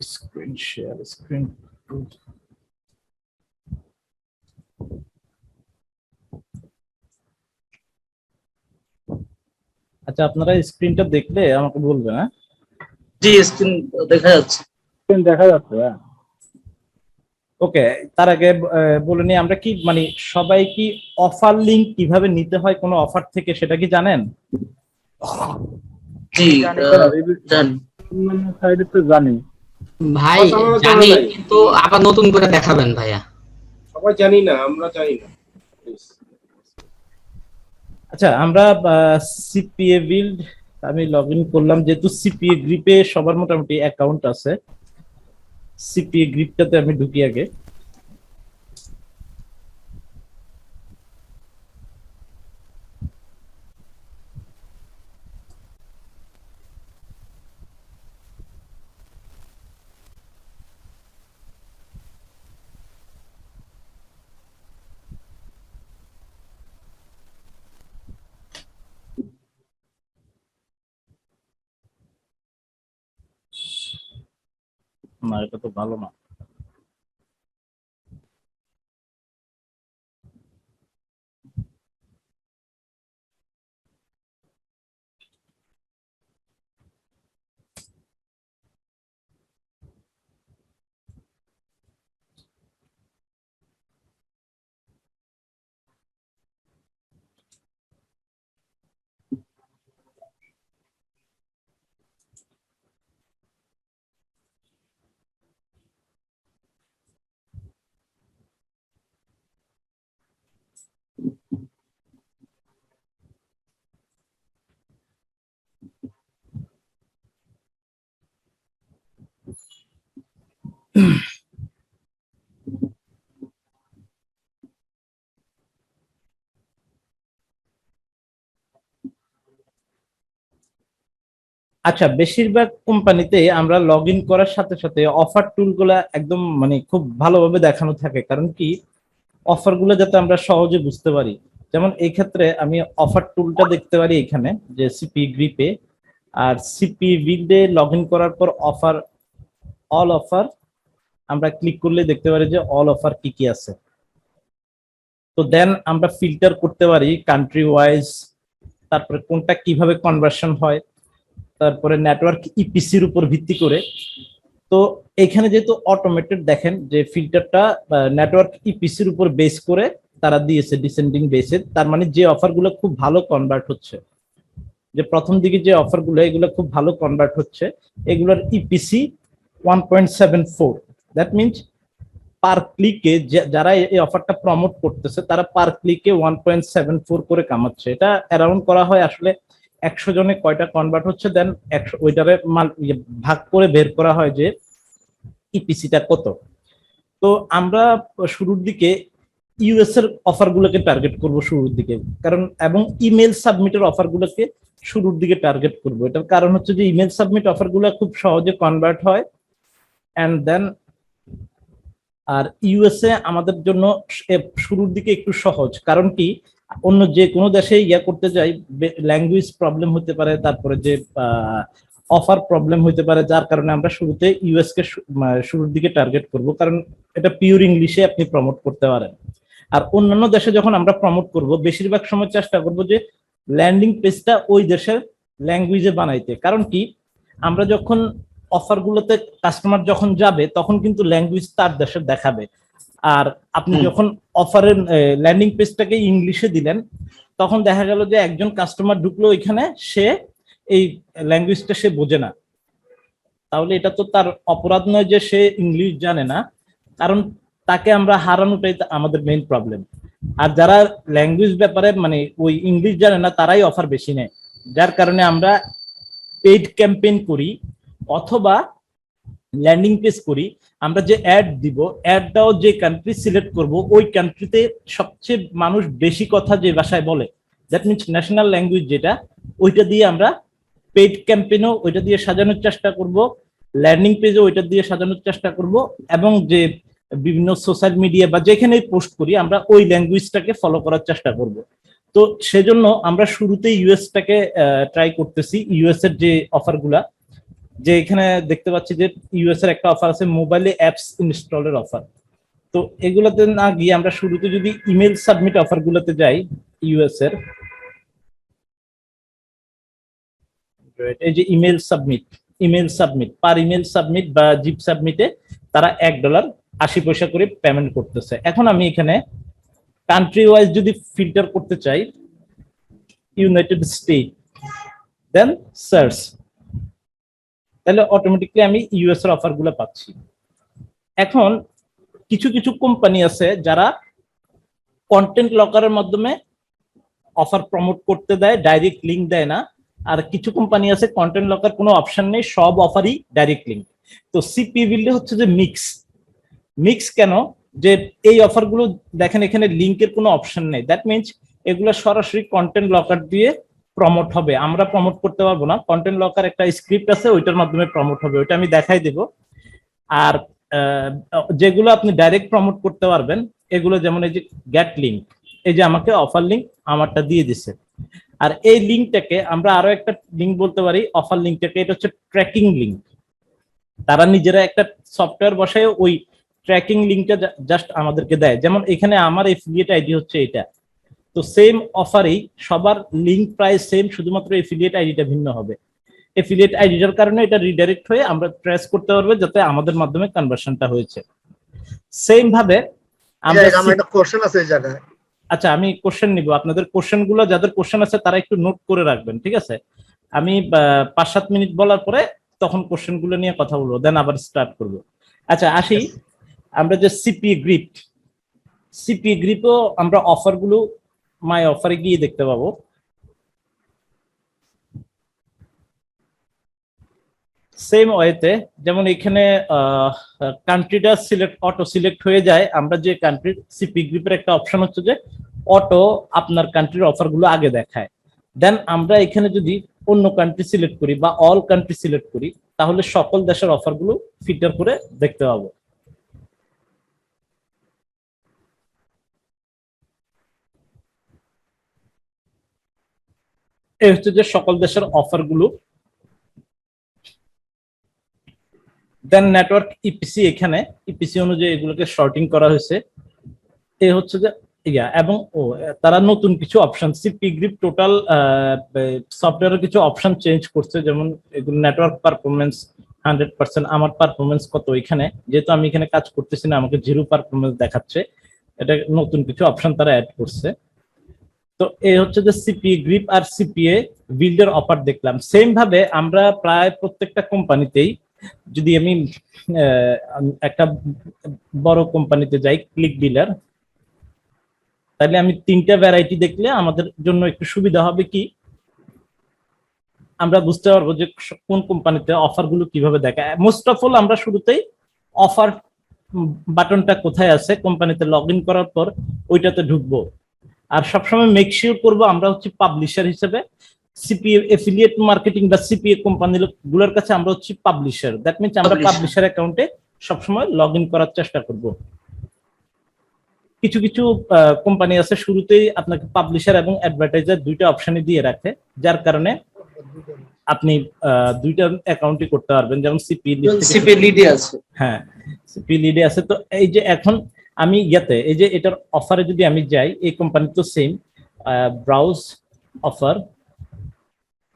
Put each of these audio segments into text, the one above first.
Screen share, screen. আচ্ছা, আপনারা স্ক্রিনটা দেখলে আমাকে বলবেন। হ্যাঁ, জি, স্ক্রিন দেখা যাচ্ছে। স্ক্রিন দেখা যাচ্ছে। হ্যাঁ, ওকে। তার আগে বলে নিই, আমরা কি মানে সবাই কি অফার লিংক কিভাবে নিতে হয় কোনো অফার থেকে, সেটা কি জানেন? জি, জানি সাইডে তো জানি। ভাই জানি, কিন্তু আবার নতুন করে দেখাবেন ভাইয়া। সবাই জানি না, আমরা জানি না। আচ্ছা, আমরা সিপিএ বিল্ড, আমি লগ ইন করলাম, যেহেতু সিপিএ গ্রিপে সবার মোটামুটি অ্যাকাউন্ট আছে। সিপিএ গ্রিপটাতে আমি ঢুকি আগে। না, এটা তো ভালো না। আচ্ছা, বেশিরভাগ কোম্পানিতে আমরা লগ ইন করার সাথে সাথে অফার টুলগুলা একদম মানে খুব ভালোভাবে দেখানো থাকে, কারণ কি অফার গুলো যাতে আমরা সহজে বুঝতে পারি। যেমন এই ক্ষেত্রে আমি অফার টুলটা দেখতে পারি এখানে, যে সিপি গ্রিপে। আর সিপি বিল্ডে লগ ইন করার পর অফার, অল অফার আমরা ক্লিক করলে দেখতে পারি যে অল অফার কি কি আছে। তো দেন আমরা ফিল্টার করতে পারি কান্ট্রি ওয়াইজ, তারপরে কোনটা কিভাবে কনভার্সন হয়, তারপরে নেটওয়ার্ক ইপিসির উপর ভিত্তি করে। তো এখানে যেহেতু অটোমেটেড, দেখেন যে ফিল্টারটা নেটওয়ার্ক ইপিসির উপর বেস করে তারা দিয়েছে, ডিসেন্ডিং বেসে। তার মানে যে অফারগুলো খুব ভালো কনভার্ট হচ্ছে, যে প্রথম দিকে যে অফারগুলো, এগুলো খুব ভালো কনভার্ট হচ্ছে, এগুলোর ইপিসি 1.74। দ্যাট মিনস পার ক্লিকে যারা এই অফারটা প্রমোট করতেছে তারা পার ক্লিকে 1.74 করে কামাচ্ছে। এটা অ্যারাউন্ড করা হয় আসলে 100 জনে কয়টা কনভার্ট হচ্ছে, দেন 100 ওইটারে ভাগ করে বের করা হয় যে ইপিসিটা কত। তো আমরা শুরুর দিকে ইউএস এর অফারগুলোকে টার্গেট করব শুরুর দিকে, কারণ এবং ইমেল সাবমিটের অফারগুলোকে শুরুর দিকে টার্গেট করব। এটার কারণ হচ্ছে যে ইমেল সাবমিট অফারগুলো খুব সহজে কনভার্ট হয়। অ্যান্ড দেন আর ইউএসএ আমাদের জন্য শুরুর দিকে একটু সহজ, কারণ কি অন্য যে কোনো দেশে ইয়া করতে যাই ল্যাঙ্গুয়েজ প্রবলেম হতে পারে, তারপরে যে অফার প্রবলেম হতে পারে, যার কারণে আমরা শুরুতে ইউএস কে শুরুর দিকে টার্গেট করব, কারণ এটা পিওর ইংলিশে আপনি প্রমোট করতে পারেন। আর অন্যান্য দেশে যখন আমরা প্রমোট করব, বেশিরভাগ সময় চেষ্টা করব যে ল্যান্ডিং পেজটা ওই দেশের ল্যাঙ্গুয়েজে বানাইতে। কারণ কি আমরা যখন অফারগুলোতে কাস্টমার যখন যাবে তখন কিন্তু ল্যাঙ্গুয়েজ তার দেশের দেখাবে। আর আপনি যখন অফারের ল্যান্ডিং পেজটাকে ইংলিশে দিলেন, তখন দেখা গেল যে একজন কাস্টমার ঢুকলো এখানে, সে এই ল্যাঙ্গুয়েজটা সে বোঝে না। তাহলে এটা তো তার অপরাধ নয় যে সে ইংলিশ জানে না, কারণ তাকে আমরা হারানোটাই আমাদের মেইন প্রবলেম। আর যারা ল্যাঙ্গুয়েজ ব্যাপারে মানে ওই ইংলিশ জানে না, তারাই অফার বেশি নেয়। যার কারণে আমরা পেইড ক্যাম্পেইন করি অথবা ল্যান্ডিং পেজ করি। আমরা যে অ্যাড দিব, অ্যাডটাও যে কান্ট্রি সিলেক্ট করব, ওই কান্ট্রিতে সবচেয়ে মানুষ বেশি কথা যে ভাষায় বলে, দ্যাট মিনস ন্যাশনাল ল্যাঙ্গুয়েজ যেটা, ওইটা দিয়ে আমরা পেইড ক্যাম্পেইনও ওইটা দিয়ে সাজানোর চেষ্টা করব, ল্যান্ডিং পেজও ওইটা দিয়ে সাজানোর চেষ্টা করব, এবং যে বিভিন্ন সোশ্যাল মিডিয়া বা যেখানে পোস্ট করি আমরা ওই ল্যাঙ্গুয়েজটাকে ফলো করার চেষ্টা করব। তো সেজন্য আমরা শুরুতে ইউএসটাকে ট্রাই করতেছি, ইউএস এর যে অফারগুলা, যে এখানে দেখতে পাচ্ছি যে ইউএস এর একটা অফার আছে, মোবাইলে অ্যাপস ইনস্টলের অফার। তো এগুলোতে না গিয়ে আমরা শুরুতে যদি ইমেল সাবমিট অফার গুলোতে যাই, ইউএস এর এই যে ইমেল সাবমিট পার ইমেল সাবমিট বা জিপ সাবমিটে তারা $1.80 করে পেমেন্ট করতেছে। এখন আমি এখানে কান্ট্রি ওয়াইজ যদি ফিল্টার করতে চাই, ইউনাইটেড স্টেট, দেন সার্চ, তাহলে অটোমেটিকলি আমি ইউএস এর অফার গুলো পাচ্ছি। এখন কিছু কিছু কোম্পানি আছে যারা কন্টেন্ট লকারের মাধ্যমে অফার প্রমোট করতে দেয়, ডাইরেক্ট লিঙ্ক দেয় না। আর কিছু কোম্পানি আছে কন্টেন্ট লকার কোনো অপশন নেই, সব অফারই ডাইরেক্ট লিঙ্ক। তো সিপি বিল্ডে হচ্ছে যে মিক্স কেন, যে এই অফার গুলো দেখেন এখানে লিঙ্কের কোনো অপশন নেই, দ্যাট মিনস এগুলো সরাসরি কন্টেন্ট লকার দিয়ে প্রমোট হবে, আমরা প্রমোট করতে পারবো না। কন্টেন্ট লকার একটা স্ক্রিপ্ট আছে, ওইটার মাধ্যমে প্রমোট হবে, ওইটা আমি দেখাই দেব। আর যেগুলো আপনি ডাইরেক্ট প্রমোট করতে পারবেন এগুলো যেমন এই যে গেট লিঙ্ক, এই যে আমাকে অফার লিঙ্ক আমারটা দিয়ে দিছে। আর এই লিঙ্কটাকে আমরা আরো একটা লিঙ্ক বলতে পারি, অফার লিঙ্কটাকে, এটা হচ্ছে ট্র্যাকিং লিঙ্ক। তারা নিজেরা একটা সফটওয়্যার বসায় ওই ট্র্যাকিং লিঙ্কটা জাস্ট আমাদেরকে দেয়। যেমন এখানে আমার এফিলিয়েট আইডি হচ্ছে এটা, তো সেম অফারেই সবার লিঙ্ক প্রায় সেম, শুধুমাত্র এফিলিয়েট আইডিটা ভিন্ন হবে। এফিলিয়েট আইডিটার কারণে এটা রিডাইরেক্ট হয়ে আমরা ট্রেস করতে পারবো যাতে আমাদের মাধ্যমে কনভার্সনটা হয়েছে। সেম ভাবে আমরা আমার একটা কোশ্চেন আছে এই জায়গায়। আচ্ছা, আমি কোশ্চেন নিব, আপনাদের কোশ্চেন গুলো, যাদের কোশ্চেন আছে তারা একটু নোট করে রাখবেন, ঠিক আছে? আমি 5-7 মিনিট বলার পরে তখন কোশ্চেন গুলো নিয়ে কথা বলবো, দেন আবার স্টার্ট করব। আচ্ছা আসি, আমরা যে সিপি গ্রিপও আমরা অফার গুলো মাই অফারে গিয়ে দেখতে পাবো। সেম ওয়েতে যেমন এখানে কান্ট্রিটা অটো সিলেক্ট হয়ে যায়, আমরা যে কান্ট্রির সিপি গ্রিপের একটা অপশন হচ্ছে যে অটো আপনার কান্ট্রির অফার গুলো আগে দেখায়। দেন আমরা এখানে যদি অন্য কান্ট্রি সিলেক্ট করি বা অল কান্ট্রি সিলেক্ট করি, তাহলে সকল দেশের অফার গুলো ফিল্টার করে দেখতে পাবো। এই হচ্ছে যে সকল দেশের অফার গুলো। দেন নেটওয়ার্ক ইপিসি, এখানে ইপিসি অনুযায়ী এগুলোকে শর্টিং করা হয়েছে। এ হচ্ছে যে এবং তারা নতুন কিছু অপশন, সিপি গ্রিপ টোটাল সফটওয়্যারের কিছু অপশন চেঞ্জ করছে, যেমন এগুলো নেটওয়ার্ক পারফরমেন্স 100%, আমার পারফরমেন্স কত, এখানে যেহেতু আমি এখানে কাজ করতেছি না আমাকে 0 পারফরমেন্স দেখাচ্ছে, এটা নতুন কিছু অপশন তারা অ্যাড করছে। তো এই হচ্ছে যে সিপি গ্রিপ আর সিপিএ বিল্ডের অফার দেখলাম। সেম ভাবে আমরা প্রায় প্রত্যেকটা কোম্পানিতেই, যদি আমি একটা বড় কোম্পানিতে যাই, ক্লিক ডিলার, তাহলে আমি 3টা ভ্যারাইটি দেখলে আমাদের জন্য একটু সুবিধা হবে, কি আমরা বুঝতে পারবো যে কোন কোম্পানিতে অফার গুলো কিভাবে দেখায়। মোস্ট অফ অল আমরা শুরুতেই অফার বাটনটা কোথায় আছে, কোম্পানিতে লগ ইন করার পর ওইটাতে ঢুকবো। আর সবসময় মেক শিওর করবো আমরা হচ্ছে পাবলিশার হিসেবে, সিপিএ এফিলিয়েট মার্কেটিং বা সিপিএ কোম্পানি গুলোর কাছে আমরা হচ্ছে পাবলিশার, দ্যাট মিনস আমরা পাবলিশার অ্যাকাউন্টে সবসময় লগ ইন করার চেষ্টা করব। কিছু কিছু কোম্পানি আছে শুরুতেই আপনাকে পাবলিশার এবং অ্যাডভার্টাইজার দুইটা অপশনই দিয়ে রাখে, যার কারণে আপনি দুইটা অ্যাকাউন্টই করতে পারবেন। যেমন সিপি লিডে আছে, হ্যাঁ সিপি লিডে আছে। তো এই যে এখন আমি এই যে এটার অফারে যদি আমি যাই, এই কোম্পানি তো সেম, ব্রাউজ অফার,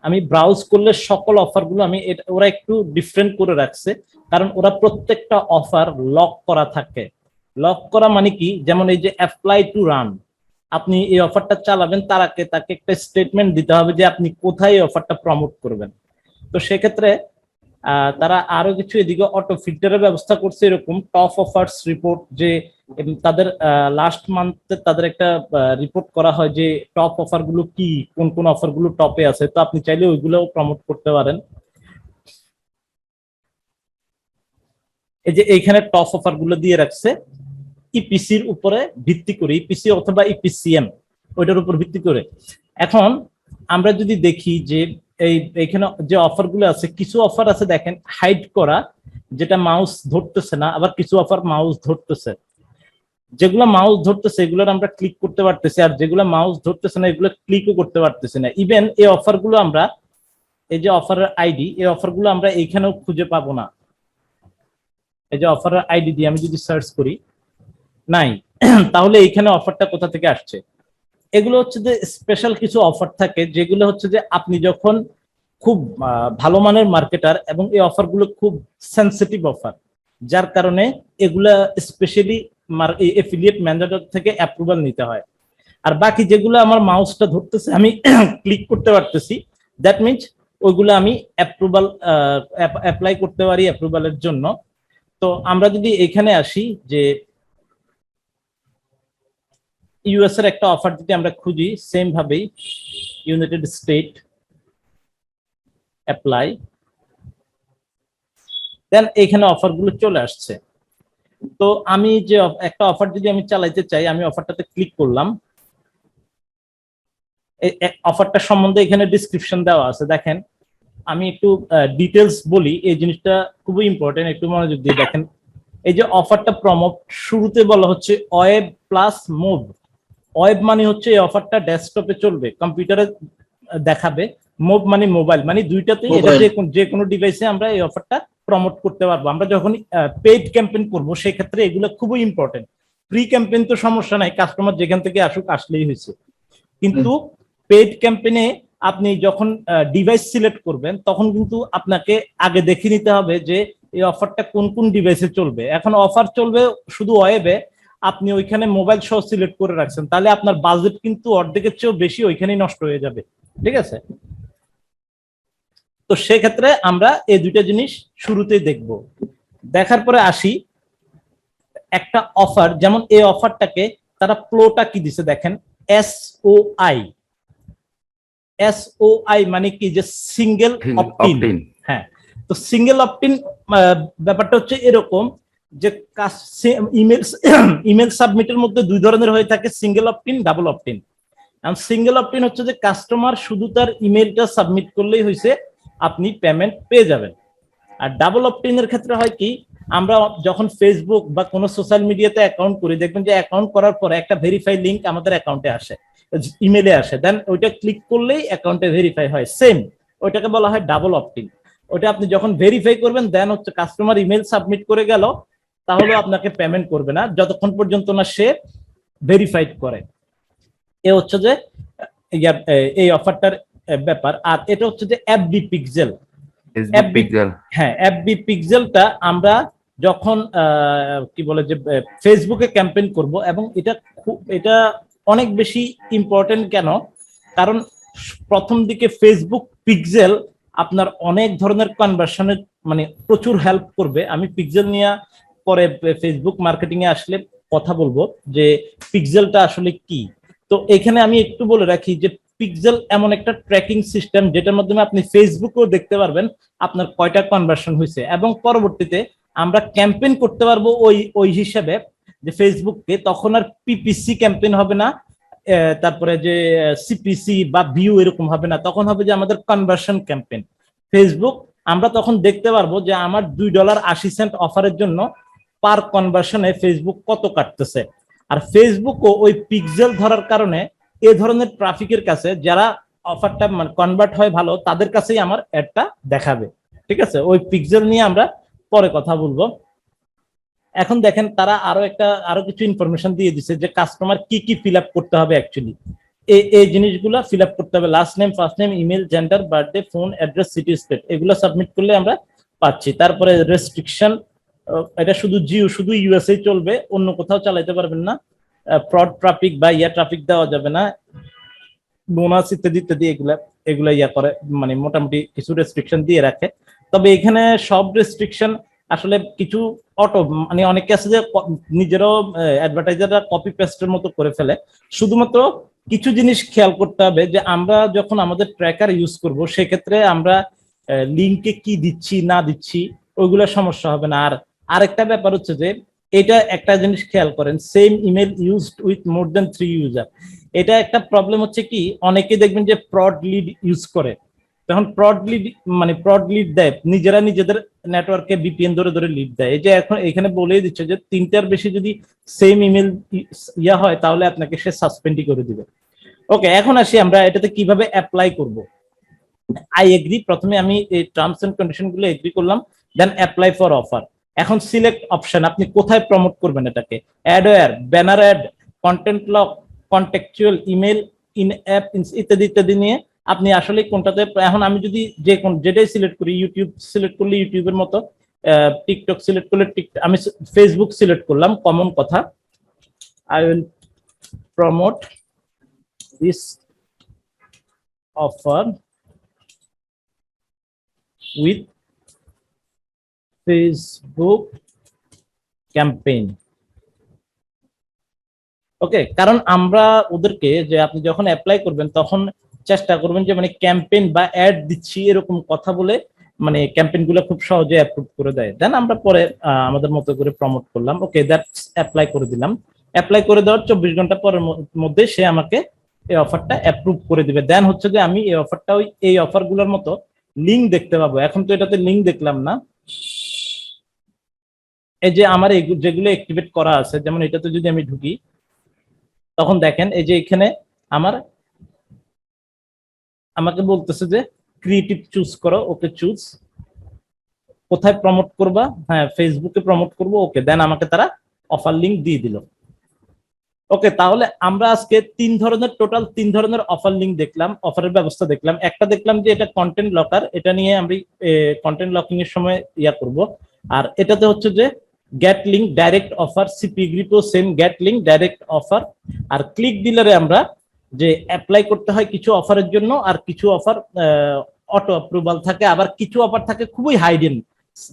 আমি ব্রাউজ করলে সকল অফার গুলো আমি, ওরা একটু ডিফারেন্ট করে রাখছে, কারণ ওরা প্রত্যেকটা অফার লক করা থাকে। লক করা মানে কি, যেমন এই যে অ্যাপ্লাই টু রান, আপনি এই অফারটা চালাবেন, তাকে একটা স্টেটমেন্ট দিতে হবে যে আপনি কোথায় এই অফারটা প্রমোট করবেন। তো সেক্ষেত্রে তারা আরো কিছু এদিকে অটো ফিল্টারের ব্যবস্থা করছে, এরকম টপ অফার্স রিপোর্ট, যে তাদের লাস্ট মান্থে তাদের একটা রিপোর্ট করা হয় যে টপ অফার গুলো কি, কোন কোন অফার গুলো টপে আছে, তো আপনি চাইলে ওইগুলোও প্রমোট করতে পারেন। এই যে এইখানে টপ অফার গুলো দিয়ে রাখছে ইপিসির উপরে ভিত্তি করে, ইপিসি অথবা ইপিসিএম ওইটার উপর ভিত্তি করে। এখন আমরা যদি দেখি যে এইখানে যে অফার গুলো আছে, কিছু অফার আছে দেখেন হাইড করা, যেটা মাউস ধরতেছে না, আবার কিছু অফার মাউস ধরতেছে। যেগুলো মাউস ধরতেছে এগুলোর আমরা ক্লিক করতে পারতেছি, আর যেগুলো মাউস ধরতেছে না এগুলো ক্লিকও করতে পারতেছি না। ইভেন এই অফার গুলো আমরা এই যে অফারের আইডি, এই অফারগুলো আমরা এইখানেও খুঁজে পাবো না। এই যে অফারের আইডি দিয়ে আমি যদি সার্চ করি, নাই। তাহলে এইখানে অফারটা কোথা থেকে আসছে? এগুলো হচ্ছে যে স্পেশাল কিছু অফার থাকে, যেগুলো হচ্ছে যে আপনি যখন খুব ভালো মানের মার্কেটার, এবং এই অফারগুলো খুব সেনসিটিভ অফার, যার কারণে এগুলা স্পেশালি এফিলিয়েট ম্যানেজার থেকে অ্যাপ্রুভাল নিতে হয়। আর বাকি যেগুলো আমার মাউসটা ধরতেছে, আমি ক্লিক করতে পারতেছি, দ্যাট মিনস ওইগুলো আমি অ্যাপ্রুভাল অ্যাপ্লাই করতে পারি অ্যাপ্রুভালের জন্য। তো আমরা যদি এখানে আসি যে ইউএস এর একটা অফার যদি আমরা খুঁজি, সেম ভাবেই ইউনাইটেড স্টেট অ্যাপ্লাই, দেন এখানে অফারগুলো চলে আসছে। তো আমি যে একটা অফার যদি আমি চালাইতে চাই, আমি অফারটাতে ক্লিক করলাম। অফারটা সম্বন্ধে এখানে ডিসক্রিপশন দেওয়া আছে, দেখেন আমি একটু ডিটেলস বলি, এই জিনিসটা খুবই ইম্পর্টেন্ট, একটু মনোযোগ দিয়ে দেখেন। এই যে অফারটা প্রমোট, শুরুতে বলা হচ্ছে ওয়েব প্লাস মুভ। ওয়েব মানে হচ্ছে এই অফারটা ডেস্কটপে চলবে, কম্পিউটারে দেখাবে। মুভ মানে মোবাইল, মানে দুইটাতেই এটা যে কোনো ডিভাইসে আমরা এই অফারটা প্রমোট করতে পারবো। আমরা যখন পেইড ক্যাম্পেইন করবো সেক্ষেত্রে এগুলো খুবই ইম্পর্টেন্ট। ফ্রি ক্যাম্পেইন তো সমস্যা নাই, কাস্টমার যেখান থেকে আসুক, আসলেই হয়েছে। কিন্তু পেইড ক্যাম্পেইনে আপনি যখন ডিভাইস সিলেক্ট করবেন, তখন কিন্তু আপনাকে আগে দেখে নিতে হবে যে এই অফারটা কোন কোন ডিভাইসে চলবে। এখন অফার চলবে শুধু ওয়েবে, আপনি ওইখানে মোবাইল সহ সিলেক্ট করে রাখছেন, তাহলে আপনার বাজেট কিন্তু অর্ধেকের চেয়েও বেশি ওইখানেই নষ্ট হয়ে যাবে, ঠিক আছে? তো সেক্ষেত্রে আমরা এই দুইটা জিনিস শুরুতেই দেখব। দেখার পরে আসি একটা অফার, যেমন এই অফারটাকে তারা প্লোটা কি দিছে দেখেন, SOI। SOI মানে কি, যে সিঙ্গেল অপটিন। হ্যাঁ, তো সিঙ্গেল অপটিন ব্যাপারটা হচ্ছে এরকম যে ইমেল সাবমিটের মধ্যে দুই ধরনের হয়ে থাকে, single opt-in, double opt-in. Single opt-in হচ্ছে যে কাস্টমার শুধু তার ইমেলটা সাবমিট করলেই হয়েছে, আপনি পেমেন্ট পেয়ে যাবেন। আর ডাবল অপটিনের ক্ষেত্রে হয় কি, আমরা যখন ফেসবুক বা কোনো সোশ্যাল মিডিয়াতে অ্যাকাউন্ট করি, দেখবেন যে অ্যাকাউন্ট করার পরে একটা ভেরিফাই লিংক আমাদের অ্যাকাউন্টে আসে, ইমেলে আসে, দেন ওইটা ক্লিক করলেই অ্যাকাউন্টে ভেরিফাই হয়, সেম ওইটাকে বলা হয় ডাবল অপটিন। ওটা আপনি যখন ভেরিফাই করবেন, দেন হচ্ছে কাস্টমার ইমেল সাবমিট করে গেল, তাহলে আপনাকে পেমেন্ট করবে না যতক্ষণ পর্যন্ত না সে ভেরিফাইড করে। এ হচ্ছে যে এই অফারটার ব্যাপার। আর এটা হচ্ছে যে এফবি পিক্সেল। হ্যাঁ, এফবি পিক্সেলটা আমরা যখন কি বলে যে ফেসবুকে ক্যাম্পেইন করব, এবং এটা অনেক বেশি ইম্পর্টেন্ট। কেন? কারণ প্রথম দিকে ফেসবুক পিক্সেল আপনার অনেক ধরনের কনভার্সনের মানে প্রচুর হেল্প করবে। আমি পিক্সেল নিয়ে পরে ফেসবুক মার্কেটিং এ আসলে কথা বলবো যে পিক্সেলটা আসলে কি। তো এখানে আমি একটু বলে রাখি যে পিক্সেল এমন একটা ট্র্যাকিং সিস্টেম, যেটার মাধ্যমে আপনি ফেসবুকেও দেখতে পারবেন আপনার কয়টা কনভার্সন হয়েছে, এবং পরবর্তীতে আমরা ক্যাম্পেইন করতে পারবো ওই হিসাবে যে ফেসবুককে তখন আর পিপিসি ক্যাম্পেইন হবে না, তারপরে যে সিপিসি বা ভিউ এরকম হবে না, তখন হবে যে আমাদের কনভার্সন ক্যাম্পেইন। ফেসবুক আমরা তখন দেখতে পারবো যে আমার $2.80 অফারের জন্য পার কনভার্সনে ফেসবুক কত কাটতেছে। আর ফেসবুকও ওই পিক্সেল ধরার কারণে এ ধরনের ট্রাফিকের কাছে যারা অফারটা মানে কনভার্ট হয় ভালো, তাদের কাছেই আমার অ্যাডটা দেখাবে, ঠিক আছে? ওই পিক্সেল নিয়ে আমরা পরে কথা বলবো। এখন দেখেন তারা আরো কিছু ইনফরমেশন দিয়ে দিচ্ছে যে কাস্টমার কি কি ফিল আপ করতে হবে। অ্যাকচুয়ালি এই জিনিসগুলো ফিল আপ করতে হবে, last name, first name, email, gender, birthday, phone address, city, state, এগুলো সাবমিট করলে আমরা পাচ্ছি। তারপরে রেস্ট্রিকশন, এটা শুধু ইউএসএ চলবে, অন্য কোথাও চালাইতে পারবেন না। ফ্রড ট্রাফিক বা ট্রাফিক দেওয়া যাবে না। বোনাস ইত্যাদি ইত্যাদি এগুলা করে, মানে মোটামুটি কিছু রেস্ট্রিকশন দিয়ে রাখে। তবে এখানে সব রেস্ট্রিকশন আসলে কিছু মানে অনেকে আছে যে নিজেরাও অ্যাডভার্টাইজাররা কপি পেস্টের মতো করে ফেলে। শুধুমাত্র কিছু জিনিস খেয়াল করতে হবে যে আমরা যখন আমাদের ট্র্যাকার ইউজ করব, সেক্ষেত্রে আমরা লিঙ্কে কি দিচ্ছি না দিচ্ছি ওইগুলো সমস্যা হবে না। আর আরেকটা ব্যাপার হচ্ছে যে এটা একটা জিনিস খেয়াল করেন, same email used with more than 3 user. এটা একটা প্রবলেম হচ্ছে কি, অনেকে দেখবেন যে ফ্রড লিড ইউজ করে, তখন ফ্রড লিড দেয়, নিজেরা নিজেদের নেটওয়ার্কে ভিপিএন ধরে ধরে লিড দেয়। এই যে এখন এখানে বলেই দিচ্ছে যে 3টার বেশি যদি সেম ইমেল হয়, তাহলে আপনাকে সে সাসপেন্ডই করে দিবে। ওকে, এখন আসি আমরা এটাতে কিভাবে অ্যাপ্লাই করব। আই এগ্রি, প্রথমে আমি এই টার্মস এন্ড কন্ডিশন গুলো এগ্রি করলাম, দেন অ্যাপ্লাই ফর অফার। এখন সিলেক্ট অপশন, আপনি কোথায় প্রমোট করবেন এটাকে, adware, banner add, content lock, contextual, email, in app ইত্যাদি ইত্যাদি নিয়ে আপনি আসলে কোনটাতে। এখন আমি যদি যেটাই সিলেক্ট করি, ইউটিউব সিলেক্ট করলে ইউটিউবের মতো, টিকটক সিলেক্ট করলে টিকটক, আমি ফেসবুক সিলেক্ট করলাম, কমন কথা, I will promote this offer with Facebook campaign. Okay, কারণ আমরা ওদেরকে, যে আপনি যখন অ্যাপ্লাই করবেন তখন চেষ্টা করবেন যে মানে ক্যাম্পেইন বা অ্যাড দিচ্ছি এরকম কথা বলে মানে ক্যাম্পেইন গুলো খুব সহজে অ্যাপ্রুভ করে দেয়। দেন আমরা পরে আমাদের মতো করে প্রমোট করলাম। ওকে, দ্যাটস অ্যাপ্লাই করে দিলাম। অ্যাপ্লাই করে দেওয়ার 24 ঘন্টা পরের মধ্যে সে আমাকে এই অফারটা অ্যাপ্রুভ করে দিবে। দেন হচ্ছে যে আমি এই অফারটা এই অফার গুলোর মতো লিঙ্ক দেখতে পাবো। এখন তো এটাতে লিঙ্ক দেখলাম না, এই যে আমার যেগুলো অ্যাক্টিভেট করা আছে, যেমন এটাতে যদি আমি ঢুকি তখন দেখেন এই যে এখানে আমাকে বলতেছে যে ক্রিয়েটিভ চুজ করো। ওকে, চুজ, কোথায় প্রমোট করবা, হ্যাঁ ফেসবুকে প্রমোট করবো। ওকে, দেন আমাকে তারা অফার লিঙ্ক দিয়ে দিল। ওকে, তাহলে আমরা আজকে টোটাল তিন ধরনের অফার লিঙ্ক দেখলাম, অফারের ব্যবস্থা দেখলাম। একটা দেখলাম যে এটা কন্টেন্ট লকার, এটা নিয়ে আমরা কন্টেন্ট লকিং এর সময় করব। আর এটাতে হচ্ছে যে get link, direct offer, CP গ্রিপো same get link, direct offer. আর ক্লিক ডিলারে আমরা যে অ্যাপ্লাই করতে হয় কিছু অফারের জন্য, আর কিছু অফার অটো অ্যাপ্রুভাল থাকে, আবার কিছু অফার থাকে খুবই হাইডেন,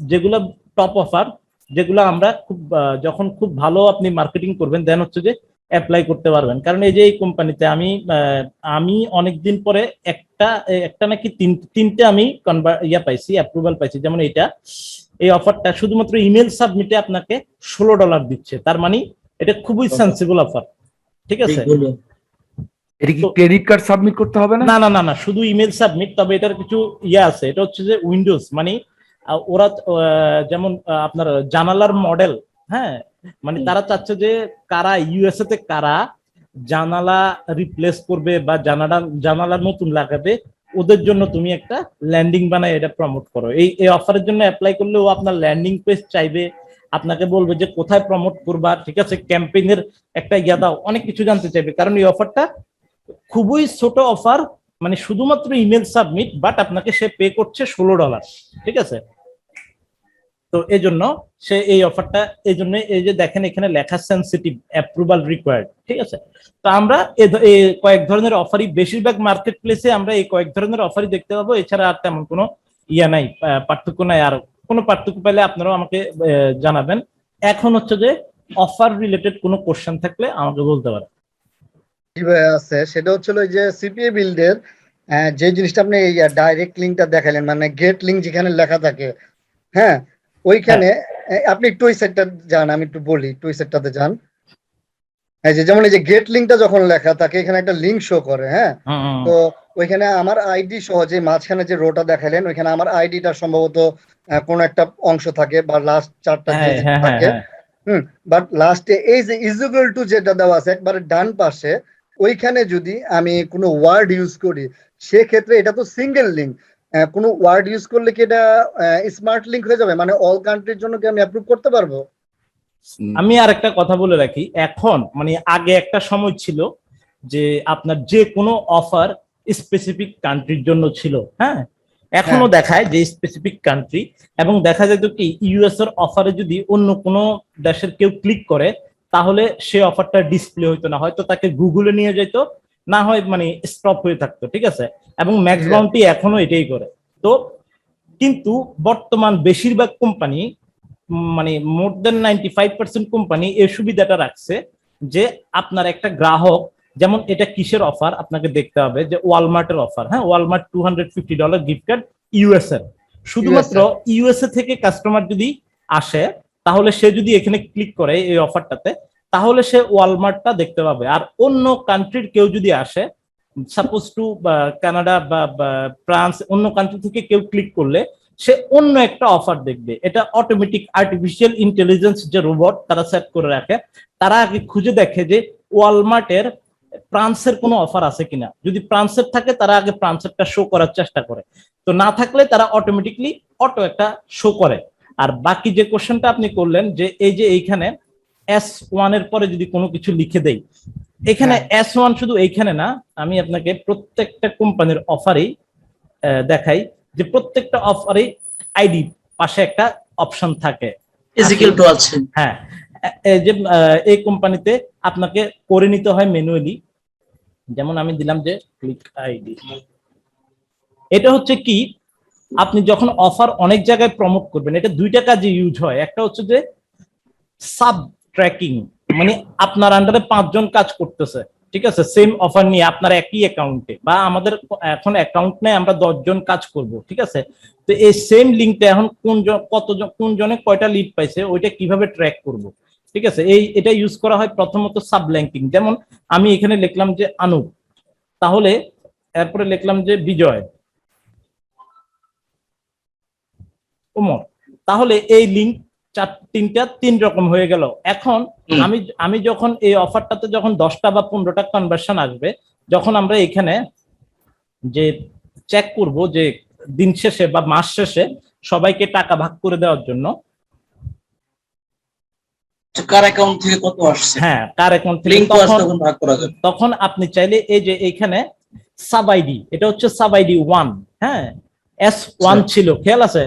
যেগুলো টপ অফার, যেগুলো আমরা যখন খুব ভালো আপনি মার্কেটিং করবেন দেন হচ্ছে যে অ্যাপ্লাই করতে পারবেন। কারণ এই যে এই কোম্পানিতে আমি অনেকদিন পরে একটা নাকি তিনটে আমি পাইছি, অ্যাপ্রুভাল পাইছি। যেমন এই অফারটা শুধুমাত্র ইমেল সাবমিটে আপনাকে $16 দিচ্ছে, তার মানে এটা খুবই সেন্সিবল অফার। ঠিক আছে, এটা কি ক্রেডিট কার্ড সাবমিট করতে হবে না? না না না না, শুধু ইমেল সাবমিট। তবে এটার কিছু আছে, এটা হচ্ছে যে উইন্ডোজ, মানে ওরা যেমন আপনার জানালার মডেল, হ্যাঁ, মানে তারা চাচ্ছে যে কারা ইউএসএ তে কারা জানালা রিপ্লেস করবে বা জানালা নতুন লাগাবে, ওদের জন্য তুমি একটা ল্যান্ডিং বানায় এটা প্রমোট করো। এই অফারের জন্য অ্যাপ্লাই করলে ও আপনার ল্যান্ডিং পেজ চাইবে, আপনাকে বলবে যে কোথায় প্রমোট করবা, ঠিক আছে, ক্যাম্পেইনের একটা দাও, অনেক কিছু জানতে চাইবে। কারণ এই অফারটা খুবই ছোট অফার, মানে শুধুমাত্র ইমেল সাবমিট, বাট আপনাকে সে পে করছে $16। ঠিক আছে, তো এই জন্য সে এই অফারটা, এই জন্য এই যে দেখেন এখানে লেখা সেনসিটিভ অ্যাপ্রুভাল রিকোয়ার্ড। ঠিক আছে, তো আমরা এই কয়েক ধরনের অফারই, বেশিরভাগ মার্কেট প্লেসে আমরা এই কয়েক ধরনের অফারই দেখতে পাবো, এছাড়া আর তেমন কোনো নাই, পার্থক্য নাই। আর কোনো পার্থক্য পেলে আপনারাও আমাকে জানাবেন। এখন হচ্ছে যে অফার রিলেটেড কোনো কোশ্চেন থাকলে আমাকে বলতে পারেন। আছে সেটা হচ্ছিল যে সিপিএ বিল্ডের যে জিনিসটা আপনি ডাইরেক্ট লিঙ্কটা দেখালেন, মানে গেট লিঙ্ক যেখানে লেখা থাকে, হ্যাঁ ওইখানে আপনি একটু ওই সেটটা যান, আমি একটু বলি, একটু ওই সেটটাতে যান। এই যে যেমন এই যে গেট লিঙ্কটা যখন লেখা থাকে এখানে একটা লিঙ্ক শো করে, হ্যাঁ, তো ওইখানে আমার আইডি সহ যে মাঝখানে যে রোটা দেখালেন ওইখানে আমার আইডিটা সম্ভবত কোন একটা অংশ থাকে বা লাস্ট 4টা থাকে, বাট লাস্টে এই যে ইকুয়াল টু যেটা দেওয়া আছে একবারে ডান পাশে, ওইখানে যদি আমি কোনো ওয়ার্ড ইউজ করি সেক্ষেত্রে এটা তো সিঙ্গেল লিঙ্ক, কোনো ওয়ার্ড ইউজ করলে কি এটা স্মার্ট লিঙ্ক হয়ে যাবে, মানে অল কান্ট্রির জন্য কি আমি অ্যাপ্রুভ করতে পারবো? আমি আর একটা কথা বলে রাখি, এখন মানে আগে একটা সময় ছিল যে আপনার যে কোনো অফার স্পেসিফিক কান্ট্রির জন্য ছিল, হ্যাঁ, এখনো দেখায় যে স্পেসিফিক কান্ট্রি, এবং দেখা যেত কি ইউএস এর অফারে যদি অন্য কোনো দেশের কেউ ক্লিক করে তাহলে সে অফারটা ডিসপ্লে হইতো না, হয়তো তাকে গুগলে নিয়ে যেত, না হয় মানে স্টপ হয়ে থাকতো। ঠিক আছে, এবং ম্যাক্সিমামটি এখনো এটাই করে। তো কিন্তু বর্তমান বেশিরভাগ কোম্পানি, মানে মোর দেন 95% কোম্পানি এই সুবিধাটা রাখছে যে আপনার একটা গ্রাহক, যেমন এটা কিসের অফার আপনাকে দেখতে হবে, যে ওয়ালমার্টের অফার, হ্যাঁ, ওয়ালমার্ট $250 গিফট কার্ড ইউএসএ, শুধুমাত্র ইউএসএ থেকে কাস্টমার যদি আসে তাহলে সে যদি এখানে ক্লিক করে এই অফারটাতে, তাহলে সে ওয়ালমার্টটা দেখতে পাবে। আর অন্য কান্ট্রির কেউ যদি আসে, সাপোজ টু কানাডা বা ফ্রান্স, অন্য কান্ট্রি থেকে কেউ ক্লিক করলে সে অন্য একটা অফার দেখবে। এটা অটোমেটিক আর্টিফিশিয়াল ইন্টেলিজেন্স যে রোবট তারা সেট করে রাখে, তারা আগে খুঁজে দেখে যে ওয়ালমার্টের প্রান্সের কোনো অফার আছে কিনা। যদি প্রান্সের থাকে তারা আগে প্রান্সেরটা শো করার চেষ্টা করে, তো না থাকলে তারা অটোমেটিকলি অটো একটা শো করে। আর বাকি যে কোশ্চেনটা আপনি করলেন যে এই যে এইখানে S1 এর পরে যদি কোনো কিছু লিখে দেই, এখানে S1 শুধু এইখানে না, আমি আপনাকে প্রত্যেকটা কোম্পানির অফারেই দেখাই যে প্রত্যেকটা অফারে আইডি পাশে একটা অপশন থাকে ইজিক্যাল টু আছে। হ্যাঁ, এই যে এই কোম্পানিতে আপনাকে করে নিতে হয় ম্যানুয়ালি। যেমন আমি দিলাম যে ক্লিক আইডি, এটা হচ্ছে কি, আপনি যখন অফার অনেক জায়গায় প্রমোট করবেন, এটা দুইটা কাজে ইউজ হয়। একটা হচ্ছে যে সাব ট্র্যাকিং, মানে আপনার আন্ডারে 5 জন কাজ করতেছে, ঠিক আছে, সেম অফার নিয়ে আপনার একই অ্যাকাউন্টে, বা আমাদের এখন অ্যাকাউন্ট নেই, আমরা 10 জন কাজ করব, ঠিক আছে। তো এই সেম লিঙ্কটা এখন কোন জনে কয়টা লিড পাইছে ওইটা কিভাবে ট্র্যাক করব, ঠিক আছে। এটা ইউজ করা হয় প্রথমত সাব ল্যাঙ্কিং। যেমন আমি এখানে লিখলাম যে আনুপ, তাহলে এরপরে লিখলাম যে বিজয়, ওমর, তাহলে এই লিঙ্ক তিন রকম হয়ে গেল। এখন আমি যখন এই অফারটাতে যখন 10টা বা 15টা কনভার্সন আসবে, যখন আমরা এখানে যে চেক করব যে দিন শেষে বা মাস শেষে সবাইকে টাকা ভাগ করে দেওয়ার জন্য, কার অ্যাকাউন্ট থেকে কত আসছে, হ্যাঁ কার অ্যাকাউন্ট থেকে, লিংক আসলে তখন ভাগ করা যাবে। তখন আপনি চাইলে এই যে এইখানে সাব আইডি, এটা হচ্ছে সাব আইডি 1, হ্যাঁ S1 ছিল, খেয়াল আছে,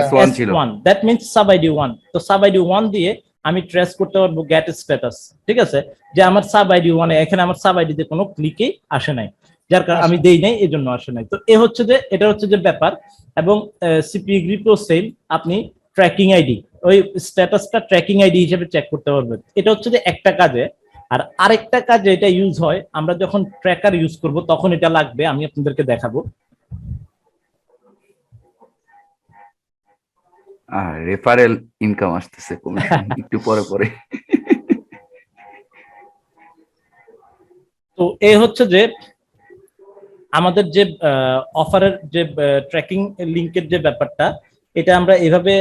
S1 ছিল। That means sub ID 1। তো সাব আইডি 1 দিয়ে আমি ট্রেস করতে পারবো গেট স্ট্যাটাস, ঠিক আছে, যে আমার সাব আইডি 1 এখানে আমার সাব আইডিতে কোনো ক্লিকই আসে নাই, যার কারণে আমি দেই নাই, এই জন্য আসে নাই। তো এটা হচ্ছে যে ব্যাপার। এবং সিপি গ্রিপও সেম, আপনি ট্র্যাকিং আইডি, ওই স্ট্যাটাসটা ট্র্যাকিং আইডি হিসেবে চেক করতে পারবেন। এটা হচ্ছে যে একটা কাজে। আর আরেকটা কাজে এটা ইউজ হয়, আমরা যখন ট্র্যাকার ইউজ করব তখন এটা লাগবে, আমি আপনাদেরকে দেখাবো। রেফারেল ইনকাম আসতেছে কমিশন একটু পরে পরে। তো এই হচ্ছে যে আমাদের যে অফারের যে ট্র্যাকিং লিংকের যে ব্যাপারটা, এটা আমরা এভাবে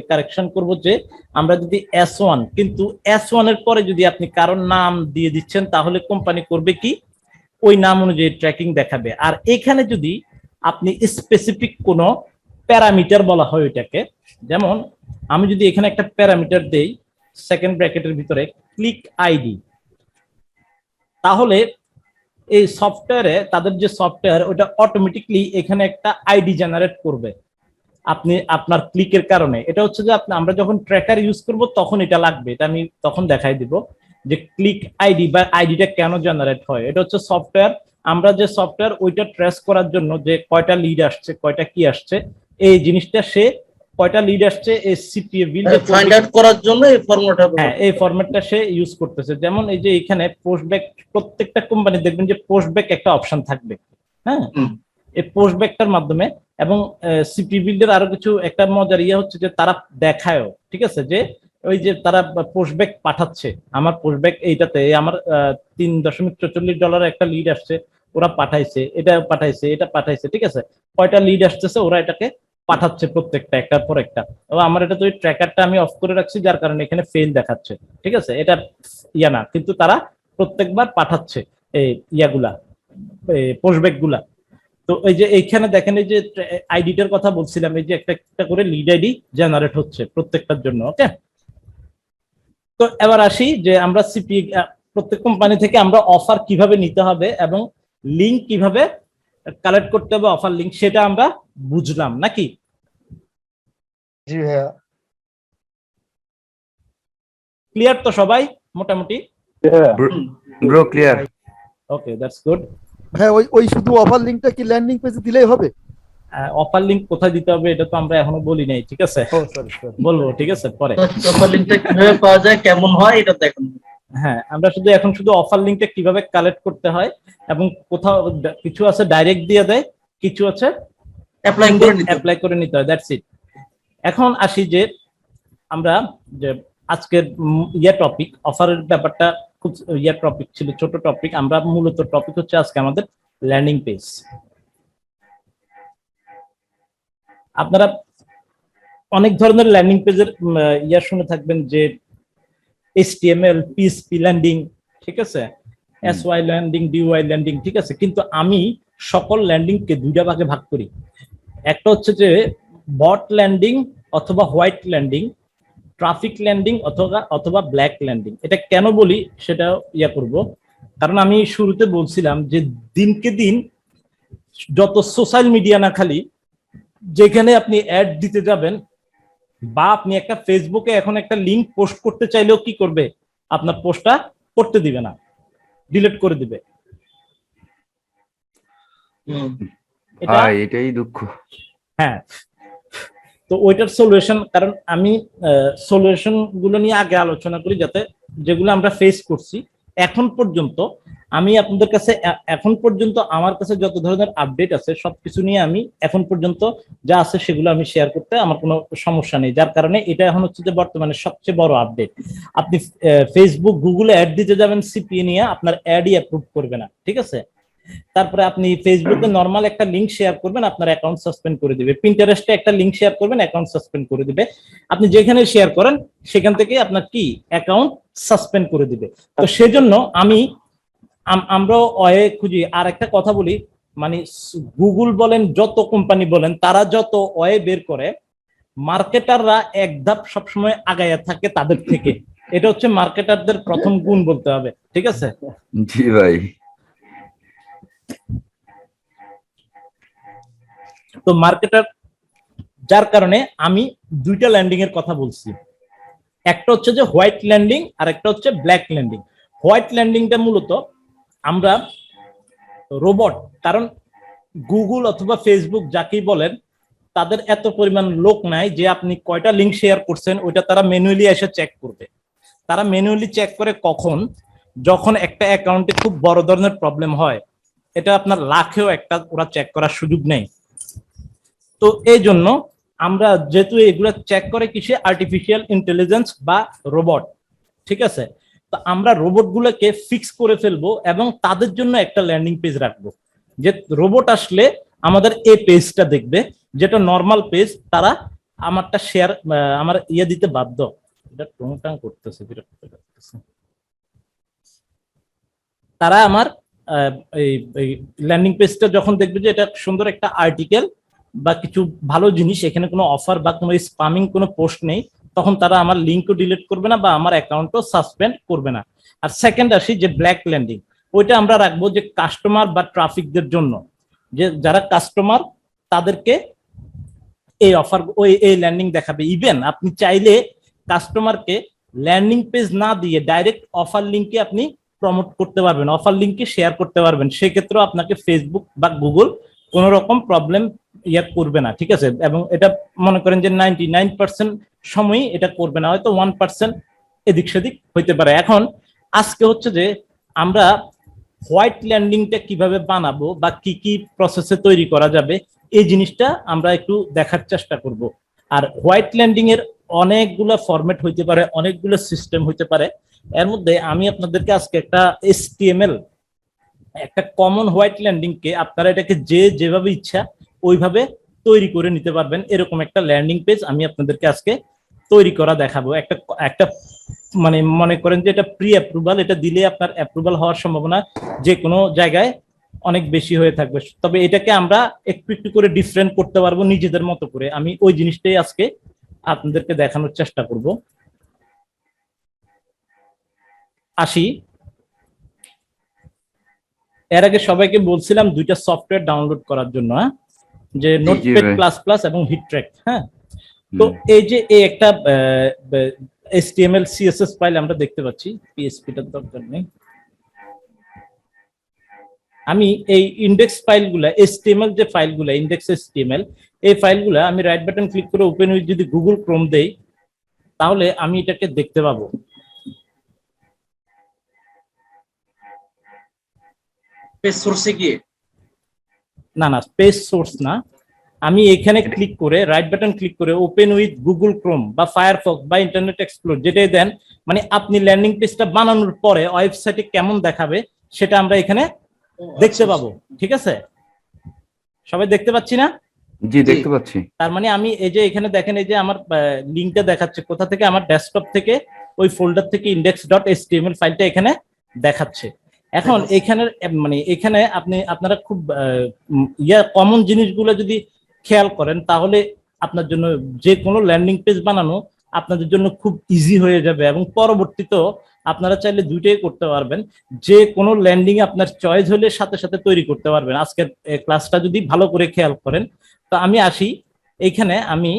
কারেকশন করব যে আমরা যদি S1, কিন্তু S1 এর পরে যদি আপনি কারোর নাম দিয়ে দিচ্ছেন, তাহলে কোম্পানি করবে কি, ওই নাম অনুযায়ী ট্র্যাকিং দেখাবে। আর এখানে যদি আপনি স্পেসিফিক কোনো প্যারামিটার বলা হয় ওইটাকে, যেমন আমি যদি এখানে একটা প্যারামিটার দেই সেকেন্ড ব্র্যাকেটের ভিতরে ক্লিক আইডি, তাহলে এই সফটওয়্যারে, তাদের যে সফটওয়্যার, ওটা অটোমেটিকলি এখানে একটা আইডি জেনারেট করবে আপনি আপনার ক্লিকের কারণে। এটা হচ্ছে যে আমরা যখন ট্র্যাকার ইউজ করব তখন এটা লাগবে, এটা আমি তখন দেখাই দিব যে ক্লিক আইডি বা আইডিটা কেন জেনারেট হয়। এটা হচ্ছে সফটওয়্যার, আমরা যে সফটওয়্যার ওইটা ট্রেস করার জন্য যে কয়টা লিড আসছে, কয়টা কি আসছে, এই জিনিসটা সে কয়টা লিড আসছে এই সিপিএ বিল্ড ফাইন্ড আউট করার জন্য এই ফরম্যাটটা, হ্যাঁ এই ফরম্যাটটা সে ইউজ করতেছে। যেমন এই যে এখানে পোস্টব্যাক, প্রত্যেকটা কোম্পানি দেখবেন যে পোস্টব্যাক একটা অপশন থাকবে, হ্যাঁ এই পোস্টব্যাকটার মাধ্যমে। এবং সিপি বিল্ডের আরো কিছু একটা মজার ইয়ে হচ্ছে যে তারা দেখায়ও, ঠিক আছে, যে ওই যে তারা পোস্টব্যাক পাঠাচ্ছে, আমার পোস্টব্যাক এইটাতে আমার $3.44 একটা লিড আসছে, ওরা পাঠাইছে, এটা পাঠাইছে, এটা পাঠাইছে, ঠিক আছে, কয়টা লিড আসতেছে ওরা এটাকে পাঠাচ্ছে প্রত্যেকটা একটার পর একটা। এবং আমার এটা তো ট্র্যাকারটা আমি অফ করে রাখছি, যার কারণে এখানে ফেল দেখাচ্ছে, ঠিক আছে, এটা ইয়া না, কিন্তু তারা প্রত্যেকবার পাঠাচ্ছে এই ইয়াগুলা, পোস্টব্যাক গুলা। তো এই যে এইখানে দেখেন এই যে আইডিটার কথা বলছিলাম, এই যে একটা একটা করে লিড আইডি জেনারেট হচ্ছে প্রত্যেকটার জন্য। ওকে, তো এবার আসি যে আমরা সিপি প্রত্যেক কোম্পানি থেকে আমরা অফার কিভাবে নিতে হবে এবং লিঙ্ক কিভাবে কালেক্ট করতে হবে, অফার লিঙ্ক, সেটা আমরা বুঝলাম নাকি? জি ভাইয়া। ক্লিয়ার তো সবাই মোটামুটি? Bro clear. Okay, that's good. হ্যাঁ, ওই শুধু অফার লিংকটা কি ল্যান্ডিং পেজে দিলেই হবে? অফার লিঙ্ক কোথায় দিতে হবে এটা তো আমরা এখনো বলি নাই, ঠিক আছে, ও সরি বলবো, ঠিক আছে, পরে। অফার লিংকটা কিভাবে পাওয়া যায়, কেমন হয়, এটা দেখুন। হ্যাঁ, আমরা এখন শুধু অফার লিঙ্কটা কিভাবে কালেক্ট করতে হয়, এবং কোথাও কিছু আছে ডাইরেক্ট দিয়ে দেয়, কিছু আছে অ্যাপ্লাই করে নিতে হয়, দ্যাটস ইট। এখন আসি যে আমরা যে আজকের টপিক, অফারের ব্যাপারটা খুব টপিক ছিল, ছোট টপিক। আমরা মূলত টপিক হচ্ছে আজকে আমাদের ল্যান্ডিং পেজ। আপনারা অনেক ধরনের ল্যান্ডিং পেজের শুনে থাকবেন, যে HTML, PHP ল্যান্ডিং, ঠিক আছে, SY ল্যান্ডিং, DY ল্যান্ডিং, ঠিক আছে? কিন্তু আমি সকল ল্যান্ডিংকে দুইটা ভাগে ভাগ করি। একটা হচ্ছে যে বট ল্যান্ডিং অথবা হোয়াইট ল্যান্ডিং, ট্রাফিক ল্যান্ডিং অথবা ব্ল্যাক ল্যান্ডিং। এটা কেন বলি সেটা করব, কারণ আমি শুরুতে বলছিলাম যে দিনকে দিন যত সোশ্যাল মিডিয়া না খালি যেখানে আপনি অ্যাড দিতে যাবেন, বা আপনি একটা ফেসবুকে এখন একটা লিংক পোস্ট করতে চাইলেও কি করবে, আপনার পোস্টটা করতে দিবে না, ডিলিট করে দিবে। এটা এটাই দুঃখ। হ্যাঁ, তো ওইটার সলিউশন, কারণ আমি সলিউশন গুলো নিয়ে আগে আলোচনা করি, যাতে যেগুলো আমরা ফেস করছি এখন পর্যন্ত। আমি আপনাদের কাছে এখন পর্যন্ত আমার কাছে যত ধরনের আপডেট আছে সবকিছু নিয়ে আমি এখন পর্যন্ত যা আছে সেগুলো আমি শেয়ার করতে আমার কোনো সমস্যা নেই। যার কারণে এটা এখন হচ্ছে যে বর্তমানে সবচেয়ে বড় আপডেট। আপনি ফেসবুক, গুগলে অ্যাড দিতে যাবেন, সিপিএ নিয়ে আপনার অ্যাডই অ্যাপ্রুভ করবে না, ঠিক আছে? তারপরে আপনি ফেসবুকে নরমাল একটা লিংক শেয়ার করবেন, আপনার অ্যাকাউন্ট সাসপেন্ড করে দিবে। পিন্টারেস্টে একটা লিংক শেয়ার করবেন, অ্যাকাউন্ট সাসপেন্ড করে দিবে। আপনি যেখানে শেয়ার করেন সেখান থেকে আপনার কি অ্যাকাউন্ট সাসপেন্ড করে দিবে। তো সেজন্য আমরাও অয়ে খুঁজি। আর একটা কথা বলি, মানে গুগল বলেন, যত কোম্পানি বলেন, তারা যত ওয়ে বের করে, মার্কেটাররা এক ধাপ সবসময় আগায়া থাকে তাদের থেকে। এটা হচ্ছে মার্কেটারদের প্রথম গুণ বলতে হবে, ঠিক আছে? জি ভাই। তো মার্কেটার, যার কারণে আমি দুইটা ল্যান্ডিং এর কথা বলছি। একটা হচ্ছে যে হোয়াইট ল্যান্ডিং আর একটা হচ্ছে ব্ল্যাক ল্যান্ডিং। হোয়াইট ল্যান্ডিংটা মূলত আমরা রোবট, কারণ গুগল অথবা ফেসবুক যাকেই বলেন, তাদের এত পরিমাণ লোক নাই যে আপনি কয়টা লিংক শেয়ার করছেন ওইটা তারা ম্যানুয়ালি এসে চেক করবে। তারা ম্যানুয়ালি চেক করে কখন, যখন একটা অ্যাকাউন্টে খুব বড় ধরনের প্রবলেম হয়। এটা আপনার লাখেও একটা ওরা চেক করার সুযোগ নেই। তো এই জন্য আমরা যেহেতু এগুলো চেক করে কিসে, আর্টিফিশিয়াল ইন্টেলিজেন্স বা রোবট, ঠিক আছে? তো আমরা রোবট গুলোকে ফিক্স করে ফেলবো এবং তাদের জন্য একটা ল্যান্ডিং পেজ রাখবো, যে রোবট আসলে আমাদের এই পেজটা দেখবে, যেটা নর্মাল পেজ তারা আমারটা শেয়ার, আমার দিতে বাধ্য। এটা টংটাং করতেছে, বিরক্ত করতেছে। তারা আমার এই ল্যান্ডিং পেজটা যখন দেখবে যে এটা সুন্দর একটা আর্টিকেল বা কিছু ভালো জিনিস, এখানে কোনো অফার বা কোনো স্পামিং কোনো পোস্ট নেই, তখন তারা আমার লিঙ্কও ডিলিট করবে না বা আমার অ্যাকাউন্টও সাসপেন্ড করবে না। আর সেকেন্ড আসি যে ব্ল্যাক ল্যান্ডিং, ওইটা আমরা রাখবো যে কাস্টমার বা ট্রাফিকদের জন্য, যে যারা কাস্টমার তাদেরকে এই অফার এই ল্যান্ডিং দেখাবে। ইভেন আপনি চাইলে কাস্টমারকে ল্যান্ডিং পেজ না দিয়ে ডাইরেক্ট অফার লিঙ্কে আপনি প্রমোট করতে পারবেন, অফার লিঙ্কে শেয়ার করতে পারবেন। সেক্ষেত্রেও আপনাকে ফেসবুক বা গুগল কোনো রকম প্রবলেম করবে না, ঠিক আছে? এবং এটা মনে করেন যে 99% সময়ই এটা করবে না, হয়তো 1% এদিক সেদিক হইতে পারে। এখন আজকে হচ্ছে যে আমরা হোয়াইট ল্যান্ডিংটা কিভাবে বানাবো বা কি কি প্রসেসে তৈরি করা যাবে, এই জিনিসটা আমরা একটু দেখার চেষ্টা করব। আর হোয়াইট ল্যান্ডিং এর অনেকগুলো ফরম্যাট হইতে পারে, অনেকগুলো সিস্টেম হইতে পারে। এর মধ্যে আমি আপনাদেরকে আজকে একটা HTML, একটা কমন হোয়াইট ল্যান্ডিং কে আপনারা এটাকে যেভাবে ইচ্ছা ওইভাবে তৈরি করে নিতে পারবেন, এরকম একটা ল্যান্ডিং পেজ আমি আপনাদেরকে আজকে তৈরি করা দেখাবো। একটা মানে মনে করেন যে এটা প্রি অ্যাপ্রুভাল, এটা দিলে আপনার অ্যাপ্রুভাল হওয়ার সম্ভাবনা যে কোনো জায়গায় অনেক বেশি হয়ে থাকবে। তবে এটাকে আমরা একটু একটু করে ডিফারেন্ট করতে পারবো নিজেদের মতো করে। আমি ওই জিনিসটাই আজকে আপনাদেরকে দেখানোর চেষ্টা করব। আসি, এর আগে সবাইকে বলছিলাম দুইটা সফটওয়্যার ডাউনলোড করার জন্য, যে নোটপ্যাড প্লাস প্লাস এবং হিটট্র্যাক। হ্যাঁ, তো এই যে এই একটা HTML CSS ফাইল আমরা দেখতে পাচ্ছি, PHP টার দরকার নেই। আমি এই ইন্ডেক্স ফাইলগুলা, HTML যে ফাইলগুলা, ইন্ডেক্স HTML, এই ফাইলগুলা আমি রাইট বাটন ক্লিক করে ওপেন উইথ যদি গুগল ক্রোম দেই, তাহলে আমি এটাকে দেখতে পাবো। পেজ সোর্সে গিয়ে, না পেজ সোর্স না, আমি এখানে ক্লিক করে রাইট বাটন ক্লিক করে ওপেন উইথ গুগল ক্রোম বা ফায়ারফক্স বা ইন্টারনেট এক্সপ্লোর যেটাই দেন, মানে আপনি ল্যান্ডিং পেজটা বানানোর পরে ওয়েবসাইটে কেমন দেখাবে সেটা আমরা এখানে দেখতে পাবো। ঠিক আছে, সবাই দেখতে পাচ্ছি না? জি, দেখতে পাচ্ছি। তার মানে আমি এই যে এখানে দেখেন, এই যে আমার লিংকটা দেখাচ্ছে কোথা থেকে, আমার ডেস্কটপ থেকে, ওই ফোল্ডার থেকে index.html ফাইলটা এখানে দেখাচ্ছে। এখন এখানে মানে এখানে আপনারা খুব কমন জিনিসগুলো যদি খেয়াল করেন তাহলে আপনার জন্য যে কোনো ল্যান্ডিং পেজ বানানো আপনাদের জন্য খুব ইজি হয়ে যাবে, এবং পরবর্তীতেও আপনারা চাইলে দুইটাই করতে পারবেন। যে কোনো ল্যান্ডিং আপনার চয়েস হলে সাথে সাথে তৈরি করতে পারবেন। আজকের ক্লাসটা যদি ভালো করে খেয়াল করেন, তো আমি আসি এইখানে, আমি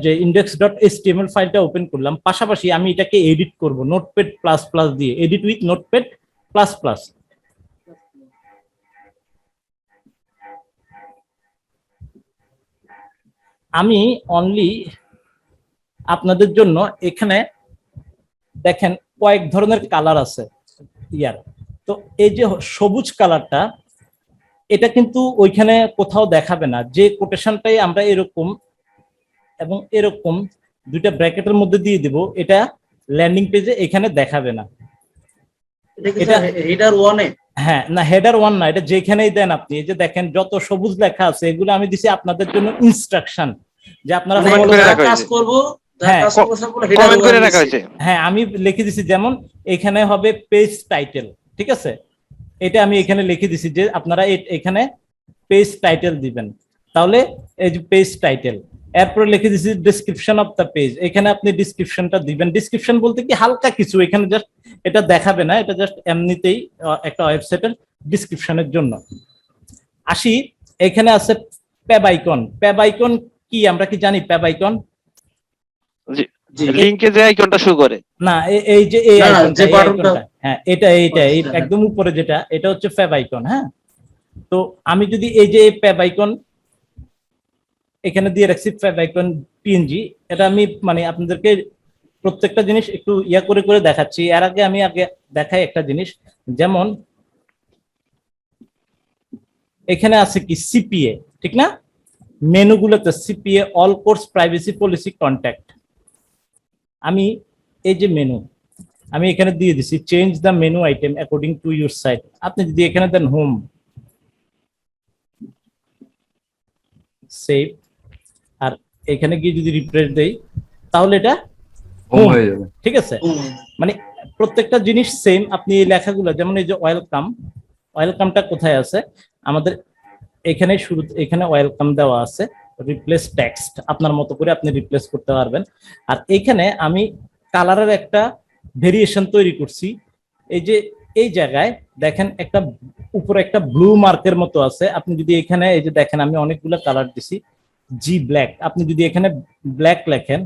যে index.html ফাইলটা ওপেন করলাম, পাশাপাশি আমি এটাকে এডিট করব নোটপ্যাড প্লাস প্লাস দিয়ে, edit with notepad plus plus. আমি অনলি আপনাদের জন্য এখানে দেখেন কয়েক ধরনের কালার আছে ইয়ার। তো এই যে সবুজ কালারটা, এটা কিন্তু ওইখানে কোথাও দেখাবে না। যে কোটেশনটাই আমরা এরকম এবং এরকম দুইটা ব্র্যাকেটের মধ্যে দিয়ে দিব, এটা ল্যান্ডিং পেজে এখানে দেখাবে না। এটা হেডার 1 এ? হ্যাঁ, না হেডার 1 না, এটা যেখানেই দেন আপনি। এই যে দেখেন যত সবুজ লেখা আছে, এগুলো আমি দিছি আপনাদের জন্য ইনস্ট্রাকশন, যে আপনারা কাজ করব, হ্যাঁ, কাজ করব সবগুলো হেডার 1 এ। হ্যাঁ, আমি লিখে দিছি, যেমন এখানে হবে পেজ টাইটেল, ঠিক আছে? এটা আমি এখানে লিখে দিছি যে আপনারা এখানে পেজ টাইটেল দিবেন। তাহলে এই যে পেজ টাইটেল, এরপরে লিখে দিছি ডেসক্রিপশন অফ দ্য পেজ, এখানে আপনি ডেসক্রিপশনটা দিবেন। ডেসক্রিপশন বলতে কি হালকা কিছু, এখানে জাস্ট এটা দেখাবে না, এটা জাস্ট এমনিতেই একটা ওয়েবসাইটের ডেসক্রিপশনের জন্য। আসি, এখানে আছে প্যাব আইকন। প্যাব আইকন কি আমরা কি জানি? প্যাব আইকন লিংকে যে আইকনটা শো করে না, এই যে এই না, আইকনটা, যে এই বাটনটা। আইকনটা, হ্যাঁ এটা এই আচ্ছা, একদম উপরে যেটা, এটা হচ্ছে ফ্যাব আইকন। হ্যাঁ, তো আমি যদি এই যে ফ্যাব আইকন এখানে দিয়ে রাখছি, ফ্যাব আইকন পিএনজি, এটা আমি মানে আপনাদেরকে প্রত্যেকটা জিনিস একটু ইয়া করে করে দেখাচ্ছি। এর আগে আমি দেখাই একটা জিনিস, যেমন এখানে আছে কি সিপিএ, ঠিক না? মেনুগুলোতে CPA, all course, privacy policy, contact. আমি এই যে মেনু আমি এখানে দিয়ে দিছি, change the menu item according to your site. আপনি যদি এখানে দেন হোম, সেভ, আর এখানে গিয়ে যদি রিফ্রেশ দেই, তাহলে এটা হোম হয়ে যাবে। ঠিক আছে। মানে প্রত্যেকটা জিনিস সেম। আপনি এই লেখাগুলো, যেমন এই যে ওয়েলকাম, ওয়েলকামটা কোথায় আছে আমাদের? এখানে শুরু, এখানে ওয়েলকাম দেওয়া আছে, রিপ্লেস টেক্সট, আপনার মতো করে আপনি রিপ্লেস করতে পারবেন। আর এখানে আমি কালারের একটা ভেরিয়েশন তৈরি করছি। এই যে এই জায়গায় দেখেন একটা উপরে একটা ব্লু মার্কের মতো আছে। আপনি যদি এখানে এই যে দেখেন, আমি অনেকগুলো কালার দিছি, জি ব্ল্যাক, আপনি যদি এখানে ব্ল্যাক লেখেন,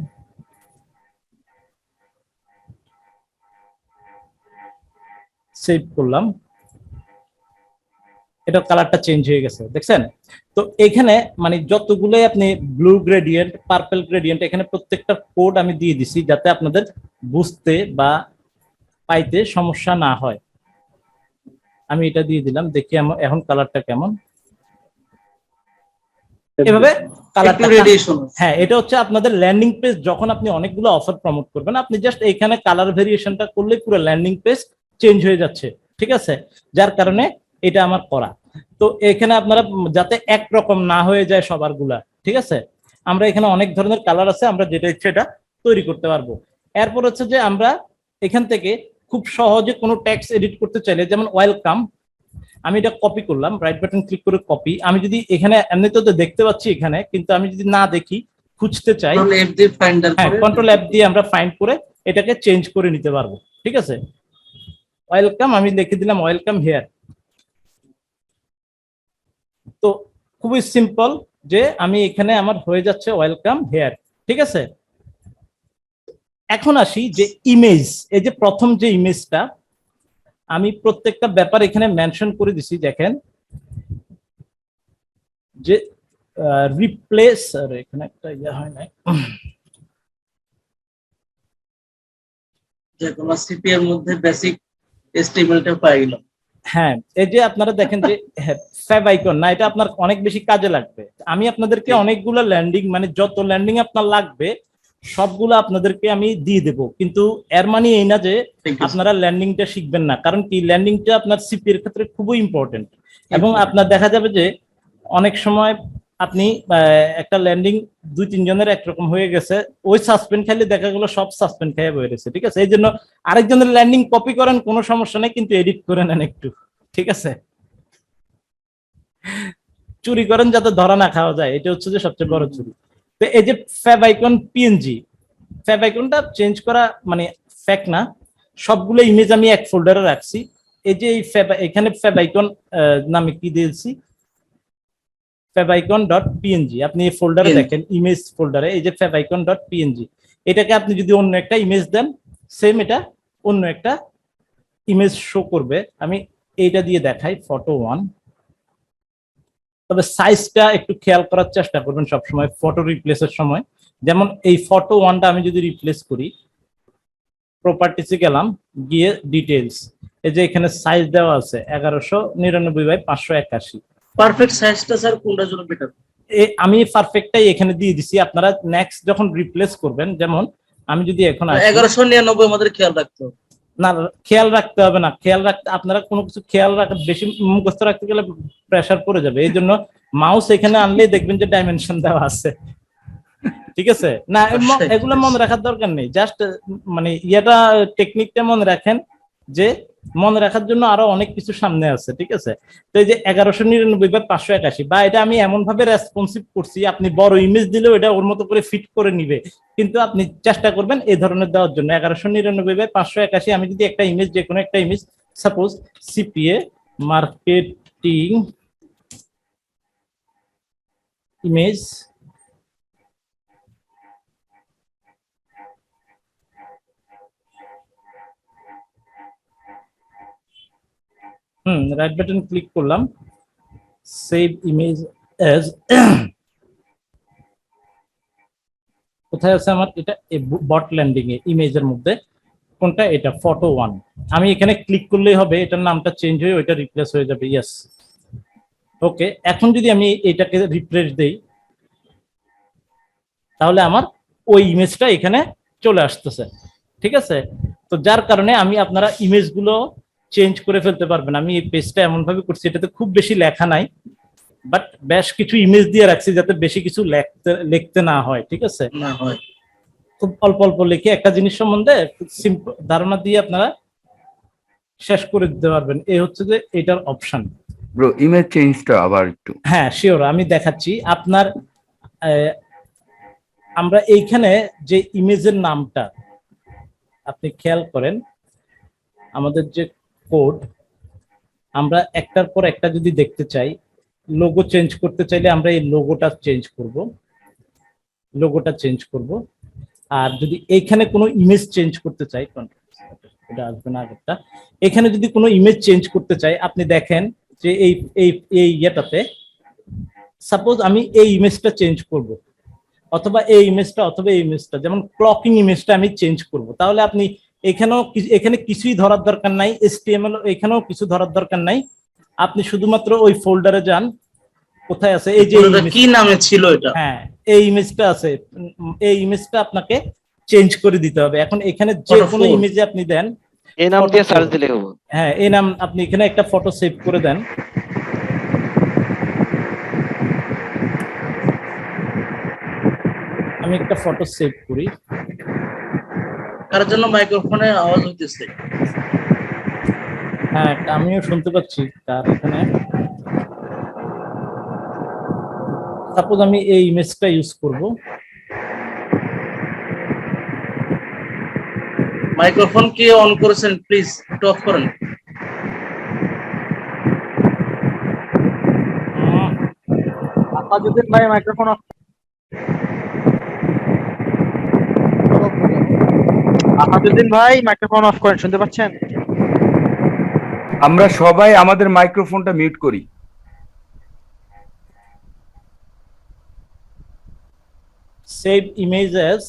সেভ করলাম, এটা কালারটা চেঞ্জ হয়ে গেছে, দেখছেন? তো এখানে মানে যতগুলোই আপনি ব্লু গ্রেডিয়েন্ট, পার্পল গ্রেডিয়েন্ট, এখানে প্রত্যেকটা কোড আমি দিয়ে দিছি যাতে আপনাদের বুঝতে বা পাইতে সমস্যা না হয়। আমি এটা দিয়ে দিলাম, দেখি এখন কালারটা কেমন। এভাবে কালারটা, হ্যাঁ, এটা হচ্ছে আপনাদের ল্যান্ডিং পেজ। যখন আপনি অনেকগুলো অফার প্রমোট করবেন, আপনি জাস্ট এখানে কালার ভেরিয়েশনটা করলে পুরো ল্যান্ডিং পেজ চেঞ্জ হয়ে যাচ্ছে, ঠিক আছে? যার কারণে এটা আমার করা। তো এখানে আপনারা যাতে একরকম না হয়ে যায় সবার গুলা, ঠিক আছে? আমরা এখানে অনেক ধরনের কালার আছে, আমরা যেটা ইচ্ছে এটা তৈরি করতে পারবো। এরপর হচ্ছে যে আমরা এখান থেকে খুব সহজে কোনো টেক্সট এডিট করতে চাইলে, যেমন ওয়েলকাম, আমি এটা কপি করলাম, রাইট বাটন ক্লিক করে কপি। আমি যদি এখানে এমনিতে তো দেখতে পাচ্ছি এখানে, কিন্তু আমি যদি না দেখি, খুঁজতে চাই, হ্যাঁ, কন্ট্রোল এফ দিয়ে আমরা ফাইন্ড করে এটাকে চেঞ্জ করে নিতে পারবো, ঠিক আছে? ওয়েলকাম আমি লিখে দিলাম, ওয়েলকাম হিয়ার। তো খুবই সিম্পল যে আমি এখানে আমার হয়ে যাচ্ছে ওয়েলকাম হিয়ার, ঠিক আছে? এখন আসি যে ইমেজ, এই যে প্রথম যে ইমেজটা, আমি প্রত্যেকটা ব্যাপার এখানে মেনশন করে দিছি। দেখেন যে রিপ্লেস, আর এখানে একটা ইয়ে হয় না, যে কোনো সিপি এর মধ্যে বেসিক এসটিএমএলটা পাই গেলাম। হ্যাঁ, এই যে আপনারা দেখেন যে ফ্যাব আইকন না, এটা আপনার অনেক বেশি কাজে লাগবে। আমি আপনাদেরকে অনেকগুলো ল্যান্ডিং, মানে যত ল্যান্ডিং আপনার লাগবে সবগুলো আপনাদেরকে আমি দিয়ে দেব, কিন্তু এর মানে এই না যে আপনারা ল্যান্ডিংটা শিখবেন না। কারণ কি, ল্যান্ডিংটা আপনার সিপি এর ক্ষেত্রে খুবই ইম্পর্টেন্ট। এবং আপনার দেখা যাবে যে অনেক সময় আপনি একটা ল্যান্ডিং 2-3 জনের একরকম হয়ে গেছে, ওই সাসপেন্ড খাইলে দেখা গেলো সব সাসপেন্ড খাইয়ে বয়ে রয়েছে, ঠিক আছে? এই জন্য আরেকজনের ল্যান্ডিং কপি করেন, কোনো সমস্যা নেই, কিন্তু এডিট করে নেন একটু, ঠিক আছে? চুরি করেন যাতে ধরা না খাওয়া যায়, এটা হচ্ছে যে সবচেয়ে বড় চুরি। তো এই যে ফ্যাব আইকন পিএনজি, ফ্যাব আইকনটা চেঞ্জ করা মানে ফ্যাক্ট না, সবগুলো ইমেজ আমি এক ফোল্ডারে রাখছি। এই যে এই এখানে ফ্যাব আইকন নামে কি দিয়েছি, favicon.png, আপনি এই ফোল্ডারে দেখেন, ইমেজ ফোল্ডারে এই যে favicon.png, এটাকে আপনি যদি অন্য একটা ইমেজ দেন, সেম এটা অন্য একটা ইমেজ শো করবে। আমি এইটা দিয়ে দেখাই, ফটো 1। তবে সাইজটা একটু খেয়াল করার চেষ্টা করবেন সবসময় ফটো রিপ্লেসের সময়। যেমন এই ফটো 1টা আমি যদি রিপ্লেস করি, প্রপার্টিসে গেলাম, গিয়ে ডিটেইলস, এই যে এখানে সাইজ দেওয়া আছে 1199/581। পারফেক্ট সাইজটা স্যার কোনটার জন্য বেটার? আমি পারফেক্টটাই এখানে দিয়ে দিছি। আপনারা নেক্সট যখন রিপ্লেস করবেন, যেমন আমি যদি এখন 1199 আমাদের খেয়াল রাখতে হবে। না, খেয়াল রাখতে হবে না, খেয়াল রাখতে আপনারা কোনো কিছু খেয়াল রাখতে বেশি মুখস্থ রাখতে গেলে প্রেসার পড়ে যাবে। এই জন্য মাউস এখানে আনলেই দেখবেন যে ডাইমেনশন দেওয়া আছে, ঠিক আছে? না, এগুলো মনে রাখার দরকার নেই, জাস্ট মানে ইয়েটা টেকনিকটা মনে রাখেন, যে মনে রাখার জন্য আরো অনেক কিছু সামনে আছে, ঠিক আছে? তো এই যে 1199/581, বা এটা আমি এমন ভাবে রেসপন্সিভ করছি, আপনি বড় ইমেজ দিলেও এটা ওর মতো করে ফিট করে নিবে, কিন্তু আপনি চেষ্টা করবেন এই ধরনের দেওয়ার জন্য। 1199/581, আমি যদি একটা ইমেজ, যে কোনো একটা image, suppose CPA marketing image, right button click করলাম, সেভ ইমেজ অ্যাজ, কোথায় আছে আমার এটা, বট ল্যান্ডিং এ ইমেজের মধ্যে কোনটা, এটা ফটো 1। আমি এখানে ক্লিক করলেই হবে, এটার নামটা চেঞ্জ হয়ে ওইটা রিপ্লেস হয়ে যাবে। ইয়েস, ওকে। এখন যদি আমি এটাকে রিফ্রেশ দেই, তাহলে আমার ওই ইমেজটা এখানে চলে আসতেছে, ঠিক আছে? তো যার কারণে আমি আপনারা ইমেজগুলো চেঞ্জ করে ফেলতে পারবেন। আমি এই পেজটা এমন ভাবে করছি, এটাতে খুব বেশি লেখা নাই, বাট বেশ কিছু ইমেজ দিয়ে রাখছি যাতে বেশি কিছু লিখতে না হয়, ঠিক আছে? না হয়, খুব অল্প অল্প লিখে একটা জিনিস সম্বন্ধে সিম্পল ধারণা দিয়ে আপনারা শেষ করে দিতে পারবেন। এই হচ্ছে যে এটার অপশন। ব্রো, ইমেজ চেঞ্জটা আবার একটু। হ্যাঁ, শিওর, আমি দেখাচ্ছি আপনার। আমরা এইখানে যে ইমেজের নামটা আপনি খেয়াল করেন, আমাদের যে কোড, আমরা একটার পর একটা যদি দেখতে চাই, লোগো চেঞ্জ করতে চাইলে আমরা এই লোগোটা চেঞ্জ করব। আর যদি এইখানে কোনো ইমেজ চেঞ্জ করতে চাই, এটা আসবে না আগেরটা, এখানে যদি কোনো ইমেজ চেঞ্জ করতে চাই, আপনি দেখেন যে এই এই এই ইয়েটাতে সাপোজ আমি এই ইমেজটা চেঞ্জ করব, অথবা এই ইমেজটা, অথবা এই ইমেজটা, যেমন ক্লকিং ইমেজটা আমি চেঞ্জ করব, তাহলে আপনি এখানে কিছুই ধরার দরকার নাই, HTML এখানেও কিছু ধরার দরকার নাই। আপনি শুধুমাত্র ওই ফোল্ডারে যান, কোথায় আছে এই যে কি নামে ছিল এটা, হ্যাঁ এই ইমেজটা আছে, এই ইমেজটা আপনাকে চেঞ্জ করে দিতে হবে। এখন এখানে যে কোনো ইমেজে আপনি দেন, এই নাম দিয়ে সার্চ দিলে হবে। হ্যাঁ, এই নাম, আপনি এখানে একটা ফটো সেভ করে দেন, আমি একটা ফটো সেভ করি। তার জন্য মাইক্রোফোনে আওয়াজ হইতেছে। হ্যাঁ, আমিও শুনতে পাচ্ছি। তার এখানে সাপোজ আমি এই ইমেজটা ইউজ করব, মাইক্রোফোন কি অন করেছেন? প্লিজ একটু অফ করেন। যদি ভাই মাইক্রোফোন অফ, আহাদুদ্দিন ভাই মাইক্রোফোন অফ করেন, শুনতে পাচ্ছেন? আমরা সবাই আমাদের মাইক্রোফোনটা মিউট করি। সেভ ইমেজ অ্যাজ,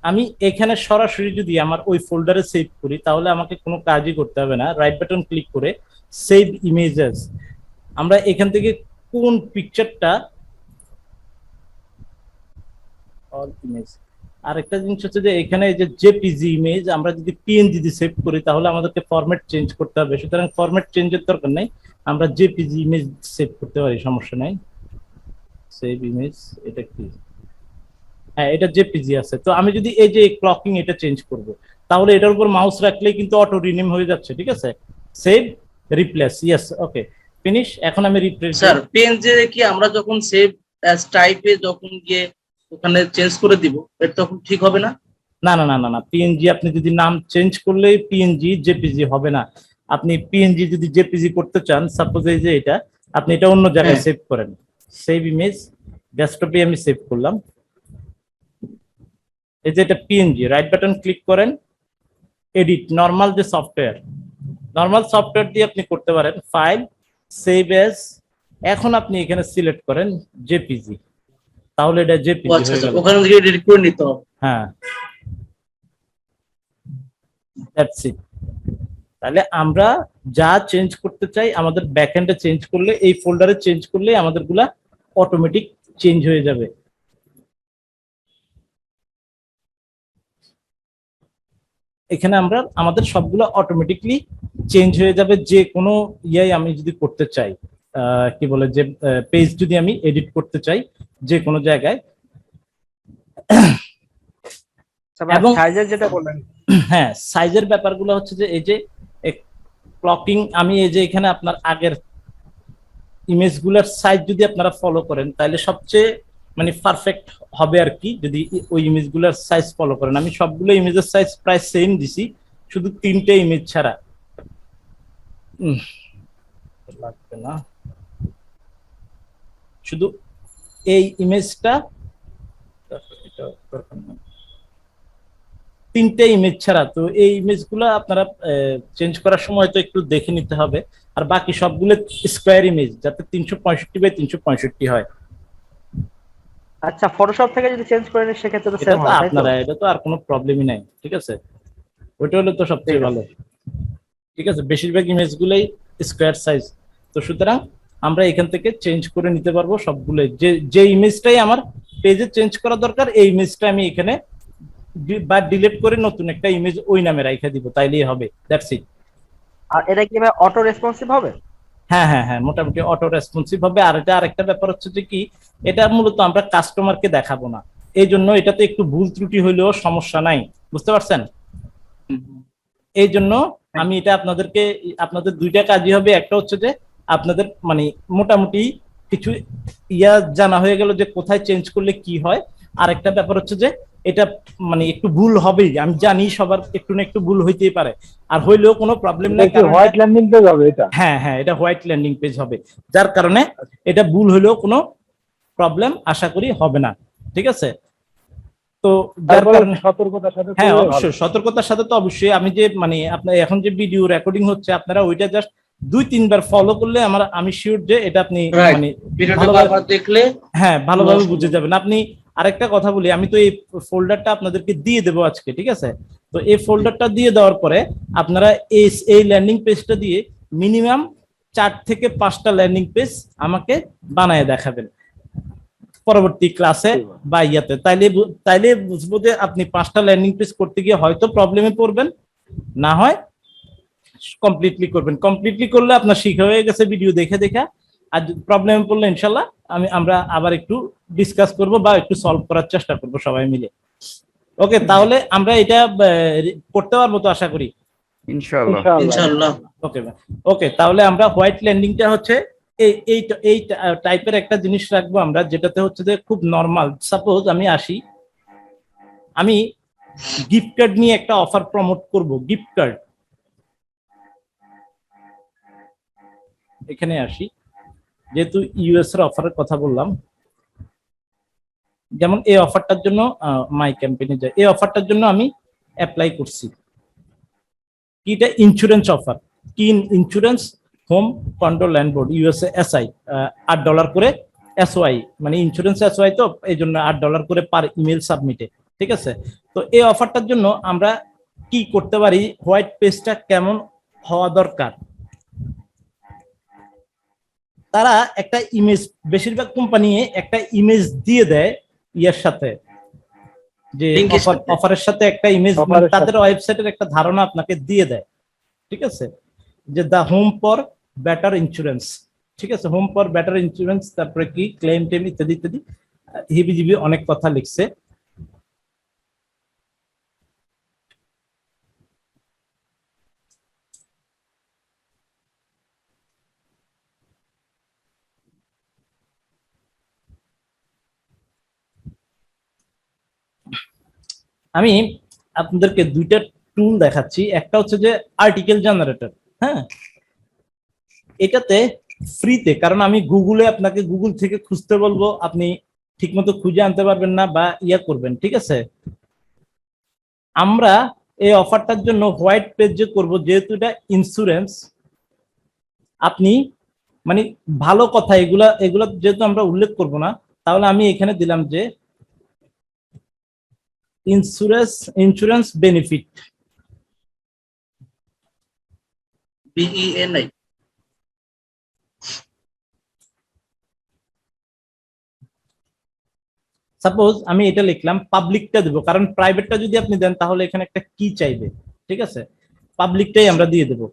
আমি এখানে সরাসরি যদি আমার ওই ফোল্ডারে সেভ করি, তাহলে আমাকে কোনো কাজই করতে হবে না। রাইট বাটন ক্লিক করে সেভ ইমেজ অ্যাজ, আমরা এখান থেকে কোন পিকচারটা, অল ইমেজ, আরেকটা জিনিস হচ্ছে যে এখানে যে জেপিজি ইমেজ আমরা যদি পিএনজি দিয়ে সেভ করি, তাহলে আমাদেরকে ফরম্যাট চেঞ্জ করতে হবে। সুতরাং ফরম্যাট চেঞ্জের দরকার নেই, আমরা জেপিজি ইমেজ সেভ করতে পারি, সমস্যা নাই। সেভ ইমেজ, এটা কি? হ্যাঁ, এটা জেপিজি আছে। তো আমি যদি এই যে ক্লকিং এটা চেঞ্জ করব, তাহলে এটার উপর মাউস রাখলেই কিন্তু অটো রিনেম হয়ে যাচ্ছে, ঠিক আছে? সেভ, রিপ্লেস, ইয়েস, ওকে, ফিনিশ। এখন আমি রিপ্লেস। স্যার পেনজে কি আমরা যখন সেভ অ্যাজ টাইপে যখন গিয়ে ওখানে চেঞ্জ করে দিব, এটা তখন ঠিক হবে না? না না না না না, পিএনজি আপনি যদি নাম চেঞ্জ করলেই পিএনজি জেপিজি হবে না। আপনি পিএনজি যদি জেপিজি করতে চান, সাপোজ এই যে এটা, আপনি এটা অন্য জায়গায় সেভ করেন। সেভ ইমেজ, ডেস্কটপে আমি সেভ করলাম। এই যে এটা পিএনজি, রাইট বাটন ক্লিক করেন, এডিট, নরমাল যে সফটওয়্যার, নরমাল সফটওয়্যার দিয়ে আপনি করতে পারেন। ফাইল, সেভ এজ, এখন আপনি এখানে সিলেক্ট করেন জেপিজি, তাহলে এটা ও জেপিজি আচ্ছা হয়ে আচ্ছা, গেল। ওখানে থেকে এডিট করে নিতে হবে। হ্যাঁ, দ্যাটস ইট। তাহলে আমরা যা চেঞ্জ করতে চাই আমাদের ব্যাকএন্ডে চেঞ্জ করলে, এই ফোল্ডারে চেঞ্জ করলে আমাদের গুলা অটোমেটিক চেঞ্জ হয়ে যাবে। এখানে আমরা আমাদের সবগুলো অটোমেটিকলি চেঞ্জ হয়ে যাবে। যে কোনো ইয়াই আমি যদি করতে চাই, কি বলে, যে পেজ যদি আমি এডিট করতে চাই যে কোনো জায়গায়, এবং সাইজের যেটা বললেন, হ্যাঁ, সাইজের ব্যাপারগুলো হচ্ছে যে এই যে ক্লকিং, আমি এই যে এখানে আপনার আগের ইমেজগুলোর সাইজ যদি আপনারা ফলো করেন তাহলে সবচেয়ে মানে পারফেক্ট হবে আর কি, যদি ওই ইমেজগুলোর সাইজ ফলো করেন। আমি সবগুলো ইমেজের সাইজ প্রায় সেম দিছি, শুধু 3টে ইমেজ ছাড়া। লাগবে না, শুধু এই ইমেজটা, 3টে ইমেজ ছাড়া। তো এই ইমেজগুলো আপনারা চেঞ্জ করার সময় তো একটু দেখে নিতে হবে। আর বাকি সবগুলো স্কোয়ার ইমেজ, যাতে 365 বাই 365 হয়। আচ্ছা ফটোশপ থেকে যদি চেঞ্জ করে নিই সেক্ষেত্রে তো এটা সেম তো হবে, তাই তো? আপনারা, এটা তো আর কোনো প্রবলেমই নাই, ঠিক আছে? ওইটা হলে তো সবচেয়ে ভালো, ঠিক আছে? বেশিরভাগ ইমেজ গুলোই স্কোয়ার সাইজ। তো সুতরাং আমরা এখান থেকে চেঞ্জ করে নিতে পারবো সবগুলো। যে ইমেজটাই আমার পেজে চেঞ্জ করা দরকার, এই ইমেজটা আমি এখানে বা ডিলিট করে নতুন একটা ইমেজ ওই নামে রাখা দিব, তাইলেই হবে। That's it. আর এটা কি অটো রেসপন্সিভ হবে? হ্যাঁ হ্যাঁ হ্যাঁ, মোটামুটি অটো রেসপন্সিভ হবে। আর এটা আরেকটা ব্যাপার হচ্ছে যে কি, এটা মূলত আমরা কাস্টমারকে দেখাবো না, এই জন্য এটাতে একটু ভুল ত্রুটি হইলেও সমস্যা নাই, বুঝতে পারছেন? এই জন্য আমি এটা আপনাদেরকে, আপনাদের দুইটা কাজই হবে। একটা হচ্ছে যে আপনাদের মানে মোটামুটি কিছু ইয়া জানা হয়ে গেল যে কোথায় চেঞ্জ করলে কি হয়। আর একটা ব্যাপার হচ্ছে যে এটা মানে একটু ভুল হবেই, আমি জানি সবার একটু না একটু ভুল হইতেই পারে, আর হইলেও কোনো প্রবলেম নাই। হোয়াইট ল্যান্ডিং পেজ হবে এটা? হ্যাঁ হ্যাঁ, এটা হোয়াইট ল্যান্ডিং পেজ হবে, যার কারণে এটা ভুল হইলেও কোনো প্রবলেম আশা করি হবে না, ঠিক আছে? তো যার কারণে সতর্কতার সাথে, হ্যাঁ অবশ্যই সতর্কতার সাথে, তো অবশ্যই আমি যে মানে আপনার এখন যে ভিডিও রেকর্ডিং হচ্ছে, আপনারা ওইটা জাস্ট 2-3 বার ফলো করলে আমি শিওর যে এটা আপনি Right. মানে ভিডিওটা ভালোভাবে, বারবার দেখলে হ্যাঁ ভালোভাবে বুঝে যাবেন আপনি। আরেকটা কথা বলি, আমি তো এই ফোল্ডারটা আপনাদেরকে দিয়ে দেবো আজকে, ঠিক আছে? তো এই ফোল্ডারটা দিয়ে দেওয়ার পরে আপনারা এই ল্যান্ডিং পেজটা দিয়ে মিনিমাম 4 থেকে 5টা ল্যান্ডিং পেজ আমাকে বানায় দেখাবেন পরবর্তী ক্লাসে বা ইয়াতে। তাইলে বুঝবো যে আপনি 5টা ল্যান্ডিং পেজ করতে গিয়ে হয়তো প্রবলেমে পড়বেন, না হয় কমপ্লিটলি করবেন। কমপ্লিটলি করলে আপনার শিখা হয়ে গেছে ভিডিও দেখে দেখে। আর প্রবলেমে পড়লে ইনশাল্লাহ আমরা আবার একটু ডিসকাস করব বা একটু সলভ করার চেষ্টা করব সবাই মিলে। ওকে, তাহলে আমরা এটা করতে পারবো তো আশা করি, ইনশাআল্লাহ। ইনশাআল্লাহ। ওকে ওকে, তাহলে আমরা হোয়াইট ল্যান্ডিংটা হচ্ছে এই টাইপের একটা জিনিস রাখবো আমরা, যেটাতে হচ্ছে যে খুব নর্মাল। সাপোজ আমি আসি, আমি গিফট কার্ড নিয়ে একটা অফার প্রমোট করব, গিফট কার্ড। এখানে আসি, যেহেতু ইউএস এর অফারের কথা বললাম, যেমন এই অফারটার জন্য মাই ক্যাম্পেইনে যায়, এই অফারটার জন্য আমি অ্যাপ্লাই করছি। কি এটা? ইন্স্যুরেন্স অফার, কি insurance home condo landboard USA SI, $8 করে এসওআই, মানে ইন্স্যুরেন্স এসওআই, তো এই জন্য $8 করে পার ইমেল সাবমিটে, ঠিক আছে? তো এই অফারটার জন্য আমরা কি করতে পারি, হোয়াইট পেজটা কেমন হওয়া দরকার? তারা একটা ইমেজ, বেশিরভাগ কোম্পানি একটা ইমেজ দিয়ে দেয় ইয়ার সাথে, যে অফারের সাথে একটা ইমেজ, তাদের ওয়েবসাইটের একটা ধারণা আপনাকে দিয়ে দেয়, ঠিক আছে? যে দা হোম ফর বেটার ইন্স্যুরেন্স, ঠিক আছে, হোম ফর বেটার ইন্স্যুরেন্স, তারপরে কি ক্লেম টেম ইত্যাদি ইত্যাদি হিবিজিবি অনেক কথা লিখছে। আমি আপনাদেরকে দুইটা টুল দেখাচ্ছি, একটা হচ্ছে যে আর্টিকেল জেনারেটর। হ্যাঁ, এটাতে ফ্রিতে, কারণ আমি গুগলে আপনাকে গুগল থেকে খুঁজতে বলবো, আপনি ঠিকমতো খুঁজে আনতে পারবেন না বা ইয়া করবেন, ঠিক আছে। আমরা এই অফারটার জন্য হোয়াইট পেজে করব, যেহেতু এটা ইন্স্যুরেন্স। আপনি মানে ভালো কথা, এগুলা এগুলা যেহেতু আমরা উল্লেখ করব না, তাহলে আমি এখানে দিলাম যে ইন্স্যুরেন্স বেনিফিট, BENI। সাপোজ আমি এটা লিখলাম, পাবলিকটা দেবো, কারণ প্রাইভেটটা যদি আপনি দেন তাহলে এখানে একটা কি চাইবে, ঠিক আছে। পাবলিকটাই আমরা দিয়ে দেবো।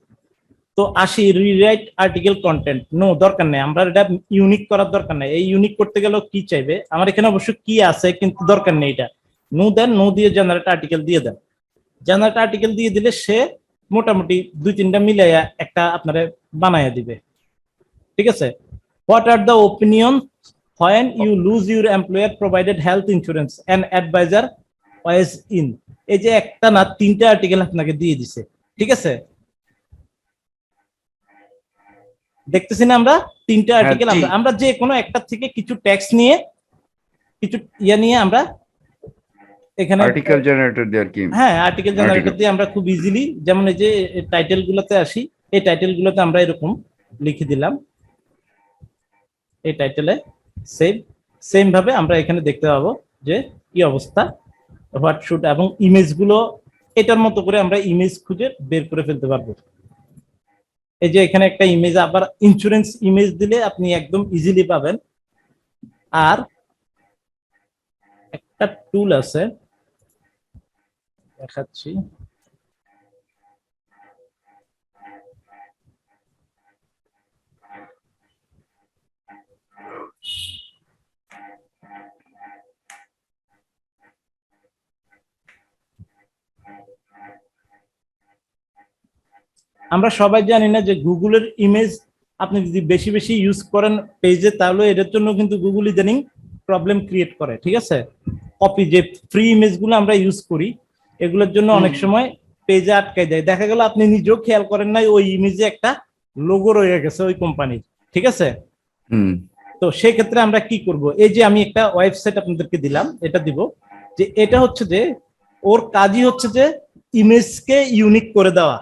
তো আসি রিরাইট আর্টিকেল কন্টেন্ট, নো দরকার নেই, আমরা এটা ইউনিক করার দরকার নেই। এই ইউনিক করতে গেলেও কি চাইবে, আমার এখানে অবশ্য কি আছে কিন্তু দরকার নেই, এটা নো দেন, নো দিয়ে জেনারেট আর্টিকেল দিয়ে দেন। জেনারেট আর্টিকেল দিয়ে দিলে সে মোটামুটি 2-3টা মিলাইয়া একটা আপনারে বানাইয়া দিবে, ঠিক আছে। What are the opinion when you lose your employer provided health insurance and advisor was in, এই যে একটা না 3টা আর্টিকেল আপনাকে দিয়ে দিছে, ঠিক আছে। দেখতেছি না আমরা 3টা আর্টিকেল, আমরা যে কোনো একটা থেকে কিছু টেক্সট নিয়ে কিছু ইয়া নিয়ে আমরা এখানে আর্টিকেল জেনারেটর দিয়ে আর কি। হ্যাঁ, আর্টিকেল জেনারেটর দিয়ে আমরা খুব ইজিলি, যেমন এই যে টাইটেল গুলোতে আসি, এই টাইটেল গুলোতে আমরা এরকম লিখে দিলাম, এই টাইটেলে সেম ভাবে আমরা এখানে দেখতে পাবো যে কি অবস্থা, হোয়াট শুড, এবং ইমেজ গুলো এটার মতো করে আমরা ইমেজ খুঁজে বের করে ফেলতে পারবো। এই যে এখানে একটা ইমেজ, আবার ইন্স্যুরেন্স ইমেজ দিলে আপনি একদম ইজিলি পাবেন। আর একটা টুল আছে দেখাচ্ছি, আমরা সবাই জানি না যে গুগলের ইমেজ আপনি যদি বেশি বেশি ইউজ করেন পেজে, তাহলে এটার জন্য কিন্তু গুগল ইদানিং প্রবলেম ক্রিয়েট করে, ঠিক আছে। কপি যে ফ্রি ইমেজগুলো আমরা ইউজ করি, এগুলোর জন্য অনেক সময় পেজে আটকায় যায়। দেখা গেল আপনি নিজেও খেয়াল করেন নাই ওই ইমেজে একটা লোগো রয়ে গেছে ওই কোম্পানির, ঠিক আছে। তো সেই ক্ষেত্রে আমরা কি করব, এই যে আমি একটা ওয়েবসাইট আপনাদেরকে দিলাম, এটা দিব, যে এটা হচ্ছে যে ওর কাজই হচ্ছে যে ইমেজকে ইউনিক করে দেওয়া।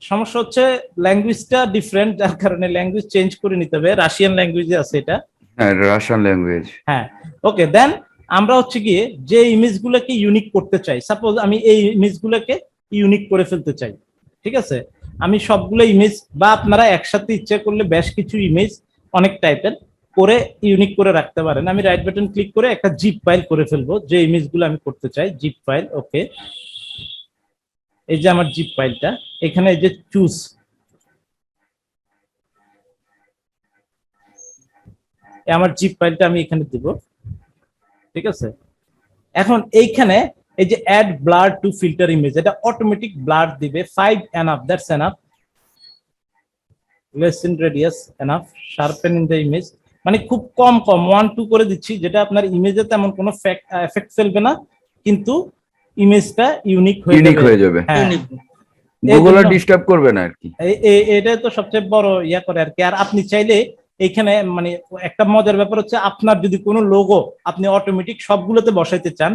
সমস্যা হচ্ছে ল্যাঙ্গুয়েজটা ডিফারেন্ট, যার কারণে ল্যাঙ্গুয়েজ চেঞ্জ করে নিতে হবে, রাশিয়ান ল্যাঙ্গুয়েজে আছে এটা। হ্যাঁ, রাশিয়ান ল্যাঙ্গুয়েজ। হ্যাঁ, ওকে। দেন আমরা হচ্ছে গিয়ে যে ইমেজগুলোকে ইউনিক করতে চাই, সাপোজ আমি এই ইমেজগুলোকে ইউনিক করে ফেলতে চাই, ঠিক আছে। আমি সবগুলো ইমেজ, বা আপনারা একসাথে ইচ্ছা করলে বেশ কিছু ইমেজ অনেক টাইপের করে ইউনিক করে রাখতে পারেন। আমি রাইট বাটন ক্লিক করে একটা জিপ ফাইল করে ফেলবো, যে ইমেজগুলো আমি করতে চাই, জিপ ফাইল। ওকে, এই যে আমার জিপ ফাইলটা, এখানে এই যে চুজ, আমার জিপ ফাইলটা আমি এখানে দিব, ঠিক আছে। এখন এইখানে এই যে add blur to filter image, এটা অটোমেটিক ব্লার দিবে, 5 enough, that's enough, less in radius enough, sharpen in the image, মানে খুব কম 1-2 করে দিচ্ছি, যেটা আপনার ইমেজে তেমন কোনো এফেক্ট ফেলবে না, কিন্তু ইমেজটা ইউনিক হয়ে যাবে। হ্যাঁ, গুগল ডিস্টার্ব করবে না আর কি, এটা তো সবচেয়ে বড় ইয়া করে আর কি। আর আপনি চাইলে এখানে মানে একটা মজার ব্যাপার হচ্ছে, আপনার যদি কোনো লোগো আপনি অটোমেটিক সবগুলোতে বসাইতে চান,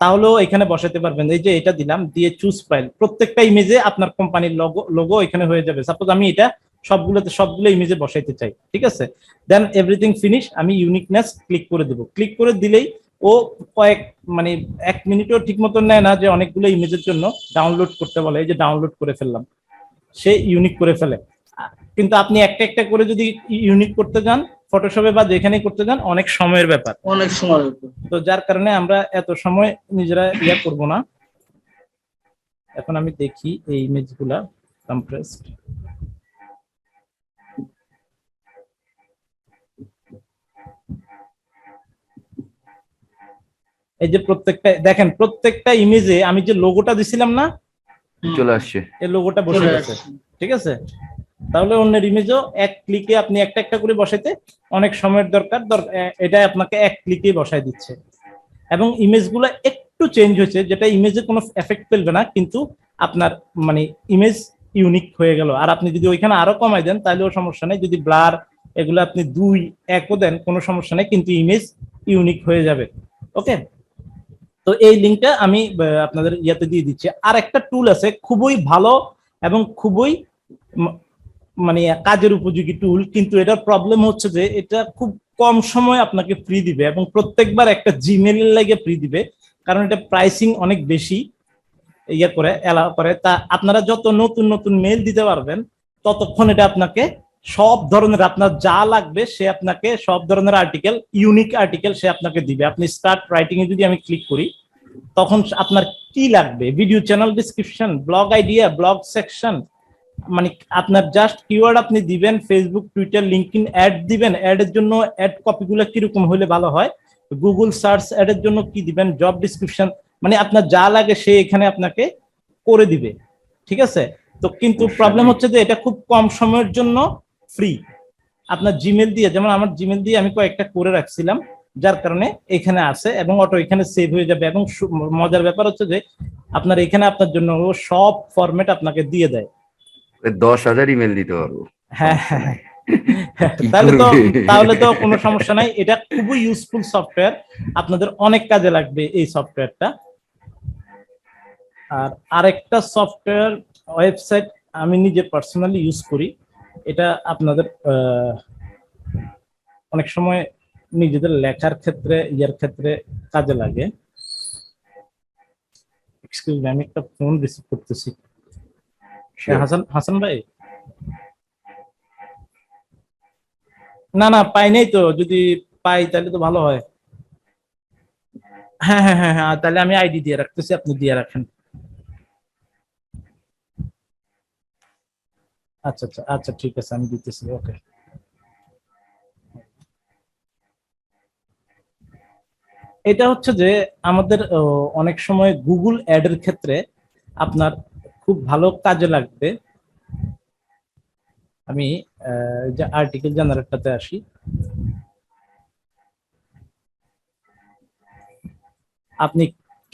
তাহলেও এখানে বসাতে পারবেন। এই যে এটা দিলাম, দিয়ে চুজ ফাইল, প্রত্যেকটা ইমেজে আপনার কোম্পানির লোগো এখানে হয়ে যাবে। সাপোজ আমি এটা সবগুলো ইমেজে বসাইতে চাই, ঠিক আছে। দেন এভরিথিং ফিনিশ, আমি ইউনিকনেস ক্লিক করে দেবো। ক্লিক করে দিলেই ও মানে 1 মিনিটও ঠিক মতো নেয় না, যে অনেকগুলো ইমেজের জন্য ডাউনলোড করতে বলে। এই যে ডাউনলোড করে ফেললাম, সে ইউনিক করে ফেলে। কিন্তু আপনি একটা একটা করে যদি ইউনিক করতে যান ফটোশপে বা যেখানে করতে যান, অনেক সময়ের ব্যাপার, অনেক সময়। তো যার কারণে আমরা এত সময় নিজেরা ইয়া করব না। এখন আমি দেখি এই ইমেজগুলা কম্প্রেসড, এই যে প্রত্যেকটা দেখেন, প্রত্যেকটা ইমেজে আমি যে লোগোটা দিছিলাম না, চলে আসছে। এই লোগোটা বসে চলে গেছে। আসছে। ঠিক আছে, তাহলে অন্যের ইমেজও এক ক্লিকে আপনি একটা একটা করে বসাইতে অনেক সময়ের দরকার, এটা আপনাকে এক ক্লিকে বসাই দিচ্ছে। এবং ইমেজগুলো একটু চেঞ্জ হয়েছে, যেটা ইমেজে কোনো এফেক্ট ফেলবে না, কিন্তু আপনার মানে ইমেজ ইউনিক হয়ে গেল। আর আপনি যদি ওইখানে আরো কমাই দেন তাহলেও সমস্যা নেই, যদি ব্লার এগুলো আপনি 2-1ও দেন কোনো সমস্যা নেই, কিন্তু ইমেজ ইউনিক হয়ে যাবে। ওকে, তো এই লিঙ্কটা আমি আপনাদের ইয়াতে দিয়ে দিচ্ছি। আর একটা টুল আছে খুবই ভালো এবং খুবই মানে কাজের উপযোগী টুল, কিন্তু এটার প্রবলেম হচ্ছে যে এটা খুব কম সময় আপনাকে ফ্রি দিবে এবং প্রত্যেকবার একটা জিমেইল লাগে ফ্রি দিবে, কারণ এটা প্রাইসিং অনেক বেশি ইয়ে করে এলাও করে। তা আপনারা যত নতুন নতুন মেইল দিতে পারবেন ততক্ষণ এটা আপনাকে সব ধরনের আপনার যা লাগবে সে আপনাকে সব ধরনের আর্টিকেল, ইউনিক আর্টিকেল সে আপনাকে দিবে। আপনি স্টার্ট রাইটিং এ যদি আমি ক্লিক করি তখন আপনার কি লাগবে, video channel description, blog idea, blog section, মানে আপনার জাস্ট কিওয়ার্ড আপনি দিবেন, ফেসবুক, টুইটার, লিঙ্কডইন অ্যাড দিবেন, অ্যাডের জন্য অ্যাড কপিগুলো কিরকম হলে ভালো হয়, গুগল সার্চ অ্যাডের জন্য কি দিবেন, জব ডিসক্রিপশন, মানে আপনার যা লাগে সে এখানে আপনাকে করে দিবে। ঠিক আছে, তো কিন্তু প্রবলেম হচ্ছে যে এটা খুব কম সময়ের জন্য ফ্রি। আপনার জিমেল দিয়ে, যেমন আমার জিমেল দিয়ে আমি কয়েকটা করে রাখছিলাম, যার কারণে এখানে আছে এবং অটো এখানে সেভ হয়ে যাবে। এবং মজার ব্যাপার হচ্ছে যে আপনার এখানে আপনার জন্য সব ফরম্যাট আপনাকে দিয়ে দেয়। 10,000 ইমেল দিতে পারবো। হ্যাঁ হ্যাঁ, কি তাহলে তো করবে? কোনো সমস্যা নাই, এটা খুবই ইউজফুল সফটওয়্যার, আপনাদের অনেক কাজে লাগবে এই সফটওয়্যারটা। আর আরেকটা সফটওয়্যার ওয়েবসাইট আমি নিজে পার্সোনালি ইউজ করি, এটা আপনাদের অনেক সময় নিজেদের লেখার ক্ষেত্রে ইয়ার ক্ষেত্রে কাজে লাগে। এক্সকিউজ মি, আমি একটা ফোন রিসিভ করতেছি। হাসান ভাই, না না পাই নাই তো, যদি পাই তাহলে তো ভালো হয়। হ্যাঁ হ্যাঁ হ্যাঁ হ্যাঁ, তাহলে আমি আইডি দিয়ে রাখতেছি, আপনি দিয়ে রাখেন। আচ্ছা আচ্ছা আচ্ছা, ঠিক আছে, আমি দিতেছি। ওকে, এটা হচ্ছে যে আমাদের অনেক সময় গুগল অ্যাড এর ক্ষেত্রে আপনার খুব ভালো কাজে লাগবে। আমি যে আর্টিকেল জেনারেটরটাতে আসি, আপনি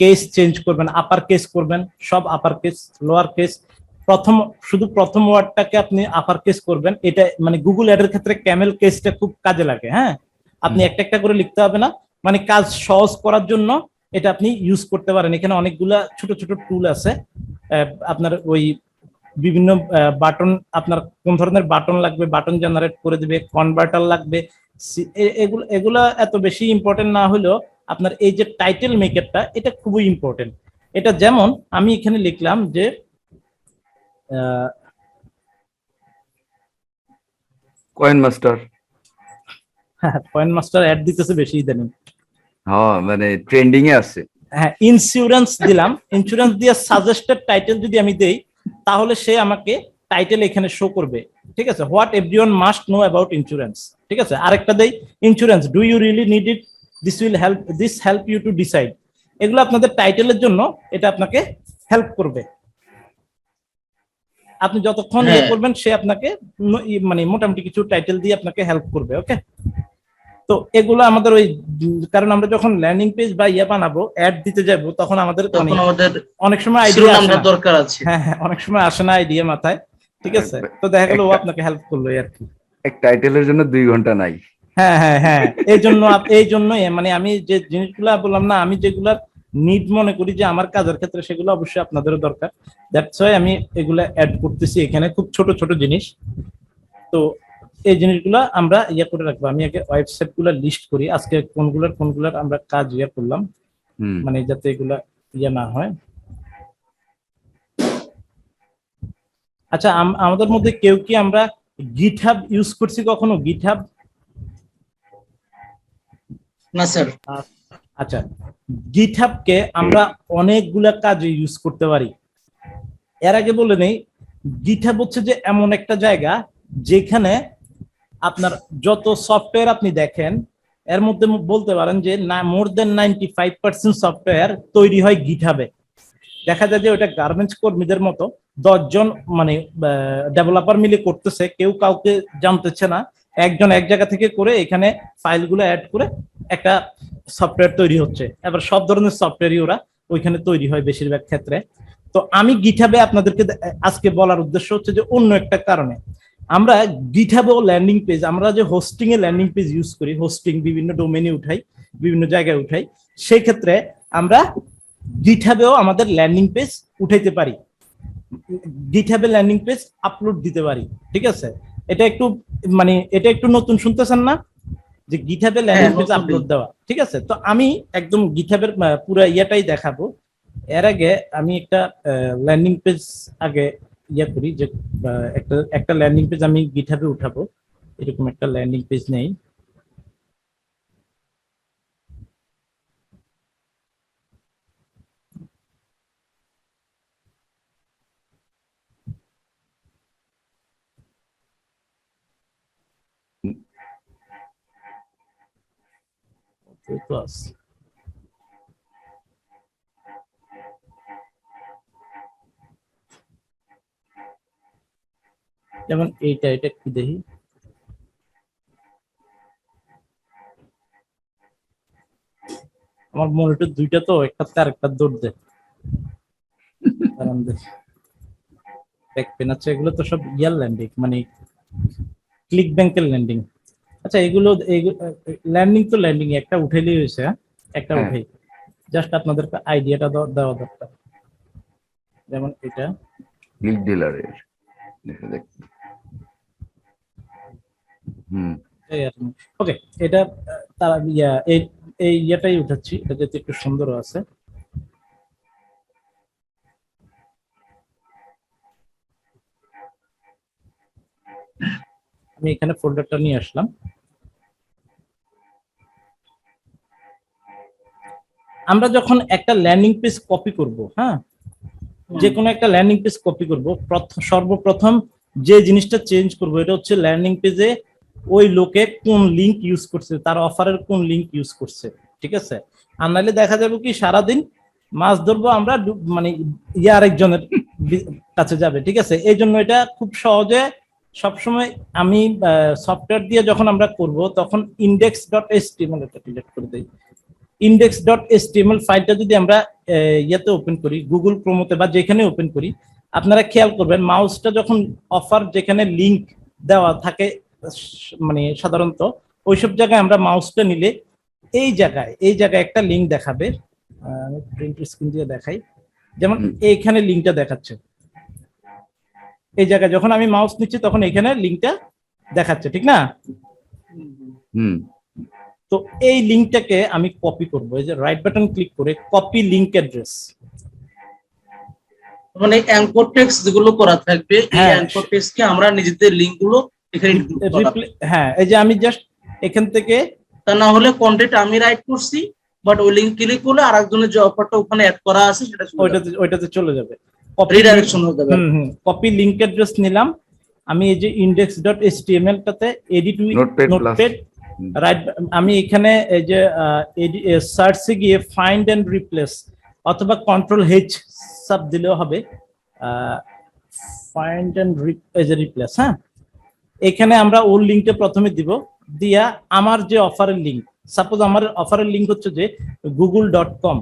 কেস চেঞ্জ করবেন, আপার কেস করবেন, সব আপার কেস, লোয়ার কেস, শুধু প্রথম ওয়ার্ডটাকে আপনি আপার কেস করবেন। এটা মানে গুগল অ্যাড এর ক্ষেত্রে ক্যামেল কেসটা খুব কাজে লাগে। হ্যাঁ, আপনি একটা একটা করে লিখতে হবে না, মানে কাজ সহজ করার জন্য এটা আপনি ইউজ করতে পারেন। এখানে অনেকগুলা ছোট ছোট টুল আছে, আপনার ওই বিভিন্ন বাটন, আপনার কোন ধরনের বাটন লাগবে বাটন জেনারেট করে দিবে, কনভার্টার লাগবে, এগুলা এত বেশি ইম্পর্টেন্ট না হলেও আপনার এই যে টাইটেল মেকারটা এটা খুবই ইম্পর্টেন্ট। এটা যেমন আমি এখানে লিখলাম যে coin master. Point master add দিতেছে বেশি ইদানিং। হ্যাঁ, মানে ট্রেন্ডিং এ আছে। হ্যাঁ, ইন্স্যুরেন্স দিলাম, ইন্স্যুরেন্স দিয়ে সাজেস্টেড টাইটেল যদি আমি দেই তাহলে সে আমাকে টাইটেল এখানে শো করবে। ঠিক আছে, what everyone must know about insurance. ঠিক আছে, আরেকটা দেই, insurance, do you really need it, this help you to decide. এগুলো আপনাদের টাইটেলের জন্য এটা আপনাকে হেল্প করবে। আপনি যতক্ষণ ইয়ে করবেন সে আপনাকে মানে মোটামুটি কিছু টাইটেল দিয়ে আপনাকে হেল্প করবে। ওকে, তো এগুলো আমাদের ওই, কারণ আমরা যখন ল্যান্ডিং পেজ বা ইয়ে বানাবো, অ্যাড দিতে যাবো, তখন আমাদের অনেক সময় আইডিয়া দরকার আছে। হ্যাঁ হ্যাঁ, অনেক সময় আসে না আইডিয়া মাথায়। ঠিক আছে, তো দেখা গেল ও আপনাকে হেল্প করলো আর কি। এক টাইটেলের জন্য 2 ঘন্টা নাই। হ্যাঁ হ্যাঁ হ্যাঁ, এই জন্যই মানে আমি যে জিনিসগুলা বললাম না, আমি যেগুলা নিড মনে করি যে আমার কাজের ক্ষেত্রে, সেগুলো অবশ্যই আপনাদেরও দরকার। দ্যাটস ওয়াই আমি এগুলা অ্যাড করতেছি এখানে, খুব ছোট ছোট জিনিস। তো এই জিনিসগুলো আমরা ইয়ে করে রাখবো। আমি আগে ওয়েবসাইট গুলা লিস্ট করি, আজকে কোনগুলার আমরা কাজ ইয়ে করলাম, মানে যাতে এগুলা ইয়ে না হয়। আচ্ছা, আমাদের মধ্যে কেউ কি আমরা গিটহাব ইউজ করছি কখনো? গিটহাব? না স্যার। আচ্ছা, গিটহাবকে আমরা অনেকগুলা কাজে ইউজ করতে পারি। এর আগে বলে নেই, গিটহাব হচ্ছে যে এমন একটা জায়গা যেখানে আপনার যত সফটওয়্যার আপনি দেখেন এর মধ্যে বলতে পারেন যে না মোর দেন 95% সফটওয়্যার তৈরি হয় গিটহাবে। দেখা যায় যে ওটা গার্মেন্টস কর্মীদের মতো 10 জন মানে ডেভেলপার মিলে করতেছে, কেউ কাউকে জানতেছে না, একজন এক জায়গা থেকে করে এখানে ফাইলগুলো অ্যাড করে একটা সফটওয়্যার তৈরি হচ্ছে। এবার সব ধরনের সফটওয়্যারই ওরা ওইখানে তৈরি হয় বেশিরভাগ ক্ষেত্রে। তো আমি গিটহাবে আপনাদেরকে আজকে বলার উদ্দেশ্য হচ্ছে যে অন্য একটা কারণে আমরা গিটহাবে ল্যান্ডিং পেজ, আমরা যে হোস্টিং এ ল্যান্ডিং পেজ ইউজ করি, হোস্টিং বিভিন্ন ডোমেনে উঠাই, বিভিন্ন জায়গায় উঠাই, সেই ক্ষেত্রে আমরা গিটহাবেও আমাদের ল্যান্ডিং পেজ উঠাইতে পারি, গিটহাবে ল্যান্ডিং পেজ আপলোড দিতে পারি। ঠিক আছে, এটা একটু নতুন শুনতেছেন না যে গিটহাবে ল্যান্ডিং পেজ আপলোড দেওয়া। ঠিক আছে, তো আমি একদম গিটহাবের পুরো ইয়েটাই দেখাবো। এর আগে আমি একটা ল্যান্ডিং পেজ আগে করি যে একটা ল্যান্ডিং পেজ আমি গিটহাবে উঠাবো। এরকম একটা ল্যান্ডিং পেজ নেই, তো আছে। যেমন এটা কি দেখি, আমার মনিটর দুইটা তো, একটাতে আরেকটা দৌড় দেয়। পেন আছে, এগুলো তো সব ইয়ার ল্যান্ডিং, মানে ক্লিক ব্যাংকের ল্যান্ডিং। আচ্ছা, এগুলো ল্যান্ডিং তো ল্যান্ডিং একটা উঠাইলেই হয়েছে, একটা উঠাই, জাস্ট আপনাদেরকে আইডিয়াটা দেওয়া দরকার। যেমন এটা ক্লিক ডিলারের ওকে, এটা তারা এই ইয়েটাই উঠাচ্ছি, এটা যাতে একটু সুন্দর আছে। আমি এখানে ফোল্ডারটা নিয়ে আসলাম। আমরা যখন একটা ল্যান্ডিং পেজ কপি করব, হ্যাঁ, যে কোনো একটা ল্যান্ডিং পেজ কপি করব, সর্বপ্রথম যে জিনিসটা চেঞ্জ করব এটা হচ্ছে ল্যান্ডিং পেজে ওই লোকে কোন লিংক ইউজ করছে, তার অফারের কোন লিংক ইউজ করছে। ঠিক আছে, আর নাহলে দেখা যাবে কি সারাদিন মাছ ধরবো আমরা, মানে আরেকজনের কাছে যাবে। ঠিক আছে, এই জন্য এটা খুব সহজে সবসময় আমি সফটওয়্যার দিয়ে যখন আমরা করব তখন index.html এটা ডিলিট করে দেই। index.html ফাইলটা যদি আমরা ইয়াতে ওপেন করি, গুগল ক্রোমতে বা যেখানে ওপেন করি, আপনারা খেয়াল করবেন মাউসটা যখন অফার যেখানে লিংক দেওয়া থাকে, মানে সাধারণত ওইসব জায়গায় আমরা মাউসটা নিলে এই জায়গায় একটা লিংক দেখাবে। আমি প্রিন্ট স্ক্রিন দিয়ে দেখাই, যেমন এইখানে লিংকটা দেখাচ্ছে, এই জায়গায় যখন আমি মাউস নিচ্ছি তখন এখানে লিংকটা দেখাচ্ছে, ঠিক না? তো এই লিংকটাকে আমি কপি করব, এই যে রাইট বাটন ক্লিক করে কপি লিংক অ্যাড্রেস, মানে অ্যাঙ্কর টেক্সট যেগুলো করা থাকবে এই অ্যাঙ্কর টেক্সটকে আমরা নিজেদের লিংক গুলো এখানে হ্যাঁ, এই যে আমি জাস্ট এখান থেকে, তা না হলে কন্টেন্ট আমি রাইট করছি বাট ওই লিংক ক্লিক করলে আরেকজনের যে অফারটা ওখানে অ্যাড করা আছে সেটা ওইটাতে চলে যাবে, রিডাইরেকশন হয়ে যাবে। কপি লিংক অ্যাড্রেস নিলাম আমি, এই যে index.html টাতে এডিট উইথ নোটপ্যাড, রাইট, আমি এখানে এই যে সার্চে গিয়ে ফাইন্ড এন্ড রিপ্লেস অথবা কন্ট্রোল H সাব দিলেও হবে, ফাইন্ড এন্ড রিপ্লেস। হ্যাঁ, এখানে আমরা ওর লিংকটা প্রথমে দিব, দিয়া আমার যে অফারের লিংক, সাপোজ আমার অফারের লিংক হচ্ছে যে google.com,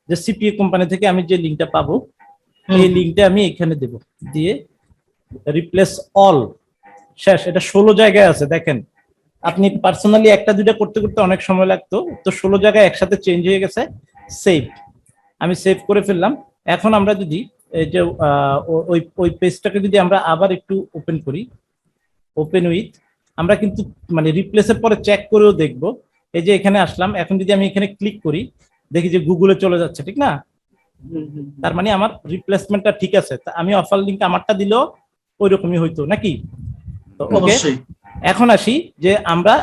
যে সিপিএ কোম্পানি থেকে আমি যে লিংকটা পাবো এই লিংকটা আমি এখানে দেব, দিয়ে রিপ্লেস অল, শেষ। এটা 16 জায়গায় আছে, দেখেন আপনি পার্সোনালি একটা দুইটা করতে করতে অনেক সময় লাগতো, তো 16 জায়গায় একসাথে চেঞ্জ হয়ে গেছে। সেভ, আমি সেভ করে ফেললাম। এখন আমরা যদি এই যে ওই পেজটাকে যদি আমরা আবার একটু ওপেন করি, ওপেন উইথ, আমরা কিন্তু মানে রিপ্লেসের পরে চেক করেও দেখবো। এই যে এখানে আসলাম, এখন যদি আমি এখানে ক্লিক করি দেখি যে গুগলে চলে যাচ্ছে, ঠিক না? তার মানে আমার রিপ্লেসমেন্টটা ঠিক আছে। আমি অফার লিংক আমারটা দিলেও ওই রকমই হইতো নাকি? তো ওকে, এখন আসি যে আমরা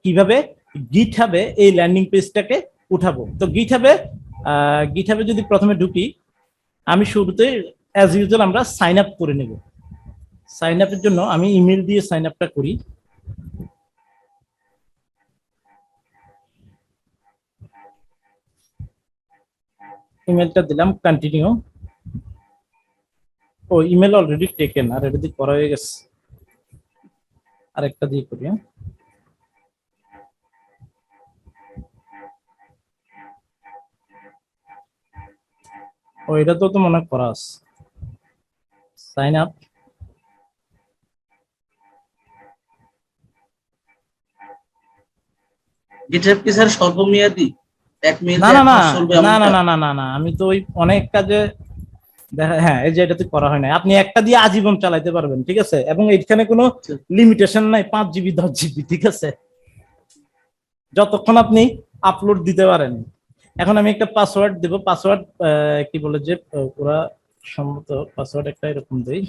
কিভাবে গিটহাবে এই ল্যান্ডিং পেজটাকে উঠাবো। তো গিটহাবে যদি প্রথমে ঢুকি, আমি শুরুতে অ্যাজ ইউজুয়াল আমরা সাইন আপ করে নেব। সাইন আপের জন্য আমি ইমেল দিয়ে সাইন আপটা করি। ইমেলটা দিলাম, কন্টিনিউ। ও ইমেল অলরেডি টেকেন, আর এটা দিয়ে করা হয়ে গেছে। আরেকটা দিয়ে করি। ও এটা তো মনে হয় করা আছে, সাইন আপ। গিটহাব কি স্যার স্বল্পমেয়াদী? 1 মেইল না দিয়ে না 1 না মাস চলবে না না এমনটা? না না না না, আমি তো ওই অনেক কাজে হ্যাঁ, এই যে এটাতে করা হয় না। আপনি একটা দিয়ে আজীবন চালাইতে পারবেন, ঠিক আছে, এবং এখানে কোনো লিমিটেশন নাই 5 GB 10 GB, ঠিক আছে, যতক্ষণ আপনি আপলোড দিতে পারেন। এখন আমি একটা পাসওয়ার্ড দেব, পাসওয়ার্ড কি বলে যে ওরা সম্ভবত পাসওয়ার্ড একটা এরকম দেই।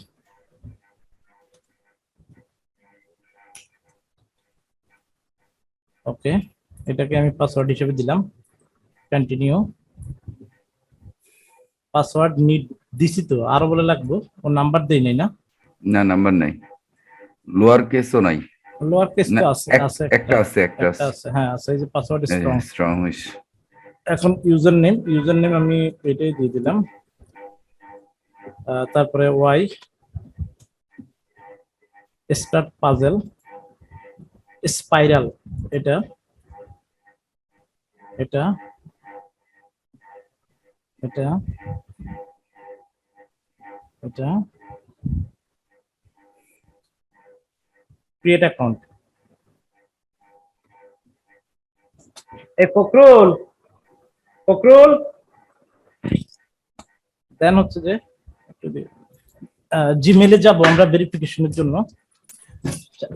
ওকে, এটাকে আমি পাসওয়ার্ড হিসেবে দিলাম, কন্টিনিউ। পাসওয়ার্ড নিড দিছি তো, আরো বলে লাগবে? ও নাম্বার দেই নাই না? না, নাম্বার নাই, লোয়ার কেসও নাই। লোয়ার কেস না, তো আছে, আছে একটা আছে, একটা একটা আছে। আছে, হ্যাঁ আছে, এই যে পাসওয়ার্ড স্ট্রং। স্ট্রং হইছে। এখন ইউজার নেম আমি এটাই দিয়ে দিলাম। তারপরে ওয়াই স্টার্ট পাজেল স্পাইরাল, এটা এটা এটা এটা ক্রিয়েট অ্যাকাউন্ট। এই ফখরুল, ফখরুল দেন হচ্ছে যে জিমেলে যাব আমরা ভেরিফিকেশনের জন্য।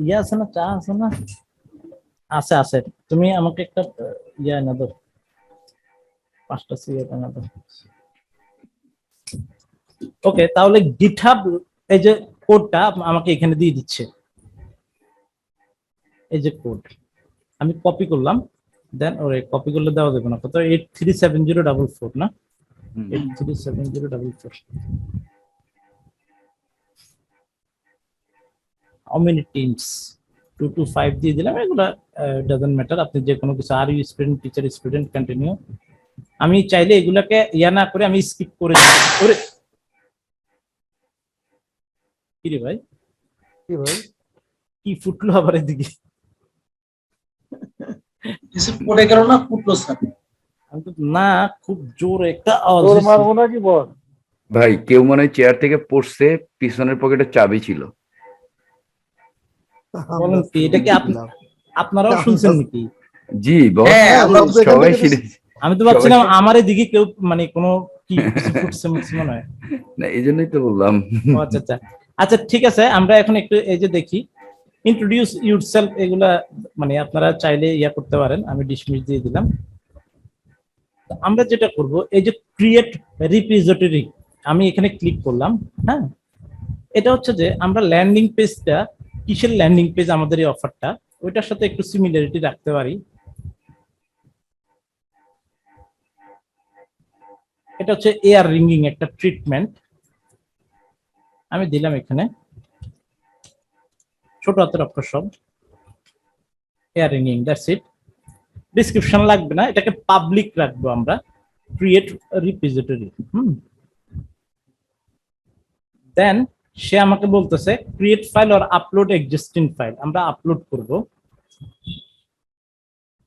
ইয়ে আছে না, চা আছে না? আছে আছে, তুমি আমাকে একটা ইয়ে এনে দাও, 5টা সিগারেট এনে দাও। ওকে, তাহলে গিটহাব এই যে কোডটা আমাকে এখানে দিয়ে দিচ্ছে, এই যে কোড আমি কপি করলাম। দেন ওরে কপি করলে দেওয়া যাবে না, কত 837044 না? 837044। How many teams? 2 to 5 দিয়ে দিলাম, এগুলা ডাজন্ট ম্যাটার। আপনি যে কোনো কিছু, are you student, teacher, student, continue. আমি চাইলে এগুলাকে ইয়া না করে আমি স্কিপ করে দিই। ওরে কি রে ভাই, কি ভাই? কি ফুটলো আবার এদিকে? কিছু পড়ে গেল না, ফুটলো স্যার? আমি তো না, খুব জোর একটা আওয়াজ তোর হয়েছে। মারবো নাকি বল? ভাই কেউ মনে হয় চেয়ার থেকে পড়ছে, পিছনের পকেটে চাবি ছিল। বলেন কি, এটা কি আপনারাও শুনছেন নাকি? জি বস, হ্যাঁ, আমরা তো এখান সবাই থেকে তো- শুনেছি। আমি তো ভাবছিলাম আমার এদিকে কেউ মানে কোনো কি কিছু ফুটছে মুটছে মনে হয়। না, এই জন্যই তো বললাম। ও আচ্ছা আচ্ছা আচ্ছা, ঠিক আছে, আমরা এখন একটু এই যে দেখি ইন্ট্রোডিউস ইউরসেলফ, এগুলা মানে আপনারা চাইলে ইয়া করতে পারেন, আমি ডিসমিস দিয়ে দিলাম। আমরা যেটা করব, এই যে ক্রিয়েট রিপোজিটরি, আমি এখানে ক্লিক করলাম। হ্যাঁ, এটা হচ্ছে যে আমরা ল্যান্ডিং পেজটা, কিসের ল্যান্ডিং পেজ আমাদের এই অফারটা, ওইটার সাথে একটু সিমিলারিটি রাখতে পারি। এটা হচ্ছে এয়ার রিঙ্গিং একটা ট্রিটমেন্ট, আমি দিলাম এখানে ছোট হাতের অক্ষর সব, air ringing, that's it. Description লাগবে না, এটাকে পাবলিক রাখবো আমরা, ক্রিয়েট রিপোজিটরি। দেন সে আমাকে বলতেছে create file or upload existing file, আমরা আপলোড করব।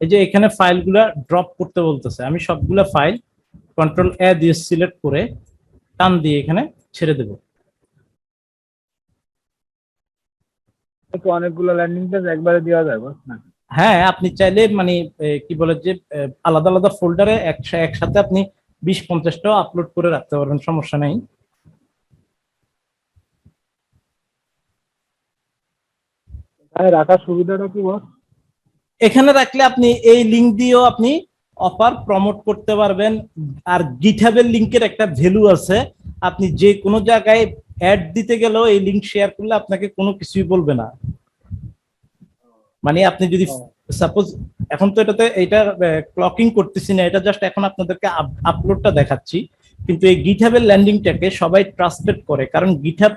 এই যে এখানে ফাইলগুলা ড্রপ করতে বলতেছে, আমি সবগুলা ফাইল কন্ট্রোল এ দিয়ে সিলেক্ট করে টান দিয়ে এখানে ছেড়ে দেব। অনেকগুলো ল্যান্ডিং পেজ একবারে দেওয়া যায় বস না? হ্যাঁ, আপনি চাইলে মানে কি বলে যে আলাদা আলাদা ফোল্ডারে একসাথে আপনি 20-50টাও আপলোড করে রাখতে পারবেন, সমস্যা নেই। রাখার সুবিধাটা কি বস? এখানে রাখলে আপনি এই লিংক দিয়েও আপনি অফার প্রমোট করতে পারবেন। আর গিটহাবের লিংকের একটা ভ্যালু আছে, আপনি যে কোনো জায়গায় অ্যাড দিতে গেলেও এই লিংক শেয়ার করলে আপনাকে কোনো কিছুই বলবে না। মানে আপনি যদি সাপোজ, এখন তো এটাতে এটা ক্লকিং করতেছি না, এটা জাস্ট এখন আপনাদেরকে আপলোডটা দেখাচ্ছি, কিন্তু এই গিটহাবের ল্যান্ডিংটাকে সবাই ট্রাস্টেড করে, কারণ গিটহাব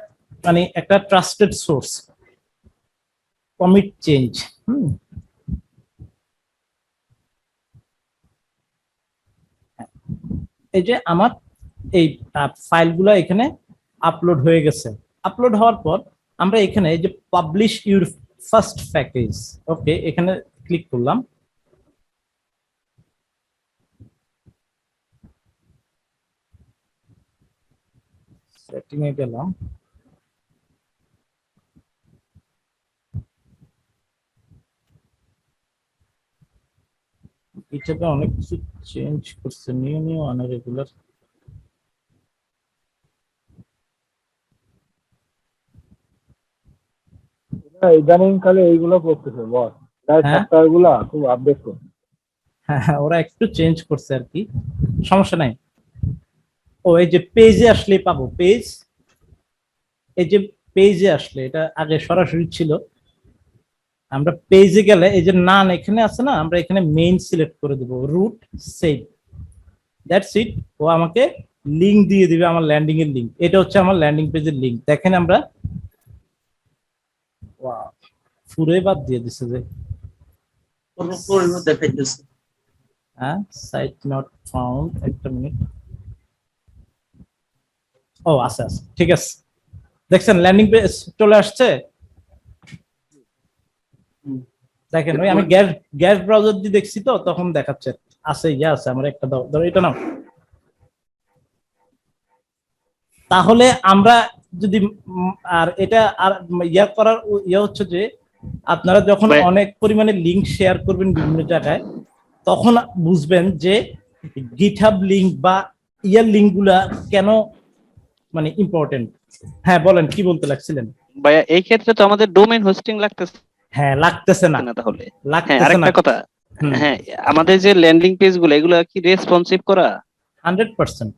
মানে একটা ট্রাস্টেড সোর্স, কমিট চেঞ্জ। এই যে আমার এই ফাইলগুলো এখানে আপলোড হয়ে গেছে। আপলোড হওয়ার পর আমরা এখানে এই যে পাবলিশ ইউর ফার্স্ট প্যাকেজ, ওকে, এখানে ক্লিক করলাম। সেটিং এ গেলাম। এটাতে অনেক কিছু চেঞ্জ করছে, নিউ আনরেগুলার। ইদানিং কালে এইগুলো করতেছে বস, তাই হ্যাঁ? সফটওয়্যার গুলা খুব আপডেট করছে। হ্যাঁ, ওরা একটু চেঞ্জ করছে আর কি, সমস্যা নাই। ও এই যে পেজে আসলে পাবো, পেজ, এই যে পেজে আসলে, এটা আগে সরাসরি ছিল। আমরা পেজে গেলে এই যে নান এখানে আছে না, আমরা এখানে মেইন সিলেক্ট করে দেব, রুট সেভ, দ্যাটস ইট। ও আমাকে লিংক দিয়ে দিবে, আমার ল্যান্ডিং এর লিংক। এটা হচ্ছে আমার ল্যান্ডিং পেজের লিংক। দেখেন আমরা পুরো বাদ দিয়ে দিছে যে, দেখাইতেছে। হ্যাঁ, সাইট নট ফাউন্ড, একটা মিনিট। ও আছে, ঠিক আছে, দেখছেন ল্যান্ডিং পেজ চলে আসছে। দেখেন ওই আমি গ্যাস ব্রাউজার দিয়ে দেখছি তো, তখন দেখাচ্ছে আছে, আছে আমার একটা, ধরো এটা নাও। তাহলে আমরা যদি আর এটা আর ইয়া করার ইয়া হচ্ছে যে, আপনারা যখন অনেক পরিমাণে লিংক শেয়ার করবেন বিভিন্ন জায়গায়, তখন বুঝবেন যে গিটহাব লিংক বা ইয়ার লিংক গুলা কেন মানে ইম্পর্টেন্ট। হ্যাঁ বলেন, কি বলতে লাগছিলেন? ভাইয়া এই ক্ষেত্রে তো আমাদের ডোমেইন হোস্টিং লাগতেছে হ্যাঁ, লাগতেছে না তাহলে। হ্যাঁ, লাগতেছে না। আরেকটা কথা, হ্যাঁ আমাদের যে ল্যান্ডিং পেজ গুলো, এগুলো কি রেসপন্সিভ করা? 100%।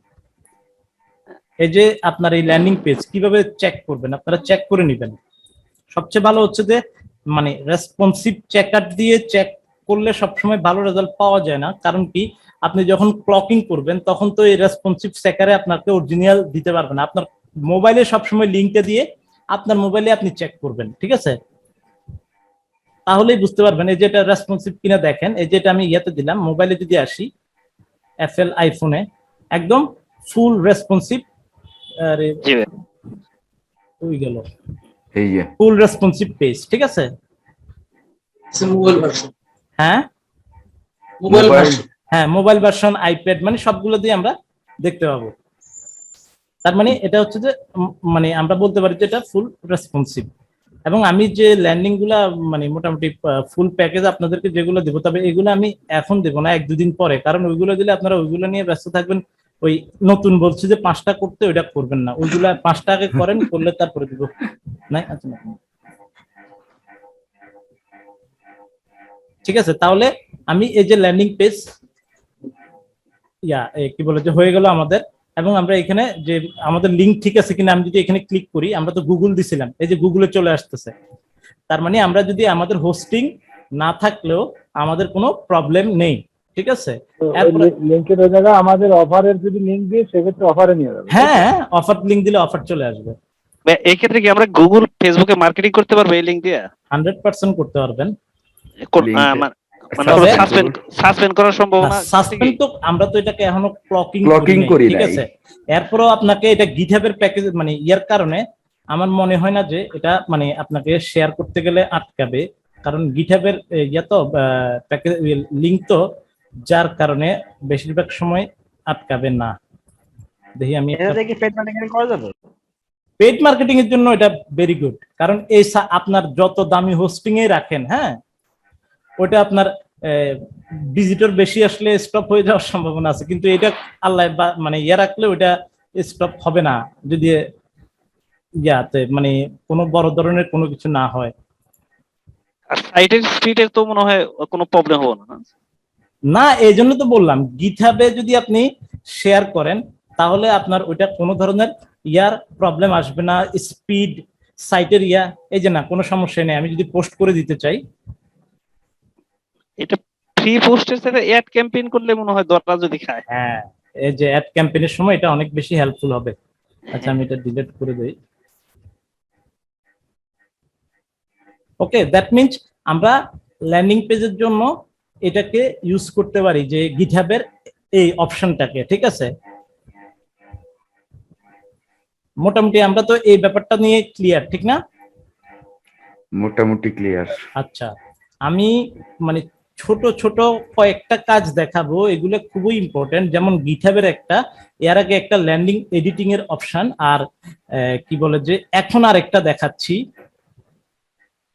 এই যে আপনার এই ল্যান্ডিং পেজ কিভাবে চেক করবেন, আপনারা চেক করে নেবেন। সবচেয়ে ভালো হচ্ছে যে মানে রেসপন্সিভ চেকার দিয়ে চেক করলে সবসময় ভালো রেজাল্ট পাওয়া যায় না। কারণ কি, আপনি যখন ক্লকিং করবেন তখন তো এই রেসপন্সিভ চেকারে আপনাকে অরিজিনাল দিতে পারবেন না। আপনার মোবাইলে সবসময় লিঙ্কটা দিয়ে আপনার মোবাইলে আপনি চেক করবেন, ঠিক আছে? তাহলেই বুঝতে পারবেন এই যে এটা রেসপন্সিভ কিনা। দেখেন এই যে এটা আমি ইয়াতে দিলাম, মোবাইলে যদি আসি, এফএল আইফোনে একদম ফুল রেসপন্সিভ। আরে ওই গেল, এই যে ফুল রেসপন্সিভ পেজ, ঠিক আছে? মোবাইল ভার্সন, হ্যাঁ মোবাইল ভার্সন, হ্যাঁ মোবাইল ভার্সন, আইপ্যাড, মানে সবগুলো দিয়ে আমরা দেখতে পাবো। তার মানে এটা হচ্ছে যে মানে আমরা বলতে পারি যে এটা ফুল রেসপন্সিভ। এবং আমি যে ল্যান্ডিং গুলা মানে মোটামুটি ফুল প্যাকেজ আপনাদেরকে যেগুলো দেবো, তবে এগুলো আমি এখন দেবো না, 1-2 দিন পরে। কারণ ওইগুলো দিলে আপনারা ওইগুলো নিয়ে ব্যস্ত থাকবেন। ওই নতুন বলছি যে 5টা করতে, ওইটা করবেন না। ওইগুলা 5টা আগে করেন, করলে তারপরে দিব। নাই, আচ্ছা না, ঠিক আছে। তাহলে আমি এই যে ল্যান্ডিং পেজ কি বলে যে হয়ে গেল আমাদের। এবং আমরা এখানে যে আমাদের লিঙ্ক ঠিক আছে কিনা, আমি যদি এখানে ক্লিক করি, আমরা তো গুগল দিছিলাম, এই যে গুগলে চলে আসতেছে। তার মানে আমরা যদি আমাদের হোস্টিং না থাকলেও আমাদের কোনো প্রবলেম নেই, ঠিক আছে? লিংকের ওই জায়গায় আমাদের অফারের যদি লিংক দিয়ে, সেক্ষেত্রে অফারে নিয়ে যাবে। হ্যাঁ, অফার লিঙ্ক দিলে অফার চলে আসবে। এই ক্ষেত্রে কি আমরা গুগল ফেসবুকে মার্কেটিং করতে পারবো এই লিংক দিয়ে? 100% করতে পারবেন। মানে সাসপেন্ড করার সম্ভাবনা? সাসপেন্ড তো আমরা তো এটাকে এখনো ক্লকিং করি, ঠিক আছে? এরপরও আপনাকে এটা গিটহাবের প্যাকেজ মানে ইয়ার কারণে আমার মনে হয় না যে এটা মানে আপনাকে শেয়ার করতে গেলে আটকাবে। কারণ গিটহাবের ইয়া তো প্যাকেজ লিংক তো, যার কারণে বেশিরভাগ সময় আটকাবে না। দেখি আমি পেড মার্কেটিং এর জন্য এটা ভেরি গুড। কারণ এই আপনার যত দামি হোস্টিং এ রাখেন, হ্যাঁ, ওটা আপনার ভিজিটর বেশি আসলে স্টপ হয়ে যাওয়ার সম্ভাবনা আছে। কিন্তু এটা আল্লাহ মানে ইয়া রাখলে ওটা স্টপ হবে না, যদি ইয়াতে মানে কোনো বড় ধরনের কোনো কিছু না হয়। আর সাইটের স্পিডের তো মনে হয় কোনো প্রবলেম হবে না। না, এই জন্য তো বললাম গিটহাবে যদি আপনি শেয়ার করেন তাহলে আপনার ওইটা কোনো ধরনের ইয়ার প্রবলেম আসবে না। স্পিড, সাইটের ইয়া, এই যে না, কোনো সমস্যা নেই। আমি যদি পোস্ট করে দিতে চাই, এটা ফ্রি পোস্টের সাথে অ্যাড ক্যাম্পেইন করলে মনে হয় দরকার যদি খায়। হ্যাঁ, এই যে অ্যাড ক্যাম্পেইনের সময় এটা অনেক বেশি হেল্পফুল হবে। আচ্ছা, আমি এটা ডিলিট করে দেই। ওকে, দ্যাট মিনস আমরা ল্যান্ডিং পেজের জন্য এটাকে ইউজ করতে পারি, যে গিটহাবের এই অপশনটাকে, ঠিক আছে? মোটামুটি আমরা তো এই ব্যাপারটা নিয়ে ক্লিয়ার, ঠিক না? মোটামুটি ক্লিয়ার। আচ্ছা, আমি মানে ছোট ছোট কয়েকটা কাজ দেখাবো, এগুলো খুবই ইম্পর্টেন্ট। যেমন গিটহাবের একটা, এর আগে একটা ল্যান্ডিং এডিটিং এর অপশন, আর কি বলে যে এখন আর একটা দেখাচ্ছি,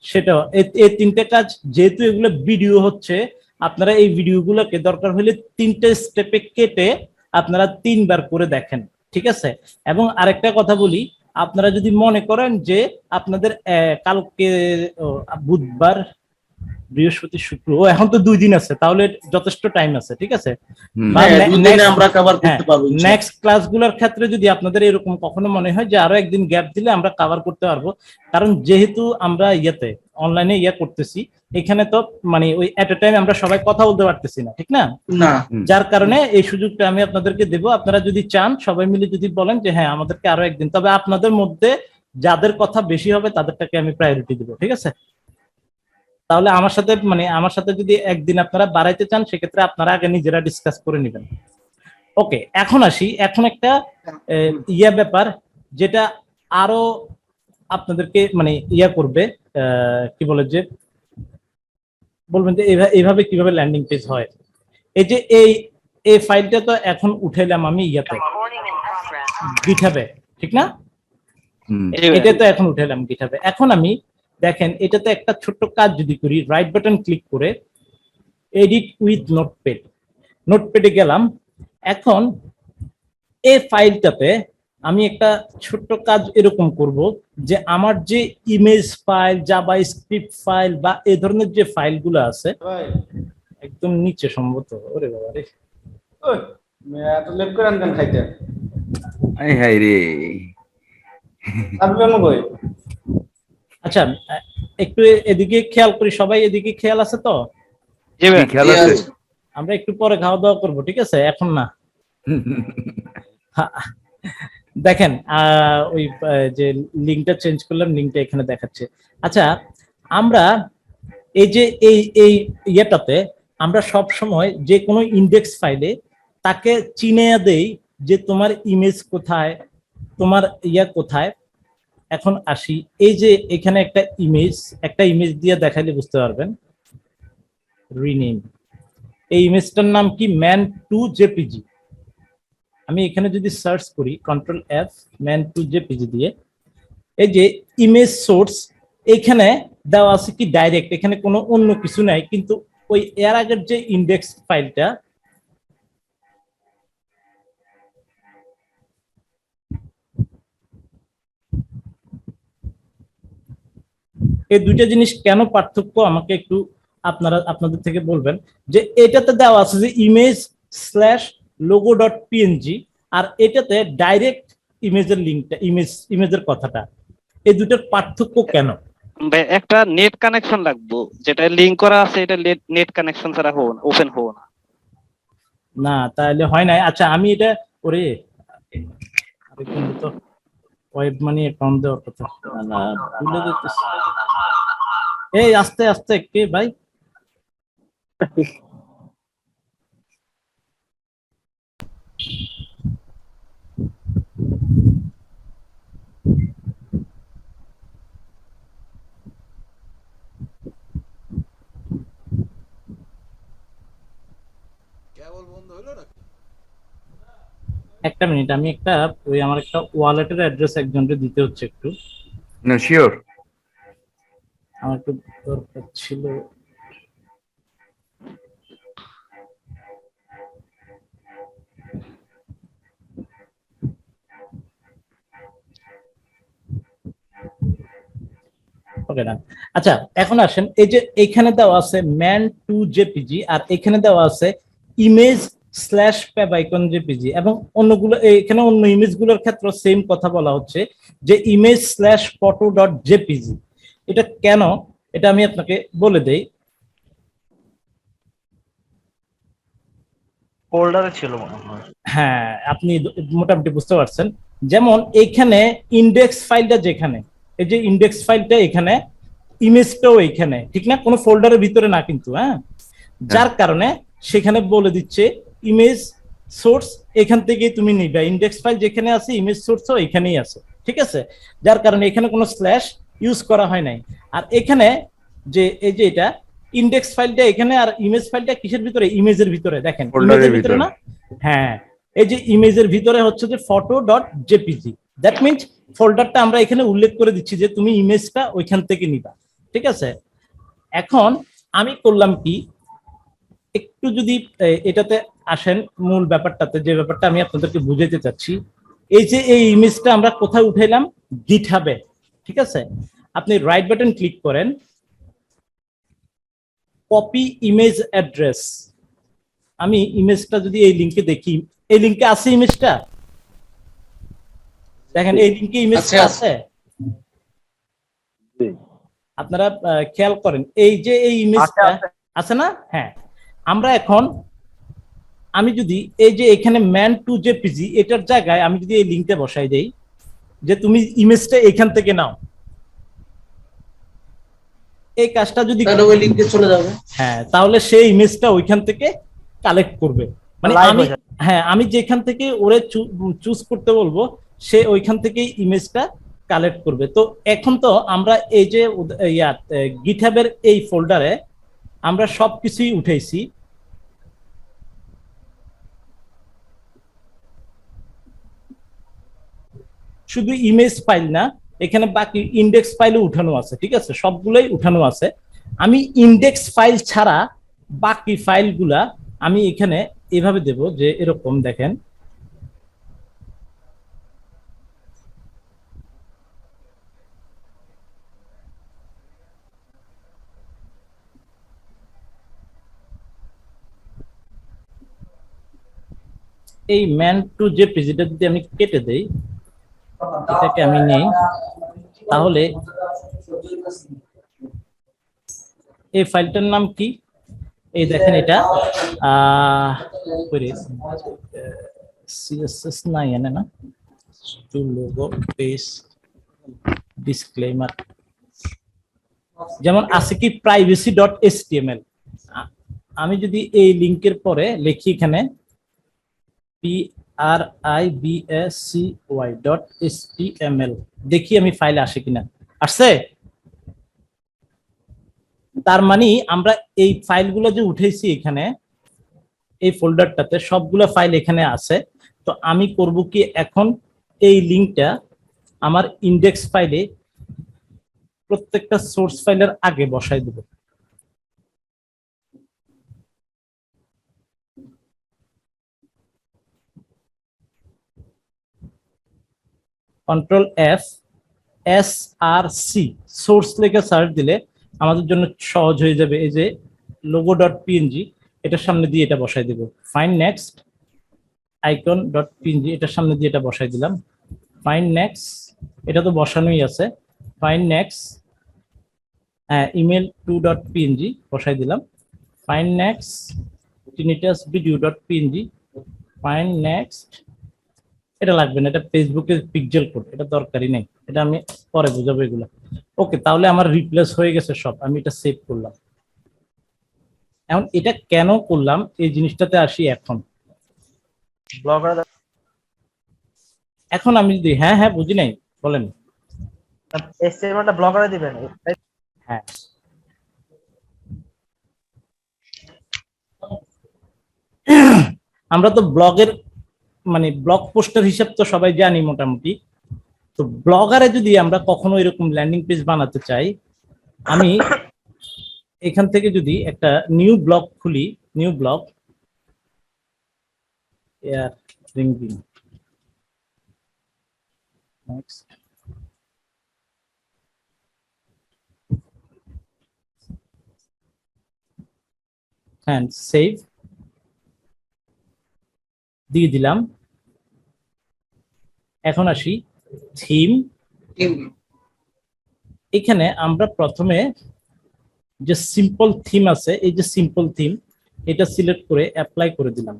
সেটা এই তিনটে কাজ। যেহেতু এগুলো ভিডিও হচ্ছে, আপনারা এই ভিডিওগুলোকে দরকার হলে 3টে স্টেপে কেটে আপনারা 3বার করে দেখেন, ঠিক আছে? এবং আরেকটা কথা বলি, আপনারা যদি মনে করেন যে আপনাদের কালকে বুধবার, বৃহস্পতি, শুক্র, এখন তো 2 দিন আছে, তাহলে যথেষ্ট টাইম আছে, ঠিক আছে? দুদিনে আমরা কভার করতে পারবো। নেক্সট ক্লাসগুলোর ক্ষেত্রে যদি আপনাদের এরকম কখনো মনে হয় যে আরো একদিন গ্যাপ দিলে আমরা কভার করতে পারবো, কারণ যেহেতু আমরা অনলাইনে করতেছি, এখানে তো মানে ওই এট এ টাইম আমরা সবাই কথা বলতে পারতেছি না, ঠিক না? না, যার কারণে এই সুযোগটা আমি আপনাদেরকে দেব। আপনারা যদি চান সবাই মিলে যদি বলেন যে হ্যাঁ আমাদেরকে আরো একদিন, তবে আপনাদের মধ্যে যাদের কথা বেশি হবে তাদেরটাকে আমি প্রায়োরিটি দেবো, ঠিক আছে? তাহলে আমার সাথে যদি একদিন আপনারা বাড়াইতে চান, সেক্ষেত্রে আপনারা আগে নিজেরা ডিসকাস করে নেবেন। ওকে, এখন আসি, এখন একটা ব্যাপার যেটা আরো আপনাদেরকে মানে করবে, কি বলে যে বলবেন যে এইভাবে কিভাবে ল্যান্ডিং পেজ হয়। এই যে এই ফাইলটা তো এখন উঠাইলাম আমি গিটহাবে, ঠিক না? এটা তো এখন উঠাইলাম গিটহাবে। এখন আমি দেখেন এটাতে একটা ছোট্ট কাজ যদি করি, রাইট বাটন ক্লিক করে এডিট উইথ নোটপ্যাডে গেলাম। এখন এই ফাইলটাতে আমি একটা ছোট্ট কাজ এরকম করব যে আমার যে ইমেজ ফাইল, জাভাস্ক্রিপ্ট ফাইল বা এই ধরনের যে ফাইলগুলো আছে, একদম নিচে সম্ভবত, ওরে বাবা রে, এত লেট করে আনকান খাইতে আই হাই রে। আপনি কই? আচ্ছা একটু এদিকে খেয়াল করি, সবাই এদিকে খেয়াল আছে তো? জি ভাই। খেয়াল আছে? আমরা একটু পরে খাওয়া দাওয়া করবো, ঠিক আছে? এখন না। দেখেন ওই যে লিঙ্কটা চেঞ্জ করলাম, লিঙ্কটা এখানে দেখাচ্ছে। আচ্ছা, আমরা এই যে এই ইয়েটাতে আমরা সব সময় যে কোনো ইন্ডেক্স ফাইলে তাকে চিনে দেই যে তোমার ইমেজ কোথায়, তোমার কোথায়। এখন আসি, এই যে এখানে একটা ইমেজ দিয়ে দেখাইলে বুঝতে পারবেন। রিনেম, এই ইমেজটার নাম কি? man2jpg। আমি এখানে যদি সার্চ করি Ctrl+F, man2jpg দিয়ে, এই যে ইমেজ সোর্স এখানে দেওয়া আছে কি ডাইরেক্ট, এখানে কোনো অন্য কিছু নাই, কিন্তু ওই এর আগের যে ইন্ডেক্স ফাইলটা, এই দুইটা জিনিস কেন পার্থক্য আমাকে একটু আপনাদের থেকে বলবেন। যে এটাতে দেওয়া আছে যে image/logo.png, আর এটাতে ডাইরেক্ট ইমেজের লিঙ্কটা, ইমেজের কথাটা, এই দুটোর পার্থক্য কেন? একটা নেট কানেকশন লাগবে, যেটা লিংক করা আছে এটা নেট কানেকশন ছাড়া ওপেন হবে না। না, তাহলে হয় নাই। আচ্ছা, আমি এটা করে তো ওয়েব মানি অ্যাকাউন্ট দেওয়ার কথা, না ভুলে যেতেছি। এই আস্তে আস্তে কে ভাই? একটা মিনিট, আমি একটা আমার একটা ওয়ালেটের অ্যাড্রেস একজনকে দিতে হচ্ছে একটু। না শিওর। আমার একটু দরকার ছিল। ওকে না, আচ্ছা এখন আসেন, এই যে এখানে দেওয়া আছে man2jpg, আর এখানে দেওয়া আছে image/favicon.jpg, এবং অন্যগুলো এখানে অন্য ইমেজগুলোর ক্ষেত্রে সেম কথা বলা হচ্ছে যে image/photo.jpg। এটা কেন, এটা আমি আপনাকে বলে দেই। ফোল্ডারে ছিল মনে হয়। হ্যাঁ, আপনি মোটামুটি বুঝতে পারছেন। যেমন এইখানে ইন্ডেক্স ফাইলটা, যেখানে এই যে ইন্ডেক্স ফাইলটা এখানে, ইমেজটাও এখানে, ঠিক না? কোনো ফোল্ডারের ভিতরে না কিন্তু, হ্যাঁ। যার কারণে সেখানে বলে দিচ্ছে ইমেজ সোর্স এখান থেকে তুমি নিবা, ইন্ডেক্স ফাইল যেখানে আছে ইমেজ সোর্সও এখানেই আছে, ঠিক আছে? যার কারণে এখানে কোনো স্ল্যাশ ইউজ করা হয় নাই। আর এখানে যে এই যে এটা ইন্ডেক্স ফাইলটা এখানে, আর ইমেজ ফাইলটা কিসের ভিতরে? ইমেজের ভিতরে, দেখেন ইমেজের ভিতরে না? হ্যাঁ, এই যে ইমেজের ভিতরে হচ্ছে যে photo.jpg, দ্যাট মিনস ফোল্ডারটা আমরা এখানে উল্লেখ করে দিচ্ছি যে তুমি ইমেজটা ওইখান থেকে নিবা, ঠিক আছে? এখন আমি করলাম কি, একটু যদি এটাতে আসেন মূল ব্যাপারটাতে, যে ব্যাপারটা আমি আপনাদেরকে বুঝাইতে চাচ্ছি, এই যে এই ইমেজটা আমরা কোথায় উঠাইলাম? গিটহাবে, ঠিক আছে? আপনি রাইট বাটন ক্লিক করেন, কপি ইমেজ অ্যাড্রেস। আমি ইমেজটা যদি এই লিংকে দেখি, এই লিংকে আছে ইমেজটা, দেখেন এই লিংকে ইমেজটা আছে, আপনারা খেয়াল করেন এই যে এই ইমেজটা আছে না? হ্যাঁ, আমরা এখন আমি যদি এই যে এখানে ম্যান টু জেপিজি এটার জায়গায় আমি যদি এই লিংকটা বসাই দেই যে তুমি ইমেজটা এখান থেকে নাও, এই কাজটা যদি ওই লিংকে চলে যাবে, হ্যাঁ, তাহলে সেই ইমেজটা ওইখান থেকে কালেক্ট করবে। মানে আমি, হ্যাঁ, আমি যেখান থেকে ওরে চুজ করতে বলবো সে ওইখান থেকেই ইমেজটা কালেক্ট করবে। তো এখন তো আমরা এই যে গিটহাবের এই ফোল্ডারে আমরা সবকিছুই উঠাইছি, শুধু ইমেজ ফাইল না, এখানে বাকি ইন্ডেক্স ফাইলও উঠানো আছে, ঠিক আছে? সবগুলোই উঠানো আছে। আমি ইন্ডেক্স ফাইল ছাড়া বাকি ফাইলগুলা আমি এখানে এভাবে দেব যে এরকম দেখেন, এই ম্যান টু জেপিজিটা যদি আমি কেটে দেই, এটাকে আমি নেই, তাহলে এই ফাইলটার নাম কি? এই দেখেন এটা সিএসএস নাই এনে না, টু লোগো পেজ ডিসক্লেমার, যেমন আছে কি privacy.html। আমি যদি এই লিংকের পরে লিখি এখানে privacy.html, দেখি আমি ফাইল আসে কিনা। আসছে? তার মানে আমরা এই ফাইলগুলো যে উঠেছি এখানে এই ফোল্ডারটাতে সবগুলো ফাইল এখানে আছে। তো আমি করব কি, এখন এই লিংকটা আমার ইন্ডেক্স ফাইলে প্রত্যেকটা সোর্স ফাইলের আগে বসাই দেব। Ctrl+F SRC, সোর্স লেখা সার্চ দিলে আমাদের জন্য সহজ হয়ে যাবে। এই যে logo.png এটার সামনে দিয়ে এটা বসাই দেব, ফাইন নেক্সট, icon.png এটার সামনে দিয়ে এটা বসাই দিলাম, ফাইন নেক্সট, এটা তো বসানোই আছে, ফাইন নেক্সট, email2.png বসাই দিলাম, fine next, tinnitusvideo.png, fine next, এটা লাগবে না, এটা ফেসবুকের পিক্সেল কোড, এটা দরকারই নেই, এটা আমি পরে বুঝাবো এগুলো। ওকে, তাহলে আমার রিপ্লেস হয়ে গেছে সব, আমি এটা সেভ করলাম। এখন এটা কেন করলাম এই জিনিসটাতে আসি। এখন আমি যদি হ্যাঁ হ্যাঁ বুঝি নাই, বলেন। এসটিএমএলটা ব্লক করে দিবেন। হ্যাঁ, আমরা তো ব্লগের মানে ব্লগ পোস্টার হিসাব তো সবাই জানি মোটামুটি। তো ব্লগারে যদি আমরা কখনো এরকম ল্যান্ডিং পেজ বানাতে চাই, আমি এখান থেকে যদি একটা নিউ ব্লগ খুলি, নিউ ব্লগ, নেক্সট, হ্যাঁ, সেভ দিয়ে দিলাম। এখন আসি থিম। এখানে আমরা প্রথমে যে সিম্পল থিম আছে, এই যে সিম্পল থিম, এটা সিলেক্ট করে অ্যাপ্লাই করে দিলাম,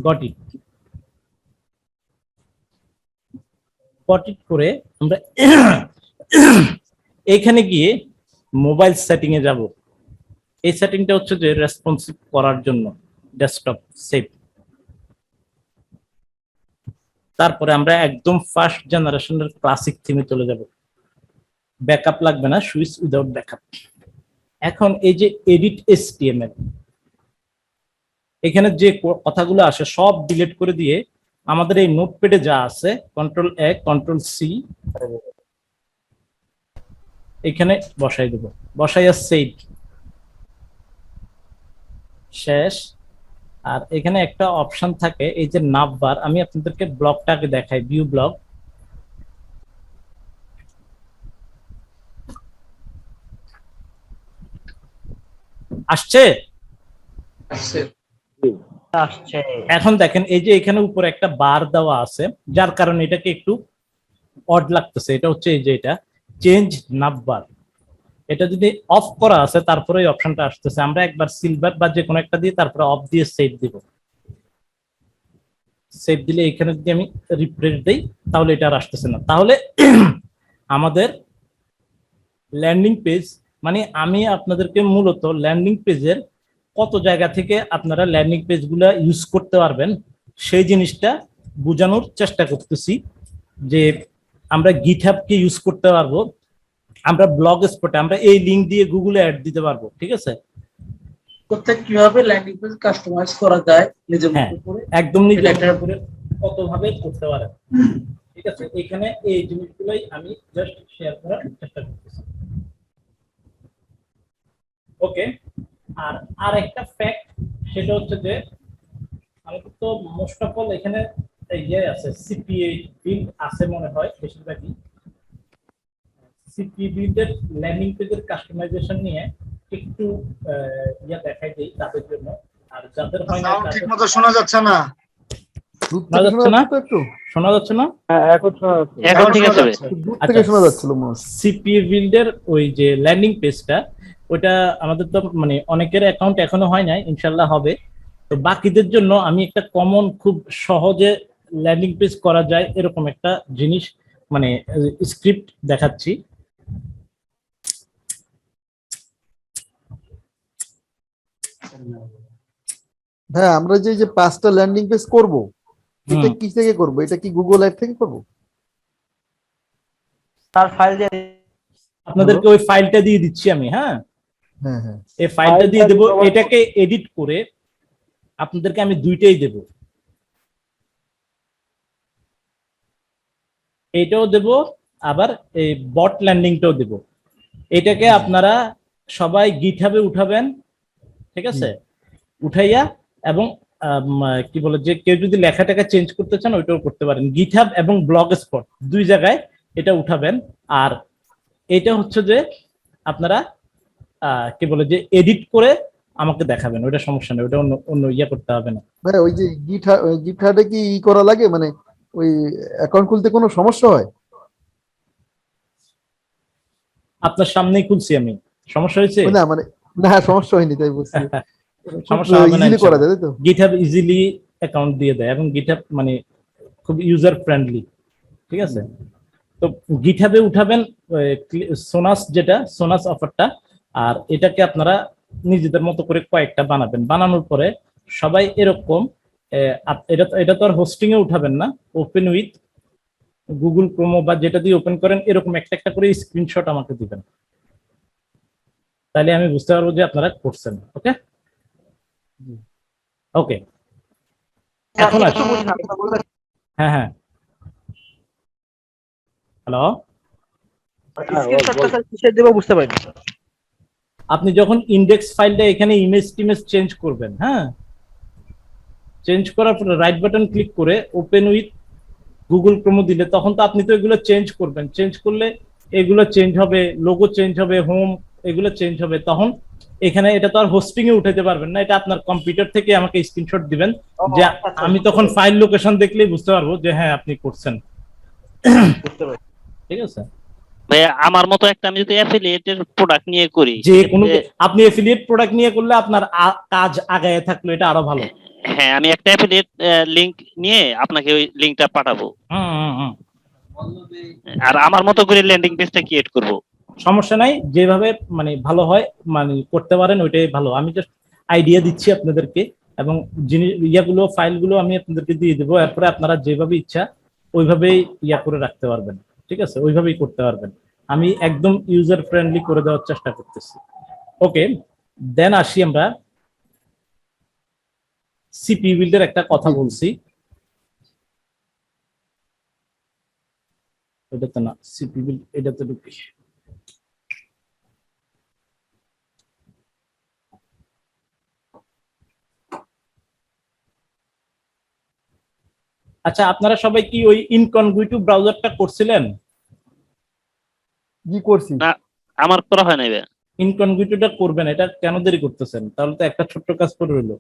গট ইট। গট ইট করে আমরা এখানে গিয়ে মোবাইল সেটিং এ যাব। এই সেটিংটা হচ্ছে যে রেসপন্সিভ করার জন্য ডেস্কটপ সেভ। তারপরে আমরা একদম ফার্স্ট জেনারেশনের ক্লাসিক থিমে চলে যাব। ব্যাকআপ লাগবে না, সুইচ উইদাউট ব্যাকআপ। এখন এই যে এডিট HTML, এখানে যে কথাগুলো আসে সব ডিলিট করে দিয়ে আমাদের এই নোটপ্যাডে যা আছে Ctrl+A Ctrl+C এখানে বসাই দেব, বসাইয়া সেভ, শেষ। আর এখানে একটা অপশন থাকে এই যে নাভবার, আমি আপনাদেরকে ব্লকটাকে দেখাই, ভিউ ব্লক। আসছে? এখন দেখেন এই যে এখানে উপরে একটা বার দেওয়া আছে, যার কারণে এটাকে একটু অড লাগতেছে। এটা হচ্ছে এই যে এটা চেঞ্জ নাভবার, এটা যদি অফ করা আছে তারপরে এই অপশনটা আসতেছে। আমরা একবার সিলভার বা যে কোনো একটা দিয়ে তারপরে অফ দিয়ে সেভ দিব। সেভ দিলে এখানে যদি আমি রিফ্রেশ দেই তাহলে এটা আর আসতেছে না। তাহলে আমাদের ল্যান্ডিং পেজ, মানে আমি আপনাদেরকে মূলত ল্যান্ডিং পেজের কত জায়গা থেকে আপনারা ল্যান্ডিং পেজগুলো ইউজ করতে পারবেন সেই জিনিসটা বোঝানোর চেষ্টা করতেছি। যে আমরা গিটহাবকে ইউজ করতে পারবো, আমরা ব্লগ স্পটে আমরা এই লিংক দিয়ে গুগলে অ্যাড দিতে পারবো, ঠিক আছে? কোথায় কিভাবে ল্যান্ডিং পেজ কাস্টমাইজ করা যায় নিজের হ্যাঁ, মতো করে, একদম নিজের এটা- মতো করে কতভাবে করতে পারেন, ঠিক আছে? এখানে এই জিনিসগুলোই আমি জাস্ট শেয়ার করার চেষ্টা করতেছি। ওকে, আর একটা ফ্যাক্ট, সেটা হচ্ছে যে আমাদের তো মোস্ট অফ অল এখানে ইয়ে আছে, সিপিএ বিল্ড আছে মনে হয় বেশিরভাগই। সিপিএ বিল্ডের ল্যান্ডিং পেজের কাস্টমাইজেশন নিয়ে একটু ইয়া দেখাই দিই তাদের জন্য। আর যাদের হয় না সাউন্ড ঠিক মতো শোনা যাচ্ছে না। দূর শোনা থেকে যাচ্ছে শোনা না? যাচ্ছে তো একটু, শোনা যাচ্ছে না? হ্যাঁ এখন শোনা যাচ্ছে। এখন ঠিক আছে ভাই। দূর থেকে শোনা যাচ্ছিল মনে হচ্ছে। সিপিএ বিল্ডের ওই যে ল্যান্ডিং পেজটা, ওটা আমাদের তো মানে অনেকের অ্যাকাউন্ট এখনো হয় নাই, ইনশাল্লাহ হবে। তো বাকিদের জন্য আমি একটা কমন খুব সহজে ল্যান্ডিং পেজ করা যায় এরকম একটা জিনিস মানে স্ক্রিপ্ট দেখাচ্ছি। হ্যাঁ, আমরা যে যে 5টা ল্যান্ডিং পেজ করব, এটা হুম। কি থেকে করব? এটা কি গুগল অ্যাড থেকে করব? তার ফাইল দিয়ে আপনাদেরকে ওই ফাইলটা দিয়ে দিচ্ছি আমি। হ্যাঁ, হ্যাঁ হ্যাঁ, এই ফাইলটা দিয়ে দেবো, এটাকে এডিট করে আপনাদেরকে আমি দুইটাই দেব, এইটাও দেব আবার এই বট ল্যান্ডিংটাও দেব। এটাকে আপনারা সবাই গিটহাবে উঠাবেন, ঠিক আছে? উঠাইয়া এবং কি বলে যে কেউ যদি লেখাটাকে চেঞ্জ করতে চান ওইটাও করতে পারেন। গিটহাব এবং ব্লগ স্পট দুই জায়গায় এটা উঠাবেন। আর এটা হচ্ছে যে আপনারা কি বলে যে এডিট করে আমাকে দেখাবেন, ওইটা সমস্যা নেই, ওটা অন্য অন্য ইয়ে করতে হবে না। ভাই ওই যে গিটহাবে কি করা লাগে, মানে ওই অ্যাকাউন্ট খুলতে কোনো সমস্যা হয়? আপনার সামনেই খুলছি আমি, সমস্যা হয়েছে? না মানে না, সমস্যা হয়নি তাই বলছি। সমস্যা হবে না, ইজিলি করা যায় তাই তো? গিটহাব ইজিলি অ্যাকাউন্ট দিয়ে দেয় এবং গিটহাব মানে খুব ইউজার ফ্রেন্ডলি, ঠিক আছে? তো গিটহাবে উঠাবেন সোনাস, যেটা সোনাস অফারটা, আর এটাকে আপনারা নিজেদের মতো করে কয়েকটা বানাবেন। বানানোর পরে সবাই এরকম এটা তো আর হোস্টিং এ উঠাবেন না, ওপেন উইথ গুগল ক্রোমো বা যেটা দিয়ে ওপেন করেন এরকম একটা একটা করে স্ক্রিনশট আমাকে দিবেন, তাহলে আমি বুঝতে পারবো যে আপনারা করছেন। ওকে ওকে, এখন আসুন। হ্যাঁ হ্যাঁ, হ্যালো, স্ক্রিনশটটা কিসের দেব বুঝতে পারিনি। আপনি যখন ইন্ডেক্স ফাইলটা এখানে ইমেজ টিমেজ চেঞ্জ করবেন, হ্যাঁ, চেঞ্জ করার পরে রাইট বাটন ক্লিক করে ওপেন উইথ গুগল ক্রোমো দিলে তখন তো আপনি তো এগুলো চেঞ্জ করবেন। চেঞ্জ করলে এগুলো চেঞ্জ হবে, লোগো চেঞ্জ হবে, হোম এগুলো চেঞ্জ হবে। তখন এখানে এটা তো আর হোস্টিং এ উঠাতে পারবেন না, এটা আপনার কম্পিউটার থেকে আমাকে স্ক্রিনশট দিবেন, যে আমি তখন ফাইল লোকেশন দেখলেই বুঝতে পারবো যে হ্যাঁ আপনি করছেন। ঠিক আছে ভাই, আমার মতো একটা আমি যদি অ্যাফিলিয়েটের প্রোডাক্ট নিয়ে করি, যে কোনো আপনি এফিলিয়েট প্রোডাক্ট নিয়ে করলে আপনার কাজ আগায় থাকলো, এটা আরো ভালো। হ্যাঁ, আমি একটা অ্যাফিলিয়েট লিংক নিয়ে আপনাকে ওই লিংকটা পাঠাবো, আর আমার মতো করে ল্যান্ডিং পেজটা ক্রিয়েট করব। সমস্যা নাই, যেভাবে মানে ভালো হয় মানে করতে পারেন ওইটাই ভালো। আমি জাস্ট আইডিয়া দিচ্ছি আপনাদেরকে এবং জিনিস ইয়াগুলো ফাইলগুলো আমি আপনাদেরকে দিয়ে দেবো, এরপরে আপনারা যেভাবে ইচ্ছা ওইভাবেই ইয়া করে রাখতে পারবেন, ঠিক আছে, ওইভাবেই করতে পারবেন। আমি একদম ইউজার ফ্রেন্ডলি করে দেওয়ার চেষ্টা করতেছি। ওকে, দেন আসি আমরা সিপি বিল্ডের একটা কথা বলছি, এটাতে না, সিপি বিল্ড এটাতে ঢুকি। আচ্ছা, আপনারা সবাই কি ওই ইনকনগুইটিভ ব্রাউজারটা করছিলেন? জি করছি। না, আমার করা হয় নাই ভাই। ইনকনগুইটিভটা করবেন, এটা কেন দেরি করতেছেন? তাহলে তো একটা ছোট্ট কাজ করে রইলো।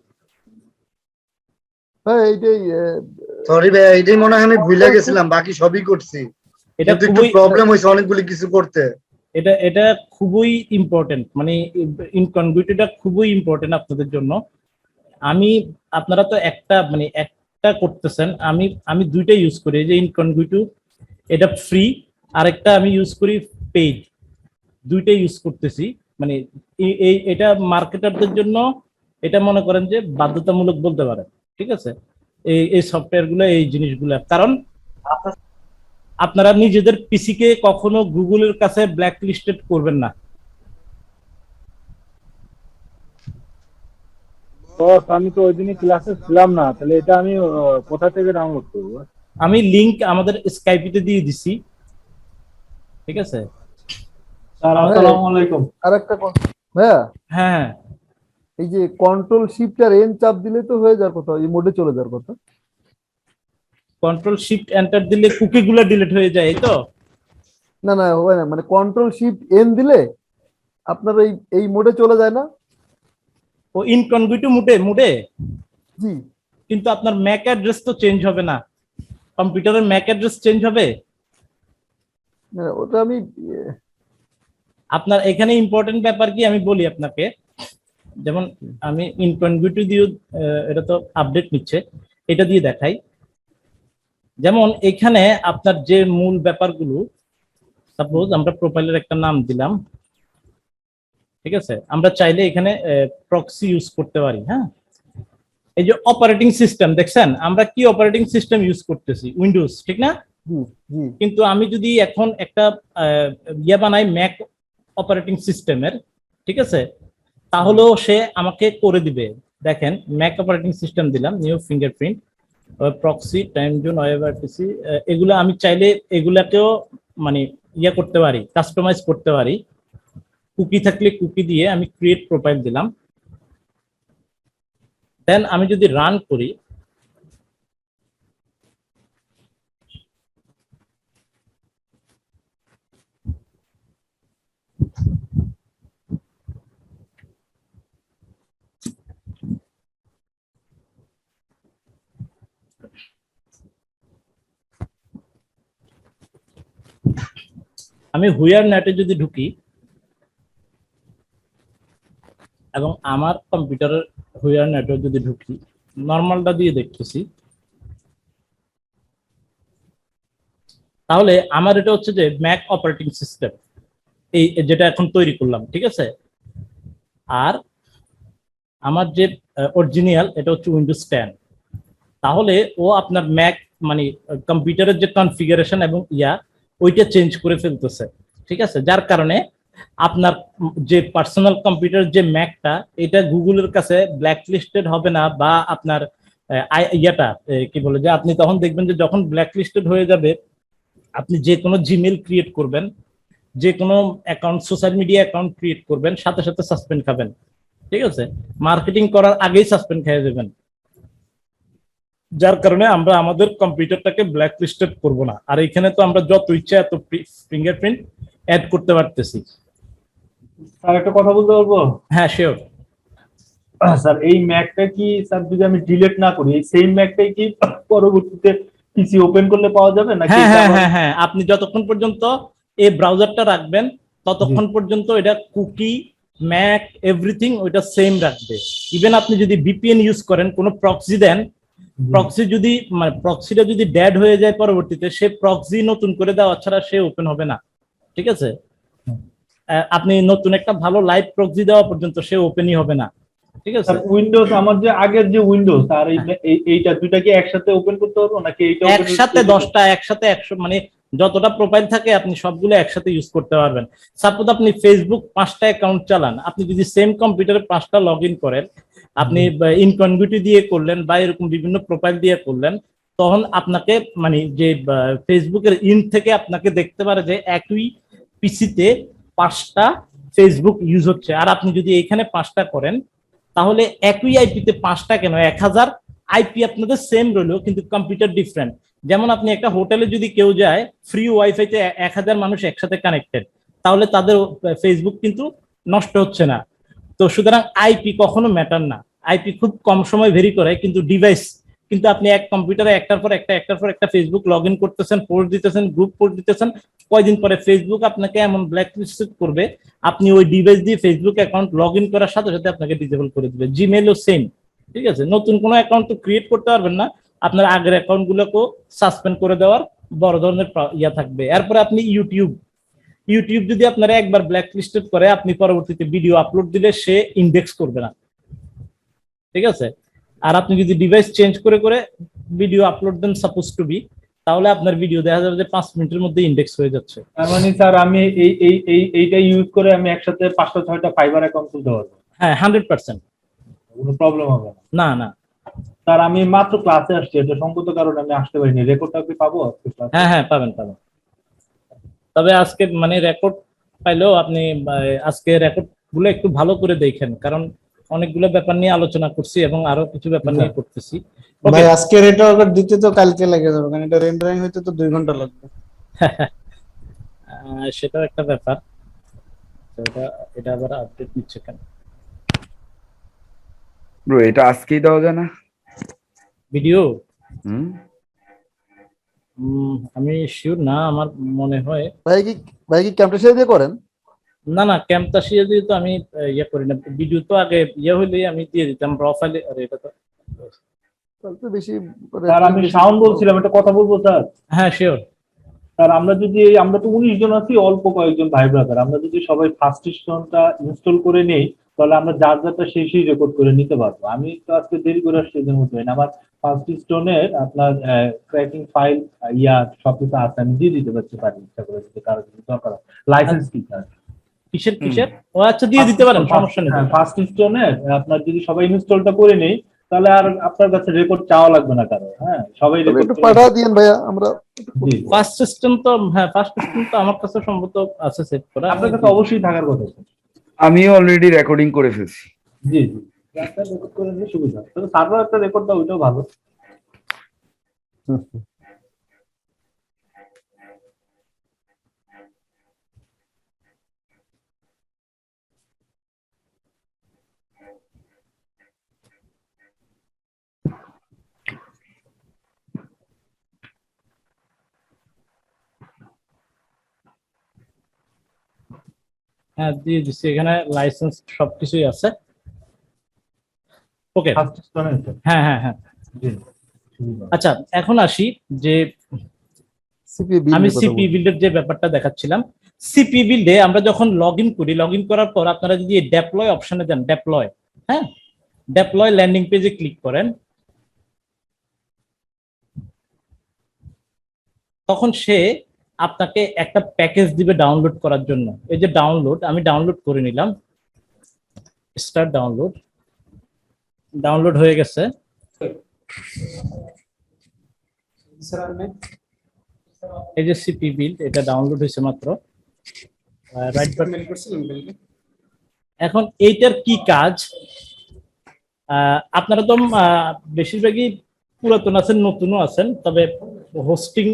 হ্যাঁ এইটাই সরি ভাই, এইটাই মনে হয় আমি ভুলে গেছিলাম, বাকি সবই করছি, এটা কিন্তু একটু খুবই প্রবলেম হয়েছে অনেকগুলি কিছু করতে। এটা খুবই ইম্পর্টেন্ট, মানে ইনকনগুইটিভটা খুবই ইম্পর্টেন্ট আপনাদের জন্য। আমি আপনারা তো একটা করতেছেন, আমি দুইটা ইউজ করি, এই যে ইনকনগুইটিভ, এটা ফ্রি, আর একটা আমি ইউজ করি পেইড, দুইটা ইউজ করতেছি। মানে এটা মার্কেটারদের জন্য এটা মনে করেন যে বাধ্যতামূলক বলতে পারেন, ঠিক আছে, এই সফটওয়্যার গুলো, এই জিনিসগুলো। কারণ আপনারা নিজেদের পিসি কে কখনো গুগলের কাছে ব্ল্যাক লিস্টেড করবেন না। বস আমি তো ওই দিনই ক্লাসে ছিলাম না, তাহলে এটা আমি কোথা থেকে ডাউনলোড করবো? আমি লিংক আমাদের স্কাইপিতে দিয়ে দিছি, ঠিক আছে। আসসালামু আলাইকুম। আরেকটা কথা ভাইয়া, হ্যাঁ, এই যে কন্ট্রোল শিফট আর এন চাপ দিলে তো হয়ে যাওয়ার কথা, এই মোডে চলে যাওয়ার কথা। কন্ট্রোল শিফট এন্টার দিলে কুকি গুলো ডিলিট হয়ে যায়, এই তো? না না হয় না, মানে কন্ট্রোল শিফট এন দিলে আপনার এই মোডে চলে যায় না? ও ইনকনগুইটিভ মুডে, জি। কিন্তু আপনার ম্যাক অ্যাড্রেস তো চেঞ্জ হবে না, কম্পিউটারের ম্যাক অ্যাড্রেস চেঞ্জ হবে। না, ওটা আমি আপনার এখানে ইম্পর্টেন্ট ব্যাপার কি আমি বলি আপনাকে, যেমন আমি ইনকনগুইটিভ দিয়ে এটা তো আপডেট নিচ্ছে, এটা দিয়ে দেখাই। যেমন এখানে আপনার যে মূল ব্যাপারগুলো, সাপোজ আমরা প্রোফাইলের একটা নাম দিলাম, ঠিক আছে, আমরা চাইলে এখানে প্রক্সি ইউজ করতে পারি। হ্যাঁ, এই যে অপারেটিং সিস্টেম দেখছেন, আমরা কি অপারেটিং সিস্টেম ইউজ করতেছি? উইন্ডোজ, ঠিক না? জি জি। কিন্তু আমি যদি এখন একটা ইয়ে বানাই ম্যাক অপারেটিং সিস্টেমের, ঠিক আছে, তাহলেও সে আমাকে করে দিবে। দেখেন, ম্যাক অপারেটিং সিস্টেম দিলাম, new fingerprint, proxy, time zone, WebRTC, এগুলো আমি চাইলে এগুলাকেও মানে ইয়ে করতে পারি, কাস্টমাইজ করতে পারি। কুকি থাকলে কুকি দিয়ে আমি ক্রিয়েট প্রোফাইল দিলাম। দেন আমি যদি রান করি, আমি হুইয়ার নেটে যদি ঢুকি এবং আমার কম্পিউটারের হুইয়ার নেটে যদি ঢুকি, নর্মালটা দিয়ে দেখতেছি, তাহলে আমার এটা হচ্ছে যে ম্যাক অপারেটিং সিস্টেম, এই যেটা এখন তৈরি করলাম, ঠিক আছে। আর আমার যে অরিজিনাল এটা হচ্ছে উইন্ডোজ 10। তাহলে ও আপনার ম্যাক মানে কম্পিউটারের যে কনফিগারেশন এবং ওইটা চেঞ্জ করে ফেলতেছে, ঠিক আছে। যার কারণে আপনার যে পার্সোনাল কম্পিউটার যে ম্যাকটা, এটা গুগলের কাছে ব্ল্যাক লিস্টেড হবে না, বা আপনার কি বলে যে আপনি তখন দেখবেন যে যখন ব্ল্যাক লিস্টেড হয়ে যাবে, আপনি যে কোনো জিমেল ক্রিয়েট করবেন, যে কোনো account, social media account create করবেন, সাথে সাথে সাসপেন্ড খাবেন, ঠিক আছে। মার্কেটিং করার আগেই সাসপেন্ড খেয়ে যাবেন। যার কারণে আমরা আমাদের কম্পিউটারটাকে ব্ল্যাক লিস্টেড করবো না। আর এখানে তো আমরা যত ইচ্ছা এত ফিঙ্গারপ্রিন্ট অ্যাড করতে পারতেছি। স্যার একটা কথা বলতে পারবো? হ্যাঁ, শিওর স্যার এই ম্যাকটা কি স্যার যদি আমি ডিলিট না করি, এই সেম ম্যাকটাই কি পরবর্তীতে পিসি ওপেন করলে পাওয়া যাবে নাকি? হ্যাঁ হ্যাঁ হ্যাঁ হ্যাঁ, আপনি যতক্ষণ পর্যন্ত এই ব্রাউজারটা রাখবেন ততক্ষণ পর্যন্ত এটা কুকি, ম্যাক, এভরিথিং ওইটা সেম রাখবে। ইভেন আপনি যদি ভিপিএন ইউজ করেন, কোনো প্রক্সি দেন, প্রক্সি যদি মানে প্রক্সিটা যদি ড্যাড হয়ে যায় পরবর্তীতে, সে প্রক্সি নতুন করে দেওয়া ছাড়া সে ওপেন হবে না, ঠিক আছে। আপনি নতুন একটা ভালো লাইভ প্রক্সি দেওয়া পর্যন্ত সে ওপেনই হবে না। ঠিক আছে? স্যার উইন্ডোজ আমার যে আগের যে উইন্ডোজ আর এইটা দুইটা কি একসাথে ওপেন করতে পারবো নাকি এইটা open একসাথে করতে- 10টা, একসাথে 100, মানে যতটা প্রোফাইল থাকে আপনি সবগুলো একসাথে ইউজ করতে পারবেন। সাপোজ আপনি ফেসবুক 5টা অ্যাকাউন্ট চালান, আপনি যদি সেম কম্পিউটারে 5টা লগ ইন করেন, আপনি ইনকগনিটো দিয়ে করলেন বা এরকম বিভিন্ন প্রোফাইল দিয়ে করলেন, তখন আপনাকে মানে যে ফেসবুকের ইন থেকে আপনাকে দেখতে পারে যে একই পিসিতে 5টা ফেসবুক ইউজ হচ্ছে। আর আপনি যদি এখানে 5টা করেন, তাহলে একই আইপিতে 5টা কেন, 1000 আইপি আপনাদের সেম রইলো, কিন্তু কম্পিউটার ডিফারেন্ট। যেমন আপনি একটা হোটেলে যদি কেউ যায়, ফ্রি ওয়াইফাইতে 1000 মানুষ একসাথে কানেক্টেড, তাহলে তাদের ফেসবুক কিন্তু নষ্ট হচ্ছে না। তো সুতরাং আইপি কখনো ম্যাটার না, আইপি খুব কম সময় ভেরি করে, কিন্তু ডিভাইস, কিন্তু আপনি এক কম্পিউটারে একটার পর একটা ফেসবুক লগ ইন করতেছেন, পোস্ট দিতেছেন, গ্রুপ পোস্ট দিতেছেন, কয়দিন পরে ফেসবুক আপনাকে এমন ব্ল্যাক লিস্ট করবে, আপনি ওই ডিভাইস দিয়ে ফেসবুক অ্যাকাউন্ট লগ ইন করার সাথে সাথে আপনাকে ডিসেবল করে দিবে। জিমেলও সেম, ঠিক আছে? নতুন কোনো অ্যাকাউন্ট তো ক্রিয়েট করতে পারবেন না, আপনার আগের অ্যাকাউন্ট গুলোকেও সাসপেন্ড করে দেওয়ার বড় ধরনের ইয়া থাকবে। এরপরে আপনি ইউটিউব যদি আপনারা একবার ব্ল্যাক লিস্টেড করে, আপনি পরবর্তীতে ভিডিও আপলোড দিলে সে ইন্ডেক্স করবে না, ঠিক আছে? আর আপনি যদি ডিভাইস চেঞ্জ করে করে ভিডিও আপলোড দেন সাপোজ টু বি, তাহলে আপনার ভিডিও দেখা যাবে যে 5 মিনিটের মধ্যে ইন্ডেক্স হয়ে যাচ্ছে। তার মানে স্যার আমি এইটা ইউজ করে আমি একসাথে 5টা 6টা ফাইবার অ্যাকাউন্ট খুলতে পারবো, হ্যাঁ, 100%। কোনো প্রবলেম হবে না? না না, স্যার আমি মাত্র ক্লাসে আসছি, এটা সঙ্গত কারণে আমি আসতে পারিনি। রেকর্ডটা কি পাবো আজকে ক্লাসে? হ্যাঁ হ্যাঁ, পাবেন। তবে আজকে মানে রেকর্ড পাইলেও আপনি আজকে রেকর্ড গুলো একটু ভালো করে দেখেন, কারণ অনেকগুলো ব্যাপার নিয়ে আলোচনা করছি এবং আরো কিছু ব্যাপার নিয়ে করতেছি। ভাই আজকে রেন্ডার দিতে তো কালকে লেগে যাবে, কারণ এটা রেন্ডারিং হইতে তো 2 ঘন্টা লাগবে। সেটাও একটা ব্যাপার। তো এটা আবার আপডেট নিচ্ছে কেন ব্রো? এটা আজকেই দেওয়া যায় না ভিডিও? হুম আমি শিওর না, আমার মনে হয়। ভাই কি ক্যাম্পটা দিয়ে করেন? না, ক্যাম্পটা শিয়ে দিয়ে তো আমি ইয়ে করি না, ভিডিও তো আগে ইয়ে হইলে আমি দিয়ে দিতাম র ফাইলে। আরে এটা তো তাহলে তো বেশি স্যার আমি সাউন্ড বলছিলাম, একটা কথা বলবো স্যার। হ্যাঁ শিওর। স্যার আমরা তো 19 জন আছি, অল্প কয়েকজন ভাই ব্রাদার, আমরা যদি সবাই ফার্স্ট স্টোনটা ইনস্টল করে নেই, তাহলে আমরা যার যারটা শেষই রেকর্ড করে নিতে পারবো। আমি তো আজকে দেরি করে আসছি, এর মধ্যে আমার ফার্স্ট স্টোনের আপনার ক্র্যাকিং ফাইল সবকিছু আছে, আমি দিয়ে দিতে পারি ইচ্ছা করে, যদি কারো যদি দরকার হয়। লাইসেন্স কি স্যার? কিসের? ও আচ্ছা, দিয়ে দিতে পারেন, সমস্যা নেই। ফার্স্ট স্টোনের আপনার যদি সবাই ইনস্টলটা করে নেই, তাহলে আর আপনার কাছে রেকর্ড চাওয়া লাগবে না কারো। হ্যাঁ, সবাই রেকর্ড একটু পাঠা দিয়েন ভাইয়া, আমরা ফার্স্ট সিস্টেম তো, হ্যাঁ ফার্স্ট সিস্টেম তো আমার কাছে সম্ভবত আছে সেট করা। আপনার কাছে অবশ্যই থাকার কথা। আমিও অলরেডি রেকর্ডিং করে ফেলছি। জি একটা রেকর্ড করে নিলে সুবিধা, তবে সার্ভার একটা রেকর্ড দাও, ওইটাও ভালো। হ্যাঁ, দিয়ে দিচ্ছি, এখানে লাইসেন্স সবকিছুই আছে। ওকে, ফার্স্ট স্টোনের হ্যাঁ। জি সুবিধা। আচ্ছা, এখন আসি যে আমি সিপি বিল্ডের যে ব্যাপারটা দেখাচ্ছিলাম। সিপি বিল্ডে আমরা যখন লগ ইন করি, লগ ইন করার পর আপনারা যদি ডেপ্লয় অপশনে যান, হ্যাঁ ডেপ্লয় ল্যান্ডিং পেজে ক্লিক করেন, তখন সে আপনাকে একটা প্যাকেজ দিবে ডাউনলোড করার জন্য। এই যে ডাউনলোড, আমি ডাউনলোড করে নিলাম, স্টার্ট ডাউনলোড হয়ে গেছে। এই যে সিপি বিল্ড, এটা ডাউনলোড হয়েছে মাত্র। Right button. এখন এইটার কি কাজ? আপনারা তো বেশিরভাগই পুরাতন আছেন, নতুনও আছেন, তবে হোস্টিং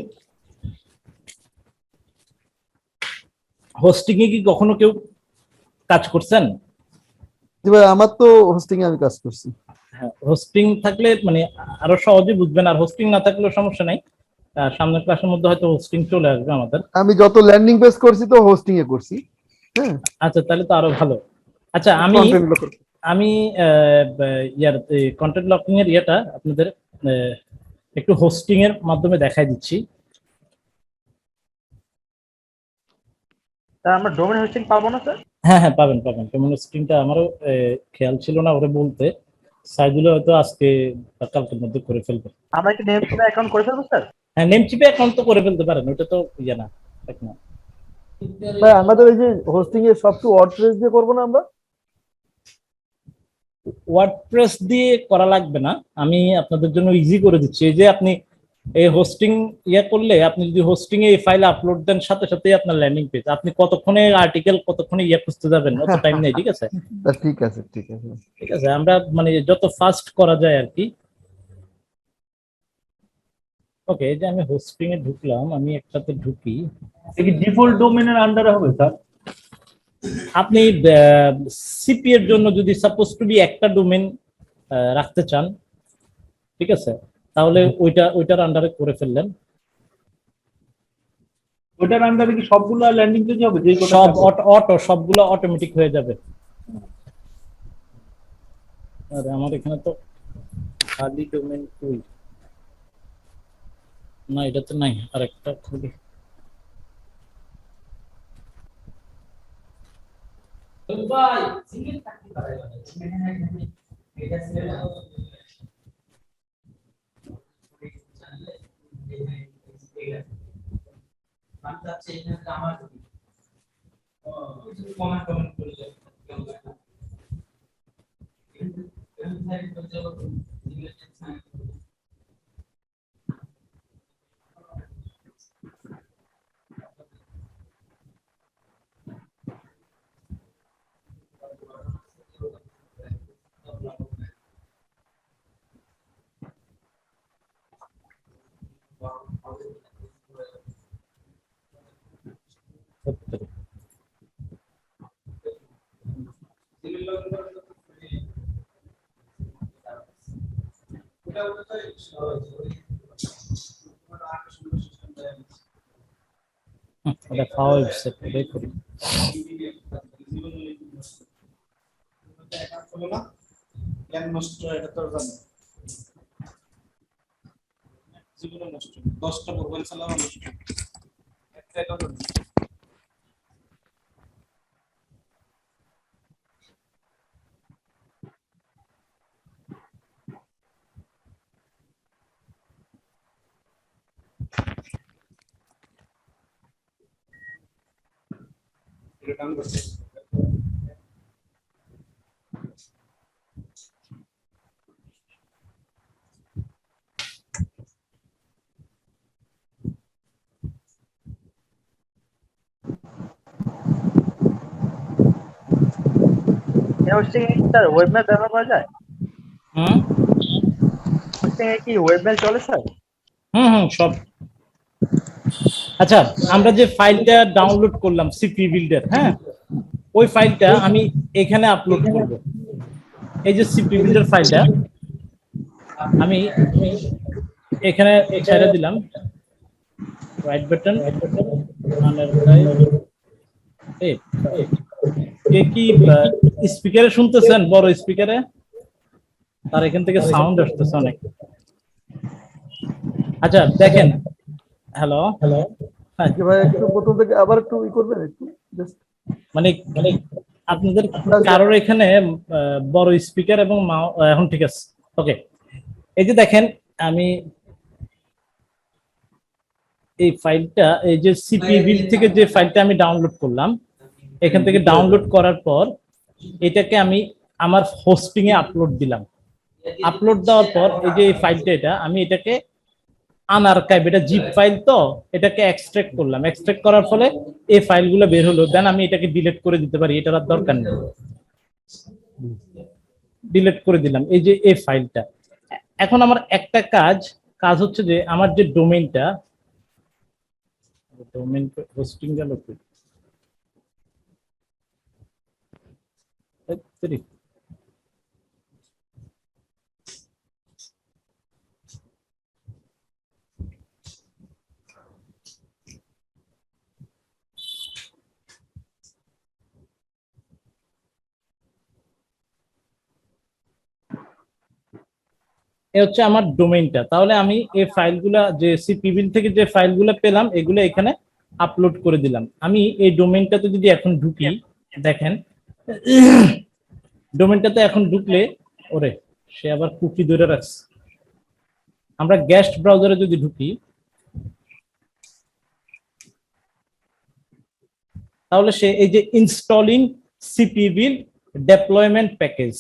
এ কি কখনো কেউ কাজ করছেন? ভাই আমার তো হোস্টিং এ আমি কাজ করছি। হ্যাঁ, হোস্টিং থাকলে মানে আরো সহজে বুঝবেন, আর হোস্টিং না থাকলেও সমস্যা নাই, সামনের ক্লাসের মধ্যে হয়তো হোস্টিং চলে আসবে আমাদের। আমি যত ল্যান্ডিং পেজ করছি তো হোস্টিং এ করছি। হ্যাঁ, আচ্ছা, তাহলে তো আরো ভালো। আচ্ছা, আমি ইয়ার কন্টেন্ট লকিং এর ইয়েটা আপনাদের একটু হোস্টিং এর মাধ্যমে দেখাই দিচ্ছি। স্যার আমরা ডোমেন হোস্টিং পাবো না স্যার? হ্যাঁ হ্যাঁ, পাবেন পাবেন। পেমেন্ট স্ক্রিনটা আমারও খেয়াল ছিল না ওরে বলতে। সাইদুল হয়তো আজকে বা কালকের মধ্যে করে ফেলবে। আমরা কি নেম চিপে অ্যাকাউন্ট করে ফেলবো স্যার? হ্যাঁ, নেম চিপে অ্যাকাউন্ট তো করে ফেলতে পারেন, ওটা তো ইয়ে না, ঠিক না। ভাই আমাদের এই যে হোস্টিং এর সব কিছু ওয়ার্ডপ্রেস দিয়ে করবো না আমরা? ওয়ার্ডপ্রেস দিয়ে করা লাগবে না, আমি আপনাদের জন্য ইজি করে দিচ্ছি। এই যে আপনি এই হোস্টিং ইয়ে করলে, আপনি যদি হোস্টিং এ এই ফাইল আপলোড দেন, সাথে সাথেই আপনার ল্যান্ডিং পেজ, আপনি কতক্ষণে আর্টিকেল কতক্ষণে ইয়ে খুঁজতে যাবেন, অত টাইম নেই, ঠিক আছে? ঠিক আছে ঠিক আছে। ঠিক আছে, আমরা মানে যত ফাস্ট করা যায় আর কি। ওকে, এই যে আমি হোস্টিং এ ঢুকলাম, আমি একটাতে ঢুকি। এটা কি ডিফল্ট ডোমেনের আন্ডারে হবে স্যার? আপনি সিপি এর জন্য যদি সাপোজ টু বি একটা ডোমেন রাখতে চান, ঠিক আছে, তাহলে ওইটার আন্ডারে করে ফেললেন। ওটার আন্ডারে কি সবগুলো ল্যান্ডিং পেজ হবে? যে কোটা সব অটো সবগুলো অটোমেটিক হয়ে যাবে। আরে আমার এখানে তো খালি ডোমেন কই, না এটা তো নাই, আরেকটা খুলি। এটা পাওয়া ওয়েবসাইট এটাই করি। হোস্টিং এ স্যার ওয়েবমেল ব্যবহার করা যায়? হুম হোস্টিং এ কি ওয়েবমেল চলে স্যার? হুম সব। আচ্ছা, আমরা যে ফাইলটা ডাউনলোড করলাম সিপি বিল্ডার, হ্যাঁ, ওই ফাইলটা আমি এখানে আপলোড করব। এই যে সিপি বিল্ডার ফাইলটা আমি এখানে ছেড়ে দিলাম, রাইট বাটন, কে কি স্পিকারে শুনতেছেন? বড় স্পিকারে, আর এখান থেকে সাউন্ড আসতেছে অনেক। আচ্ছা দেখেন, হ্যালো হ্যালো, ভাই একটু প্রথম থেকে আবার একটু ই করবেন একটু জাস্ট। মানে আপনাদের কারোর এখানে বড় স্পিকার এবং এখন ঠিক আছে? ওকে, এই যে দেখেন আমি এই ফাইলটা, এই যে সিপি বিল্ড থেকে যে ফাইলটা আমি ডাউনলোড করলাম, এখান থেকে ডাউনলোড করার পর এটাকে আমি আমার হোস্টিং এ আপলোড দিলাম। আপলোড দেওয়ার পর এই যে এই ফাইলটা, এটা আমি এটাকে আনআর্কাইভ, এটা জিপ ফাইল, তো এটাকে এক্সট্রাক্ট করলাম। এক্সট্রাক্ট করার ফলে এই ফাইলগুলো বের হলো, দেন আমি এটাকে ডিলিট করে দিতে পারি, এটার আর দরকার নেই। ডিলিট করে দিলাম এই যে এই ফাইলটা। এখন আমার একটা কাজ হচ্ছে যে আমার যে ডোমেইনটা, ডোমেইন হোস্টিং গেল কি, এ হচ্ছে আমার ডোমেইনটা। তাহলে আমি এই ফাইলগুলা যে সিপি বিল্ড থেকে যে ফাইলগুলো পেলাম, এগুলো এখানে আপলোড করে দিলাম। আমি এই ডোমেইনটাতে যদি এখন ঢুকি, দেখেন ডোমেনটাতে এখন ঢুকলে ওরে সে আবার কুকি ধরে রাখছে। আমরা গেস্ট ব্রাউজারে যদি ঢুকি তাহলে সে এই যে installing CP build deployment package,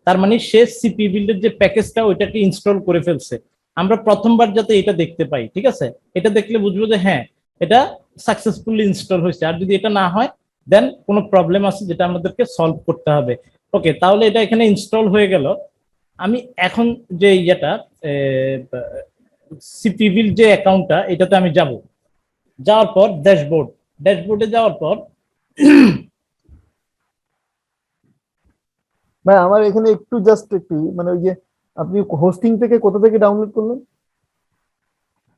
তার মানে সে সিপি বিল্ডের যে প্যাকেজটা ওইটাকে ইনস্টল করে ফেলছে। আমরা প্রথমবার যাতে এটা দেখতে পাই, ঠিক আছে, এটা দেখলে বুঝবো যে হ্যাঁ এটা সাকসেসফুলি ইনস্টল হয়েছে। আর যদি এটা না হয় দেন কোনো প্রবলেম আছে যেটা আমাদেরকে সলভ করতে হবে। ওকে, তাহলে এটা এখানে ইনস্টল হয়ে গেল। আমি এখন যে ইয়েটা সিপি বিল্ড যে অ্যাকাউন্টটা এটাতে আমি যাব, যাওয়ার পর ড্যাশবোর্ডে যাওয়ার পর ভাই আমার এখানে একটু জাস্ট একটু মানে ওই যে আপনি হোস্টিং থেকে কোথা থেকে ডাউনলোড করলেন?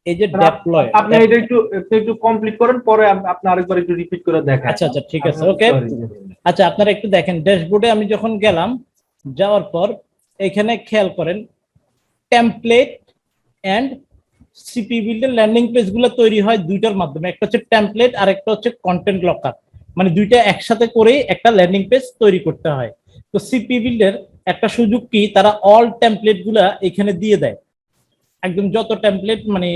এই যে ডেপ্লয়, আপনি এটা একটু একটু কমপ্লিট করেন, পরে আপনি আরেকবার একটু রিপিট করে দেখেন। আচ্ছা আচ্ছা ঠিক আছে, ওকে। আচ্ছা আপনারা একটু দেখেন ড্যাশবোর্ডে আমি যখন গেলাম, যাওয়ার পর এখানে খেয়াল করেন টেমপ্লেট এন্ড সিপি বিল্ডের ল্যান্ডিং পেজ গুলো তৈরি হয় দুইটার মাধ্যমে, একটা হচ্ছে টেমপ্লেট আর একটা হচ্ছে কন্টেন্ট লকার, মানে দুইটা একসাথে করে একটা ল্যান্ডিং পেজ তৈরি করতে হয়। তো সিপি বিল্ডের একটা সুযোগ কি, তারা অল টেমপ্লেট গুলা এখানে দিয়ে দেয়, একদম যত টেমপ্লেট, মানে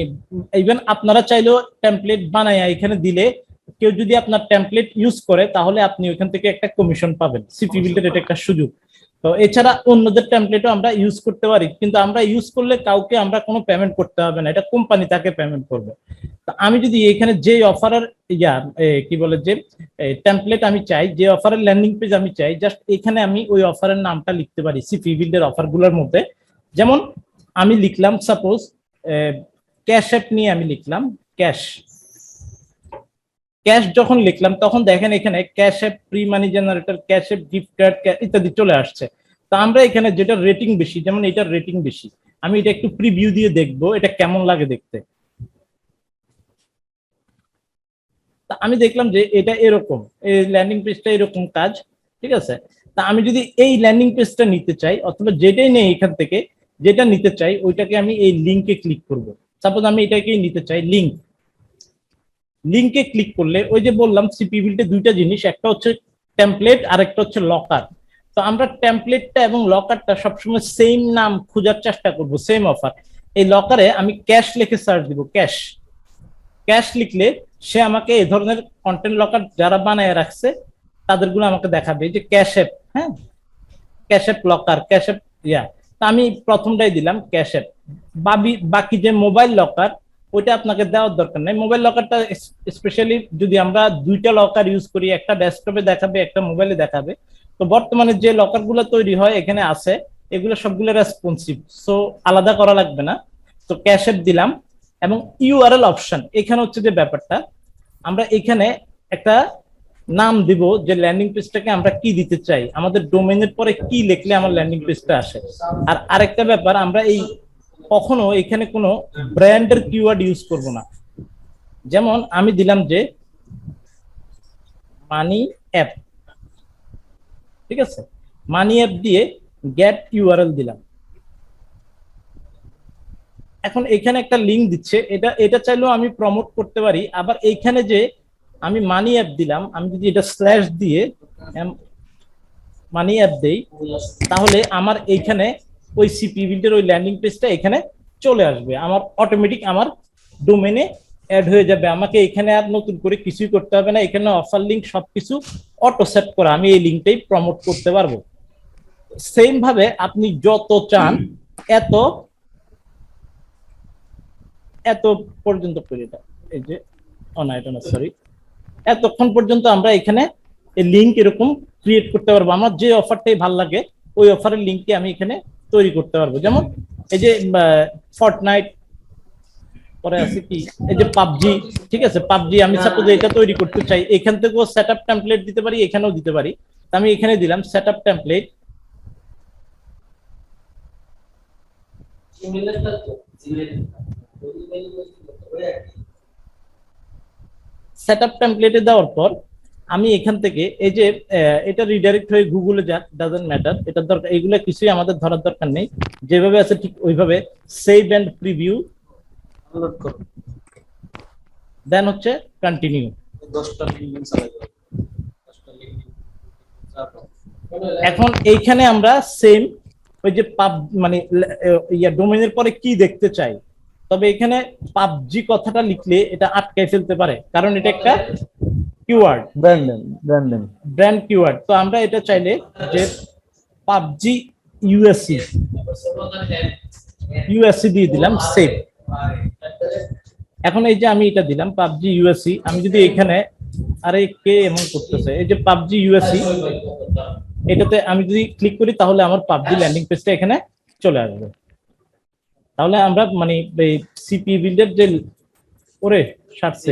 ইভেন আপনারা চাইলেও টেমপ্লেট বানায় এখানে দিলে কেউ যদি আপনার টেমপ্লেট ইউজ করে তাহলে আপনি ওইখান থেকে একটা কমিশন পাবেন। সিপি বিল্ডের এটা একটা সুযোগ। তো এছাড়া অন্যদের টেমপ্লেটও আমরা ইউজ করতে পারি, কিন্তু আমরা ইউজ করলে কাউকে আমরা কোনো পেমেন্ট করতে হবে না, এটা কোম্পানি তাকে পেমেন্ট করবে। তো আমি যদি এখানে যে অফারের কি বলে যে টেমপ্লেট আমি চাই, যে অফারের ল্যান্ডিং পেজ আমি চাই, জাস্ট এখানে আমি ওই অফারের নামটা লিখতে পারি সিপি বিল্ডের অফারগুলোর মধ্যে। যেমন আমি লিখলাম সাপোজ ক্যাশ অ্যাপ নিয়ে আমি লিখলাম ক্যাশ যখন লিখলাম তখন দেখেন এখানে Cash App, free money generator, Cash App, gift card ইত্যাদি চলে আসছে। তো আমরা এখানে যেটা রেটিং বেশি, যেমন এটার রেটিং বেশি, আমি এটা একটু প্রিভিউ দিয়ে দেখবো এটা কেমন লাগে দেখতে। তা আমি দেখলাম যে এটা এরকম, এই ল্যান্ডিং পেজটা এরকম কাজ, ঠিক আছে। তা আমি যদি এই ল্যান্ডিং পেজটা নিতে চাই অথবা যেটাই নেই এখান থেকে যেটা নিতে চাই ওইটাকে আমি এই লিঙ্কে ক্লিক করব। সাপোজ আমি এটাকেই নিতে চাই, লিঙ্কে ক্লিক করলে ওই যে বললাম সিপি বিল্ডে দুইটা জিনিস, একটা হচ্ছে টেমপ্লেট আর একটা হচ্ছে লকার। তো আমরা টেমপ্লেটটা এবং লকারটা সবসময় সেম নাম খোঁজার চেষ্টা করব, সেম অফার। এই লকারে আমি ক্যাশ লিখে সার্চ দিব, ক্যাশ লিখলে সে আমাকে এই ধরনের কন্টেন্ট লকার যারা বানায় রাখছে তাদেরগুলো আমাকে দেখাবে, যে ক্যাশ অ্যাপ, হ্যাঁ cash app locker, cash app তা আমি প্রথমটাই দিলাম ক্যাশ অ্যাপ। বাকি যে মোবাইল লকার ওইটা আপনাকে দেওয়ার দরকার নাই। মোবাইল লকারটা স্পেশালি যদি আমরা দুইটা লকার ইউজ করি, একটা ডেস্কটপে দেখাবে একটা মোবাইলে দেখাবে। তো বর্তমানে যে লকার গুলো তৈরি হয় এখানে আছে এগুলো সবগুলো রেসপন্সিভ, সো আলাদা করা লাগবে না। তো ক্যাশ অ্যাপ দিলাম এবং ইউআরএল অপশন, এখানে হচ্ছে যে ব্যাপারটা আমরা এখানে একটা নাম দিব যে ল্যান্ডিং পেজটাকে আমরা কি দিতে চাই, আমাদের ডোমেইনের পরে কি লিখলে আমার ল্যান্ডিং পেজটা আসে। আর আরেকটা ব্যাপার, আমরা এই কখনো এখানে কোনো ব্র্যান্ডের কিওয়ার্ড ইউজ করব না। যেমন আমি দিলাম যে মানি অ্যাপ, ঠিক আছে, মানি অ্যাপ দিয়ে গেট ইউআরএল দিলাম। এখন এখানে একটা লিংক দিচ্ছে, এটা চাইলেও আমি প্রমোট করতে পারি। আবার এইখানে যে আমি মানি অ্যাপ দিলাম, আমি যদি এটা স্ল্যাশ দিয়ে মানি অ্যাপ দেই তাহলে আমার এইখানে ওই সিপি বিল্ডের ওই ল্যান্ডিং পেজটা এখানে চলে আসবে, আমার অটোমেটিক আমার ডোমেনে অ্যাড হয়ে যাবে। আমাকে এখানে আর নতুন করে কিছুই করতে হবে না, এখানে অফার লিঙ্ক সবকিছু অটো সেট করা, আমি এই লিঙ্কটাই প্রমোট করতে পারবো। সেম ভাবে আপনি যত চান এত পর্যন্ত করে এটা, এই যে সরি, এতক্ষণ পর্যন্ত আমরা এখানে এই লিঙ্ক এরকম ক্রিয়েট করতে পারবো। আমার যে অফারটাই ভালো লাগে ওই অফারের লিঙ্কটি আমি এখানে তৈরি করতে পারবো। যেমন এই যে ফর্টনাইট, পরে আছে কি এই যে পাবজি, ঠিক আছে, পাবজি আমি সাপোজ এটা তৈরি করতে চাই, এখান থেকেও সেটআপ টেমপ্লেট দিতে পারি, এখানেও দিতে পারি। আমি এখানে দিলাম সেটআপ টেমপ্লেট, সেটআপ টেমপ্লেটে দেওয়ার পর আমি এখান থেকে এই যে এটা রিডাইরেক্ট হয়ে গুগলে যাক, ডাজন্ট ম্যাটার, এটার দরকার, এগুলো কিছুই আমাদের ধরার দরকার নেই, যেভাবে আছে ঠিক ওইভাবে সেভ এন্ড প্রিভিউ, দেন হচ্ছে কন্টিনিউ। এখন এইখানে আমরা সেম ওই যে পাব মানে ডোমেইনের পরে কি দেখতে চাই, তবে এখানে পাবজি কথাটা লিখলে এটা আটকায় ফেলতে পারে, কারণ এটা একটা keyword, brand name, brand name. Brand keyword. তো আমরা এটা চাইলে যে পাবজি ইউএসসি দিয়ে দিলাম সেভ। এখন এই যে আমি এটা দিলাম পাবজি ইউএসসি, আমি যদি এখানে আরে কে এমন করতেছে, এই যে পাবজি ইউএসসি এটাতে আমি যদি ক্লিক করি তাহলে আমার পাবজি ল্যান্ডিং পেজটা এখানে চলে আসবে। তাহলে আমরা মানে সিপি বিল্ডের যে ওরে সারছে,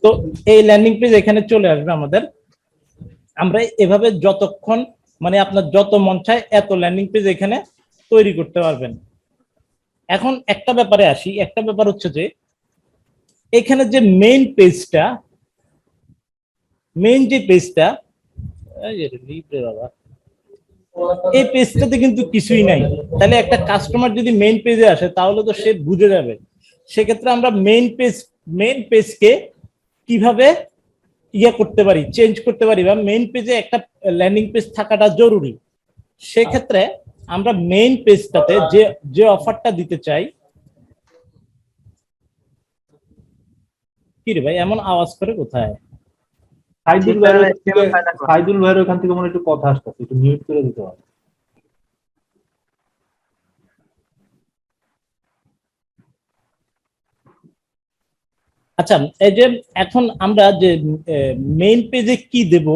তো এই ল্যান্ডিং পেজ এখানে চলে আসবে আমাদের। আমরা এভাবে যতক্ষণ মানে আপনার যত মন চায় এত ল্যান্ডিং পেজ এখানে তৈরি করতে পারবেন। এখন একটা ব্যাপারে আসি, একটা ব্যাপার হচ্ছে যে এখানে যে মেইন পেজটা, মেইন যে পেজটা এই পেজটাতে কিন্তু কিছুই নাই। তাহলে একটা কাস্টমার যদি মেইন পেজে আসে তাহলে তো সে বুঝে যাবে। সেক্ষেত্রে আমরা মেইন পেজকে কিভাবে করতে পারি, চেঞ্জ করতে পারি, বা মেইন পেজে একটা ল্যান্ডিং পেজ থাকাটা জরুরি। সেক্ষেত্রে আমরা মেইন পেজটাতে যে অফারটা দিতে চাই, কি রে ভাই এমন আওয়াজ করে কোথায়? সাইদুল ভাইয়ের ওখান থেকে মনে একটু কথা আসতেছে, একটু মিউট করে দিতে হবে। আচ্ছা, এই যে এখন আমরা যে মেইন পেজে কি দেব,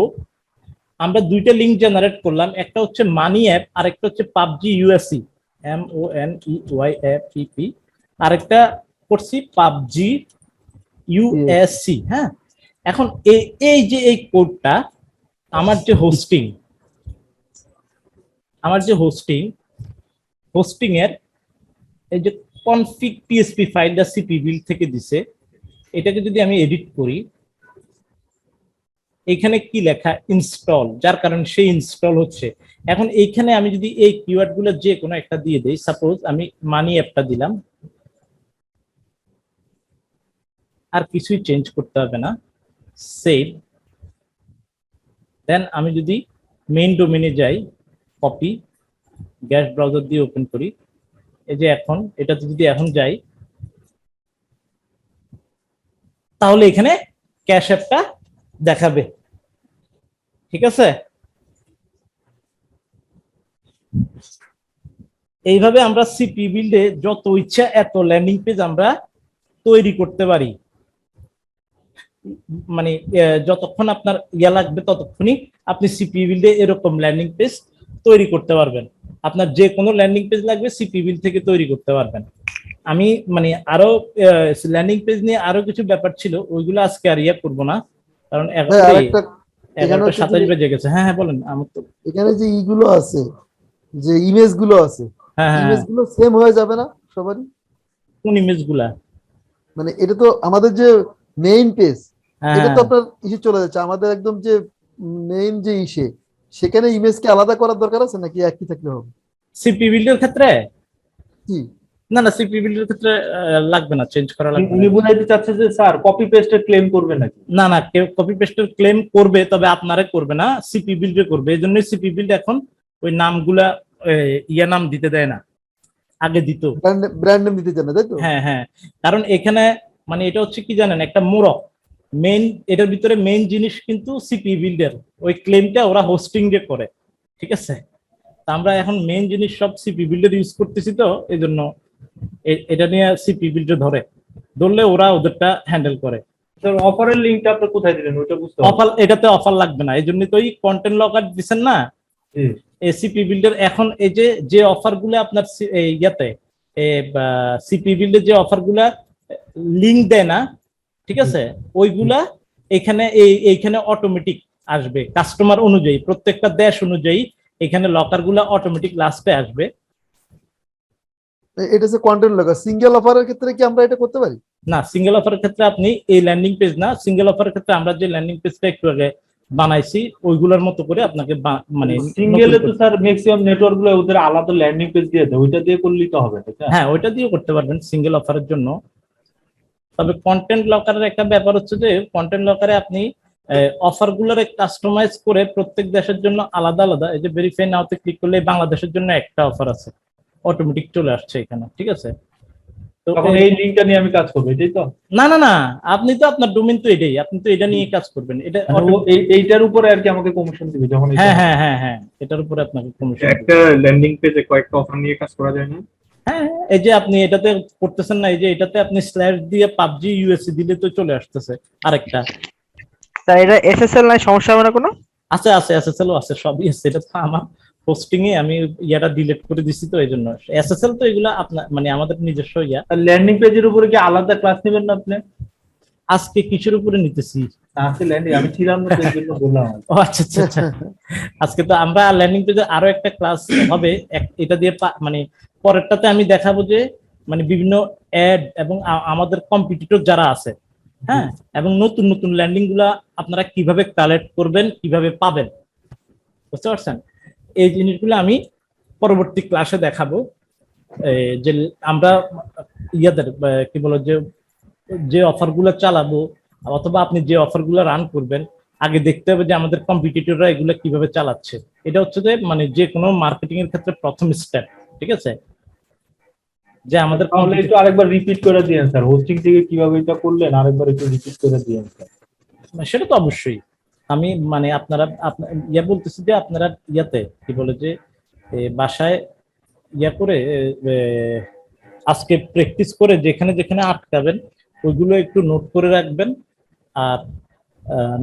আমরা দুইটা লিংক জেনারেট করলাম, একটা হচ্ছে মানি অ্যাপ আর একটা হচ্ছে পাবজি ইউএসসি MONEYAPP, আরেকটা করছি পাবজি ইউএসসি। হ্যাঁ, এখন এই যে এই কোডটা আমার যে হোস্টিং এর এই যে কনফিগ পিএসপি ফাইলটা সিপি বিল্ড থেকে দিছে, এটাকে যদি আমি এডিট করি, এখানে কি লেখা ইনস্টল, যার কারণে সেই ইনস্টল হচ্ছে। এখন এইখানে আমি যদি এই কিওয়ার্ড গুলো যে কোনো একটা দিয়ে দেই, সাপোজ আমি মানি অ্যাপটা দিলাম, আর কিছুই চেঞ্জ করতে হবে না, সেভ। দেন আমি যদি মেইন ডোমেইনে যাই, কপি গ্যাস ব্রাউজার দিয়ে ওপেন করি, এই যে এখন এটাতে যদি এখন যাই তাহলে এখানে ক্যাশ অ্যাপটা দেখাবে। ঠিক আছে, এইভাবে আমরা সিপি বিল্ডে যত ইচ্ছা এত ল্যান্ডিং পেজ আমরা তৈরি করতে পারি। মানে যতক্ষণ আপনার লাগবে ততক্ষণই আপনি সিপি বিল্ডে এরকম ল্যান্ডিং পেজ তৈরি করতে পারবেন। আপনার যে কোনো ল্যান্ডিং পেজ লাগবে সিপি বিল্ড থেকে তৈরি করতে পারবেন। আমি মানে আরো ল্যান্ডিং পেজ নিয়ে আরো কিছু ব্যাপার ছিল, ওইগুলো আজকে আর করবো না, কারণ 11:27 বেজে গেছে। হ্যাঁ হ্যাঁ বলেন। আমার তো এখানে যে ইগুলো আছে, যে ইমেজ গুলো আছে, ইমেজ গুলো সেম হয়ে যাবে না সবারই? কোন ইমেজ গুলা? মানে এটা তো আমাদের যে মেইন পেজ, এটা তো আপনার ইসে চলে যাচ্ছে, আমাদের একদম যে মেইন যে ইসে, সেখানে ইমেজকে আলাদা করার দরকার আছে নাকি একই থাকলে হবে সিপি বিল্ডের ক্ষেত্রে? কি না না, সিপি বিল্ডের ক্ষেত্রে লাগবে না, চেঞ্জ করা লাগবে না। উনি বুঝাইতে চাচ্ছে যে স্যার কপি পেস্টের ক্লেম করবে নাকি? না না, কেউ কপি পেস্টের ক্লেম করবে, তবে আপনারা করবে না, সিপি বিল্ডে করবে। এই জন্যই সিপি বিল্ড এখন ওই নামগুলা নাম দিতে দেয় না, আগে দিত। ব্র্যান্ড নেম দিতে চান না, তাই তো? হ্যাঁ হ্যাঁ, কারণ এখানে মানে এটা হচ্ছে কি জানেন, একটা মোড়ক মেইন, এটার ভিতরে মেইন জিনিস কিন্তু সিপি বিল্ডের ওই ক্লেমটা ওরা হোস্টিং এ করে। ঠিক আছে, তা আমরা এখন মেইন জিনিস সব সিপি বিল্ডের ইউজ করতেছি, তো এই জন্য এটা নিয়ে সিপি বিল্ডে ধরলে ওরা ওদেরটা হ্যান্ডেল করে। অফারের লিংকটা আপনি কোথায় দিলেন ওটা বুঝতে অফার, এটাতে অফার লাগবে না, এই জন্য তো কন্টেন্ট লকার দিচ্ছেন না সিপি বিল্ডের। এখন এই যে অফার গুলো আপনার ইয়াতে সিপি বিল্ডের যে অফার গুলা লিঙ্ক দেয় না, ঠিক আছে, ওইগুলা এখানে এইখানে অটোমেটিক আসবে কাস্টমার অনুযায়ী, প্রত্যেকটা দেশ অনুযায়ী এখানে লকার গুলা অটোমেটিক লাস্টে আসবে। এটা যে কন্টেন্ট লকার, সিঙ্গেল অফারের ক্ষেত্রে কি আমরা এটা করতে পারি? না, সিঙ্গেল অফারের ক্ষেত্রে আপনি এই ল্যান্ডিং পেজ না, সিঙ্গেল অফারের ক্ষেত্রে আমরা যে ল্যান্ডিং পেজটা একটু আগে বানাইছি ওইগুলোর মতো করে আপনাকে মানে সিঙ্গেলে তো স্যার ম্যাক্সিমাম নেটওয়ার্ক গুলো ওদের আলাদা ল্যান্ডিং পেজ দিয়ে দেয়, ওইটা দিয়ে করলেই তো হবে। হ্যাঁ, ওইটা দিয়ে করতে পারবেন সিঙ্গেল অফারের জন্য। তবে কন্টেন্ট লকারের একটা ব্যাপার হচ্ছে যে কন্টেন্ট লকারে আপনি অফার গুলোরে কাস্টমাইজ করে প্রত্যেক দেশের জন্য আলাদা আলাদা, এই যে ভেরিফাই নাওতে ক্লিক করলে বাংলাদেশের জন্য একটা অফার আছে, অটোমেটিক চলে আসছে এখানে, ঠিক আছে? তো তখন এই লিঙ্কটা নিয়ে আমি কাজ করবো, এটাই তো? না না না, আপনি তো আপনার ডোমেইন তো এটাই, আপনি তো এটা নিয়ে কাজ করবেন, এটা এইটার উপরে আর কি আমাকে কমিশন দিবে যখন হ্যাঁ হ্যাঁ হ্যাঁ হ্যাঁ, এটার উপরে আপনাকে কমিশন একটা ল্যান্ডিং পেজে কয়েকটা অফার নিয়ে কাজ করা যায় না? হ্যাঁ, এই যে আপনি এটাতে করতেছেন না, এই যে এটাতে আপনি স্ল্যাশ দিয়ে পাবজি ইউএসসি দিলে তো চলে আসতেছে আরেকটা। স্যার এটা এসএসএল নাই, সমস্যা হবে না কোনো? আছে আছে এসএসএল আছে, সবই আছে, এটা তো আমার পোস্টিং এ আমি ইয়াটা ডিলিট করে দিছি, তো এই জন্য এসএসএল তো এগুলা আপনার মানে আমাদের নিজস্ব ইয়া। ল্যান্ডিং পেজের উপরে কি আলাদা ক্লাস নেবেন না আপনি? আজকে কিসের উপরে নিতেছি? আজকে ল্যান্ডিং আমি ছিলাম না, সেই জন্য বললাম। ও আচ্ছা আচ্ছা আচ্ছা, আজকে তো আমরা ল্যান্ডিং পেজে আরো একটা ক্লাস হবে, এটা দিয়ে মানে পরেরটাতে আমি দেখাবো যে মানে বিভিন্ন অ্যাড এবং আমাদের কম্পিটিটর যারা আছে, হ্যাঁ, এবং নতুন নতুন ল্যান্ডিং গুলা আপনারা কিভাবে কালেক্ট করবেন, কিভাবে পাবেন, বুঝতে পারছেন? এই জিনিসগুলো আমি পরবর্তী ক্লাসে দেখাবো। যে আমরা ইয়াদের কি বলো যে অফার গুলো চালাবো অথবা আপনি যে অফার গুলো রান করবেন, আগে দেখতে হবে যে আমাদের কম্পিটিটররা এগুলো কিভাবে চালাচ্ছে। এটা হচ্ছে যে মানে যে কোনো মার্কেটিং এর ক্ষেত্রে প্রথম স্টেপ, ঠিক আছে? যে আমাদের তাহলে একটু আরেকবার রিপিট করে দিয়েন স্যার, হোস্টিং থেকে কিভাবে এটা করলেন আরেকবার একটু রিপিট করে দিয়েন স্যার। সেটা তো অবশ্যই আমি মানে আপনারা ইয়া বলতেছি যে আপনারা ইয়াতে কি বলে যে বাসায় ইয়া করে আজকে প্র্যাকটিস করে যেখানে যেখানে আটকাবেন ওইগুলো একটু নোট করে রাখবেন। আর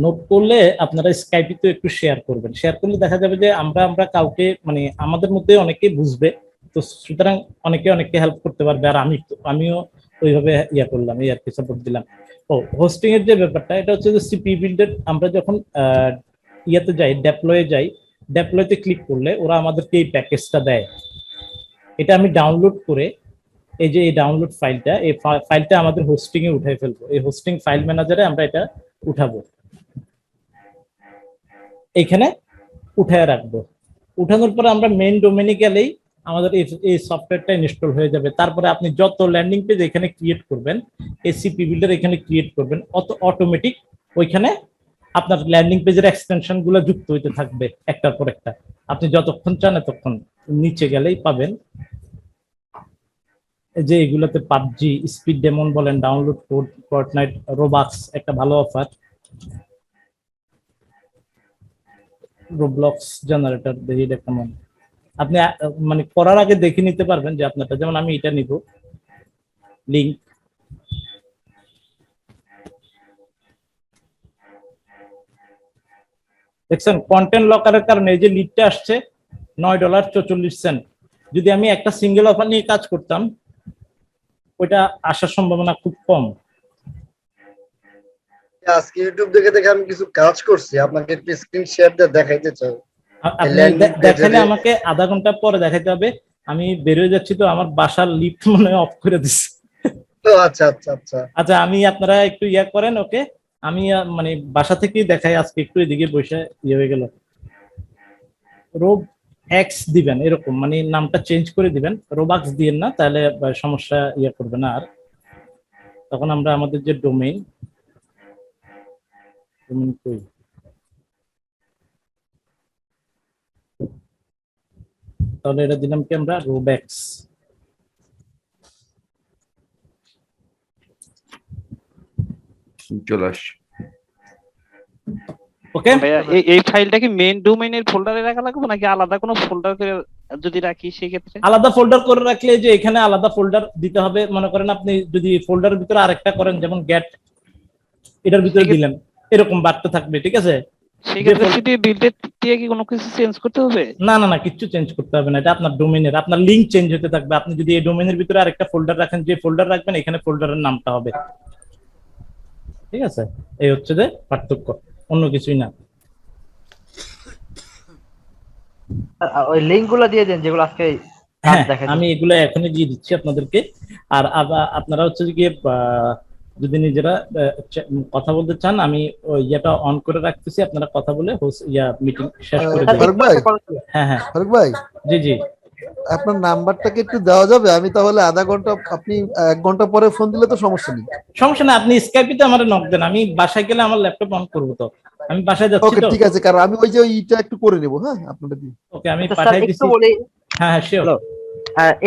নোট করলে আপনারা স্কাইপে তো একটু শেয়ার করবেন, শেয়ার করলে দেখা যাবে যে আমরা কাউকে মানে আমাদের মধ্যে অনেকেই বুঝবে, তো সুতরাং অনেকে হেল্প করতে পারবে। আর আমিও ওইভাবে ইয়া করলাম, এই আর কি সাপোর্ট দিলাম। ও হোস্টিং এর যে ব্যাপারটা, এটা হচ্ছে যে সিপি বিল্ডের আমরা যখন ইয়াতে যাই, ডেপ্লয়তে ক্লিক করলে ওরা আমাদেরকে এই প্যাকেজটা দেয়। এটা আমি ডাউনলোড করে এই যে এই ডাউনলোড ফাইলটা, এই ফাইলটা আমাদের হোস্টিং এ উঠাই ফেলবো। এই হোস্টিং ফাইল ম্যানেজারে আমরা এটা উঠাবো, এইখানে উঠায় রাখবো। উঠানোর পরে আমরা মেইন ডোমেইনে গেলেই আমাদের এই সফটওয়্যারটা ইনস্টল হয়ে যাবে। তারপরে আপনি যত ল্যান্ডিং পেজ এখানে ক্রিয়েট করবেন, এই সিপি বিল্ডার এখানে ক্রিয়েট করবেন, অটোমেটিক ওইখানে আপনার ল্যান্ডিং পেজের এক্সটেনশন গুলো যুক্ত হইতে থাকবে একটার পর একটা। আপনি যতক্ষণ চান ততক্ষণ নিচে গেলেই পাবেন যে এগুলোতে পাবজি, স্পিড ডেমন বলেন, ডাউনলোড কোড, ফর্টনাইট, রোবাক্স একটা ভালো অফার, রোবলক্স জেনারেটর দেখি কেমন। আপনি মানে করার আগে দেখে নিতে পারবেন যে আপনারটা, যেমন আমি এটা নিব লিংক, দেখছেন কন্টেন্ট লকারের কারণে এই যে লিডটা আসছে $9.44। যদি আমি একটা সিঙ্গেল অফার নিয়ে কাজ করতাম ওইটা আসার সম্ভাবনা খুব কম। আজকে ইউটিউব দেখে আমি কিছু কাজ করছি, আপনাকে একটু স্ক্রিন শেয়ার দিয়ে দেখাইতে চাই। আপনি দেখালে আমাকে আধা ঘন্টা পরে দেখাতে হবে, আমি বেরোয় যাচ্ছি, তো আমার বাসার লিফট মনে অফ করে দিচ্ছে। আচ্ছা আচ্ছা আচ্ছা আচ্ছা, আমি আপনারা একটু ইয়া করেন, ওকে? আমি মানে বাসা থেকেই দেখাই, আজকে একটু এদিকে বসে ইয়ে হয়ে গেল। রোব এক্স দিবেন, এরকম মানে নামটা চেঞ্জ করে দিবেন, রোবাক্স দিবেন না, তাহলে সমস্যা ইয়ে করবে না। আর তখন আমরা আমাদের যে ডোমেইন কই, তাহলে এটা দিলাম কি আমরা রোব্যাক্স। চলে আসছে। ওকে, এই ফাইলটা কি মেইন ডোমেইনের ফোল্ডারে রাখা লাগবে নাকি আলাদা কোনো ফোল্ডার করে যদি রাখি সেই ক্ষেত্রে? আলাদা ফোল্ডার করে রাখলে যে এখানে আলাদা ফোল্ডার দিতে হবে। মনে করেন আপনি যদি ফোল্ডারের ভিতরে আরেকটা করেন, যেমন গেট, এটার ভিতরে দিলেন, এরকম বাড়তে থাকবে, ঠিক আছে? সেই ক্ষেত্রে সিপি বিল্ডের দিয়ে কি কোনো কিছু চেঞ্জ করতে হবে? না না না, কিছু চেঞ্জ করতে হবে না, এটা আপনার ডোমেইনের, আপনার লিংক চেঞ্জ হতে থাকবে। আপনি যদি এই ডোমেইনের ভিতরে আরেকটা ফোল্ডার রাখেন, যে ফোল্ডার রাখবেন এখানে ফোল্ডারের নামটা হবে, ঠিক আছে? এই হচ্ছে যে পার্থক্য, অন্য কিছুই না। ওই লিংক গুলো দিয়ে দেন যেগুলো আজকে হ্যাঁ, আমি এগুলো এখনই দিয়ে দিচ্ছি আপনাদেরকে। আর আপনারা হচ্ছে গিয়ে যদি নিজেরা কথা বলতে চান, আমি ইয়েটা অন করে রাখতেছি, আপনারা কথা বলে মিটিং শেষ করে দেবেন। ফারুক ভাই, হ্যাঁ হ্যাঁ ফারুক ভাই, জি জি, আপনার নাম্বারটাকে একটু দেওয়া যাবে? আমি তাহলে আধা ঘন্টা, আপনি 1 ঘন্টা পরে ফোন দিলে তো সমস্যা নেই। সমস্যা না, আপনি স্কাইপিতে আমার নক দেন, আমি বাসায় গেলে আমার ল্যাপটপ অন করবো, তো আমি বাসায় যাচ্ছি ওকে তো। ঠিক আছে, কারণ আমি ওই যে ওইটা একটু করে নেবো। হ্যাঁ আপনাদের দিয়ে। ওকে, আমি আচ্ছা স্যার পাঠাই একটু দিছি। বলি, হ্যাঁ হ্যাঁ শিওর।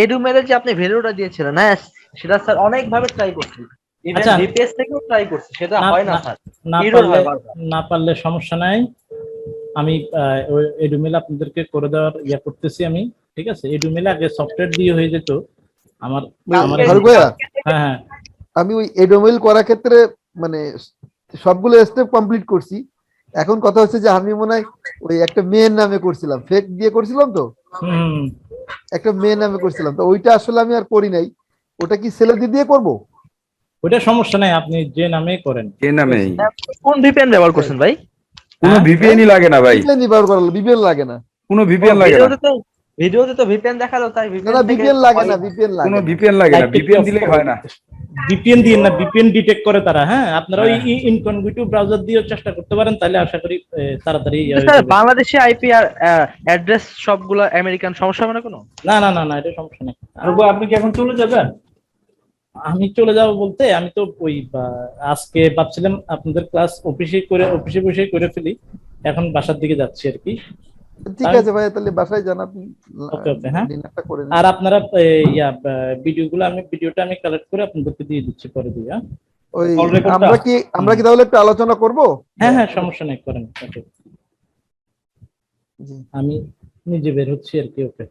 এডুমেলে যে আপনি ভ্যালুটা দিয়েছিলেন, হ্যাঁ সেটা স্যার অনেক ভাবে ট্রাই করছি, ইভেন আচ্ছা। ভিপিএস থেকেও ট্রাই করছি, সেটা না, হয় না না, স্যার, না এরর পারলে হয় বারবার। না পারলে সমস্যা নাই, আমি ওই এডুমেল আপনাদেরকে করে দেওয়ার ইয়া করতেছি আমি। ঠিক আছে, এডুমেলে আগে সফটওয়্যার দিয়ে হয়ে যেত আমার। আমার ফারুক ভাইয়া, হ্যাঁ হ্যাঁ আমি ওই এডোমেল করার ক্ষেত্রে মানে সবগুলো স্টেপ কমপ্লিট করছি। এখন কথা হচ্ছে যে আমি মনে হয় ওই একটা মেয়ের নামে করছিলাম, ফেক দিয়ে করছিলাম তো, হুম। একটা মেয়ের নামে করছিলাম, তো ওইটা আসলে আমি আর করি নাই। ওটা কি ছেলে দিয়ে করবো? ওইটা সমস্যা নাই, আপনি যে নামেই করেন। যে নামেই কোন ভিপিএন ব্যবহার করছেন ভাই? কোনো ভিপিএনই লাগে না ভাই, বিপিএল লাগে না, কোনো ভিপিএন লাগে না, ভিডিওতে তো ভিপিএন দেখালো, তাই না বিপিএল লাগে না, বিপিএল লাগে কোনো না। ভিপিএন লাগে না, ভিপিএন দিলেই হয় না। ভিপিএন দিয়ে না, ভিপিএন ডিটেক্ট করে তারা। হ্যাঁ, আপনারা ওই ইনকগনিটো ব্রাউজার দিয়েও চেষ্টা করতে পারেন, তাহলে আশা করি তাড়াতাড়ি ইয়ে হয়ে স্যার যাবে। বাংলাদেশে আইপি আর অ্যাড্রেস সবগুলো আমেরিকান, সমস্যা হবে না কোনো? না না না না, এটা সমস্যা নেই। আপনি কি এখন চলে যাবেন? আমি চলে যাব বলতে, আমি তো ওই আজকে ভাবছিলাম আপনাদের ক্লাস অফিসে বসে করে ফেলি, এখন বাসার দিকে যাচ্ছি আর কি। ঠিক আছে ভাই, তাহলে বাসায় যান আপনি, ওকে ওকে। হ্যাঁ, ডিনারটা করে নিন। আর আপনারা ভিডিওটা আমি কালেক্ট করে আপনাদেরকে দিয়ে দিচ্ছি পরে দিয়ে। হ্যাঁ ওই call record টা? আমরা কি তাহলে একটু আলোচনা করবো? হ্যাঁ হ্যাঁ, সমস্যা নেই, করেন। ওকে, জি। আমি নিজে বের হচ্ছি আর কি। ওকে।